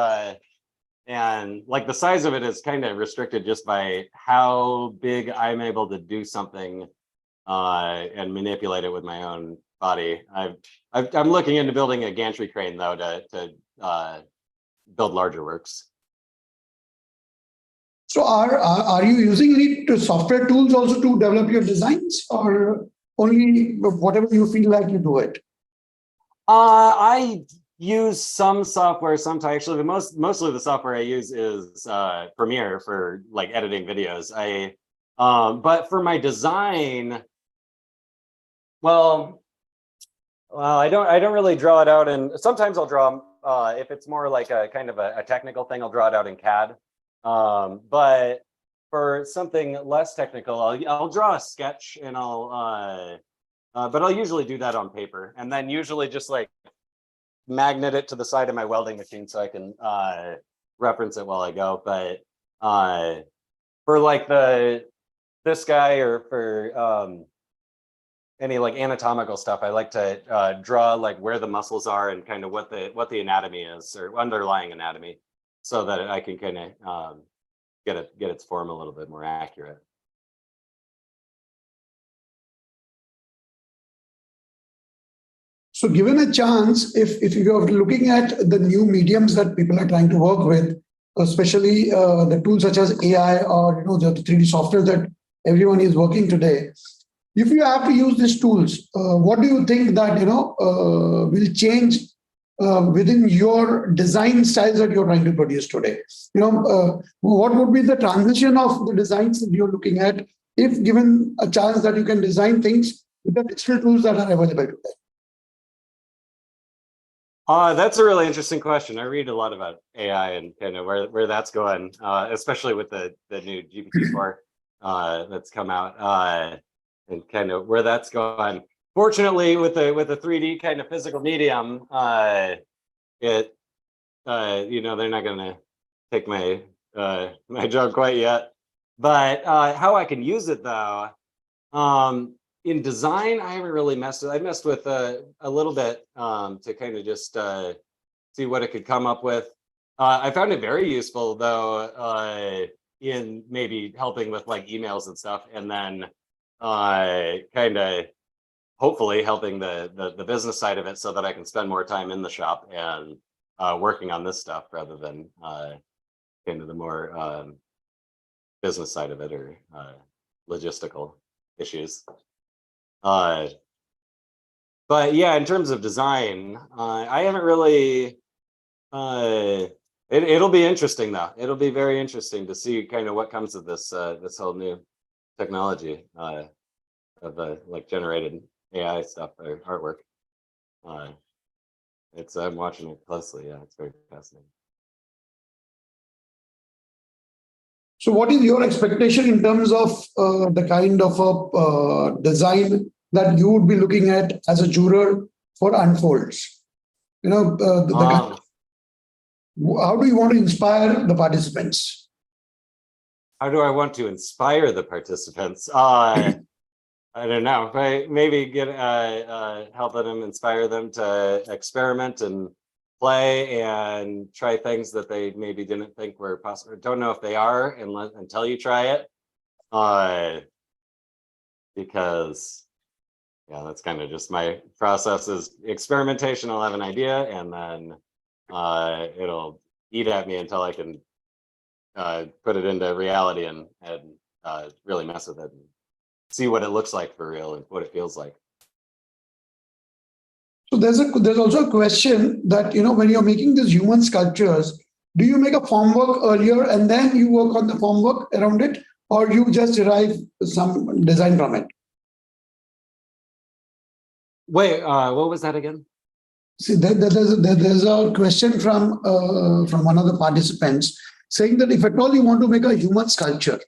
And like the size of it is kind of restricted just by how big I'm able to do something and manipulate it with my own body. I'm looking into building a gantry crane though to build larger works. So are you using any software tools also to develop your designs, or only whatever you feel like you do it? I use some software sometimes. Actually, mostly the software I use is Premiere for like editing videos. But for my design, well, I don't really draw it out, and sometimes I'll draw if it's more like a kind of a technical thing, I'll draw it out in CAD. But for something less technical, I'll draw a sketch, and but I'll usually do that on paper, and then usually just like magnet it to the side of my welding machine so I can reference it while I go. But for like this guy, or for any like anatomical stuff, I like to draw like where the muscles are and kind of what the anatomy is, or underlying anatomy, so that I can kind of get its form a little bit more accurate. So given a chance, if you're looking at the new mediums that people are trying to work with, especially the tools such as AI, or the 3D software that everyone is working today, if you have to use these tools, what do you think that will change within your design styles that you're trying to produce today? What would be the transition of the designs that you're looking at, if given a chance that you can design things with the digital tools that are available today? That's a really interesting question. I read a lot about AI and kind of where that's going, especially with the new GPT-4 that's come out, and kind of where that's going. Fortunately, with a 3D kind of physical medium, they're not going to take my job quite yet. But how I can use it though, in design, I haven't really messed with. I messed with a little bit to kind of just see what it could come up with. I found it very useful though, in maybe helping with like emails and stuff, and then kind of hopefully helping the business side of it, so that I can spend more time in the shop and working on this stuff, rather than kind of the more business side of it, or logistical issues. But yeah, in terms of design, I haven't really. It'll be interesting though. It'll be very interesting to see kind of what comes of this this whole new technology of like generated AI stuff or artwork. I'm watching it closely. Yeah, it's very fascinating. So what is your expectation in terms of the kind of a design that you would be looking at as a juror for Unfolds? How do you want to inspire the participants? How do I want to inspire the participants? I don't know. If I maybe get helping them, inspire them to experiment and play and try things that they maybe didn't think were possible. Don't know if they are until you try it. Because yeah, that's kind of just my process is experimentation. I'll have an idea, and then it'll eat at me until I can put it into reality and really mess with it and see what it looks like for real and what it feels like. So there's also a question that when you're making these human sculptures, do you make a form work earlier and then you work on the form work around it, or you just derive some design from it? Wait, what was that again? See, there's a question from one of the participants saying that if at all you want to make a human sculpture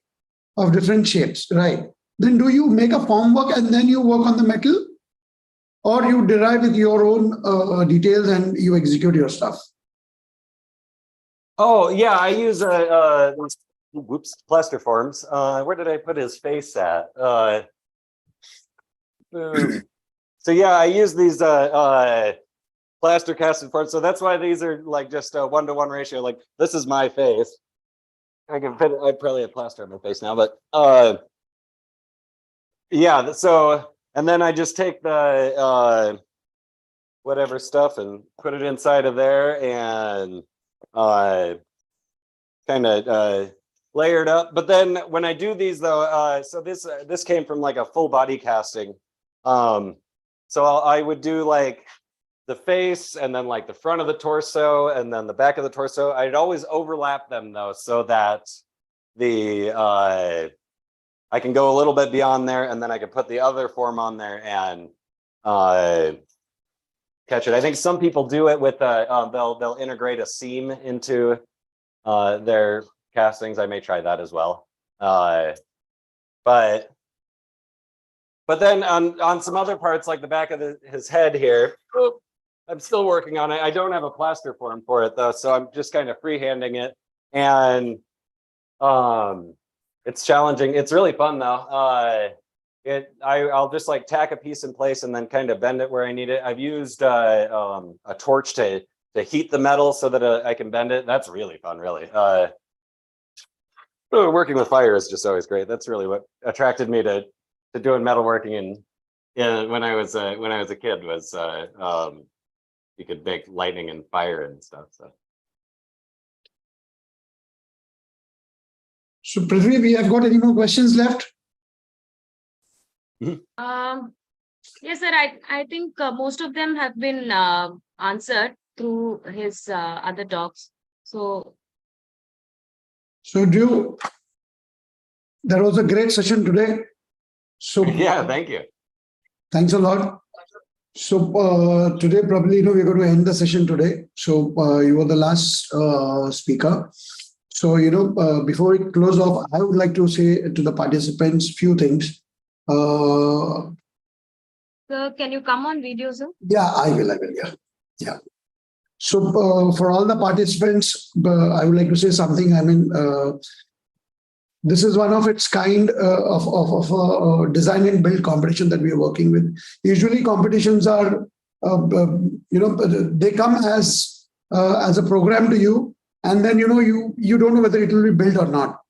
of different shapes, right? Then do you make a form work and then you work on the metal, or you derive with your own details and you execute your stuff? Oh yeah, I use plaster forms. Where did I put his face at? So yeah, I use these plaster casted forms. So that's why these are like just a 1-to-1 ratio. Like this is my face. I can fit. I probably have plaster on my face now, but yeah. So and then I just take the whatever stuff and put it inside of there and kind of layered up. But then when I do these though, so this came from like a full body casting. So I would do like the face and then like the front of the torso and then the back of the torso. I'd always overlap them though, so that the I can go a little bit beyond there, and then I can put the other form on there and catch it. I think some people do it with they'll integrate a seam into their castings. I may try that as well. But then on some other parts, like the back of his head here, I'm still working on it. I don't have a plaster form for it though, so I'm just kind of freehanding it, and it's challenging. It's really fun though. I'll just like tack a piece in place and then kind of bend it where I need it. I've used a torch to heat the metal so that I can bend it. That's really fun, really. Working with fire is just always great. That's really what attracted me to doing metalworking when I was a kid, was you could make lightning and fire and stuff. So Prithvi, we have got any more questions left? Yes, sir. I think most of them have been answered through his other talks. So Drew, that was a great session today. So Yeah, thank you. thanks a lot. So today probably we're going to end the session today. So you were the last speaker. So before we close off, I would like to say to the participants few things. sir, can you come on video, sir? Yeah, I will. Yeah. So for all the participants, I would like to say something. I mean, this is one of its kind of design and build competition that we are working with. Usually competitions are, they come as a program to you, and then you don't know whether it will be built or not.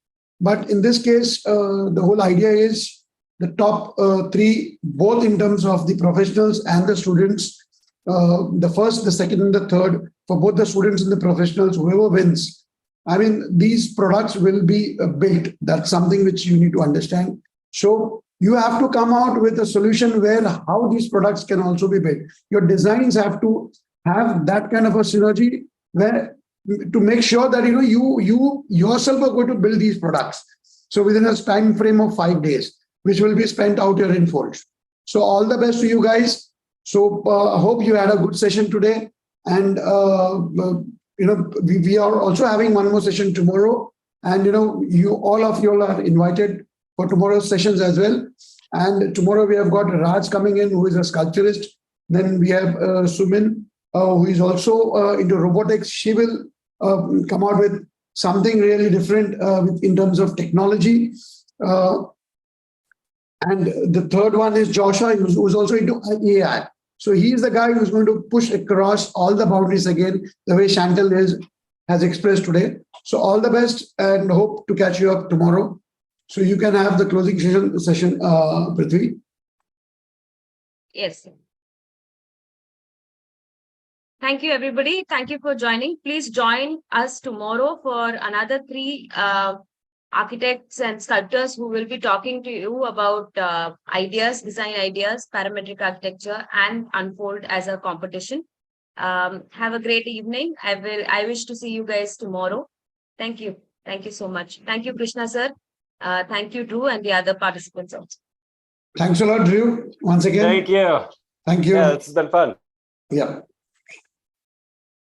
But in this case, the whole idea is the top three, both in terms of the professionals and the students. The first, the second, and the third, for both the students and the professionals, whoever wins, I mean, these products will be built. That's something which you need to understand. So you have to come out with a solution where how these products can also be built. Your designs have to have that kind of a synergy where to make sure that you yourself are going to build these products. So within a time frame of 5 days, which will be spent out here in Folds. So all the best to you guys. So I hope you had a good session today, and we are also having one more session tomorrow, and all of you are invited for tomorrow's sessions as well. And tomorrow we have got Raj coming in, who is a sculpturist. Then we have Sumin, who is also into robotics. She will come out with something really different in terms of technology. And the third one is Joshua, who's also into AI. So he is the guy who's going to push across all the boundaries again, the way Chantel has expressed today. So all the best, and hope to catch you up tomorrow. So you can have the closing session, Prithvi. Yes, sir. Thank you, everybody. Thank you for joining. Please join us tomorrow for another 3 architects and sculptors who will be talking to you about design ideas, parametric architecture, and Unfold as a competition. Have a great evening. I wish to see you guys tomorrow. Thank you. Thank you so much. Thank you, Krishna sir. Thank you, Drew, and the other participants also. Thanks a lot, Drew. Once again. Thank you. Thank you. Yeah, it's been fun. Yeah.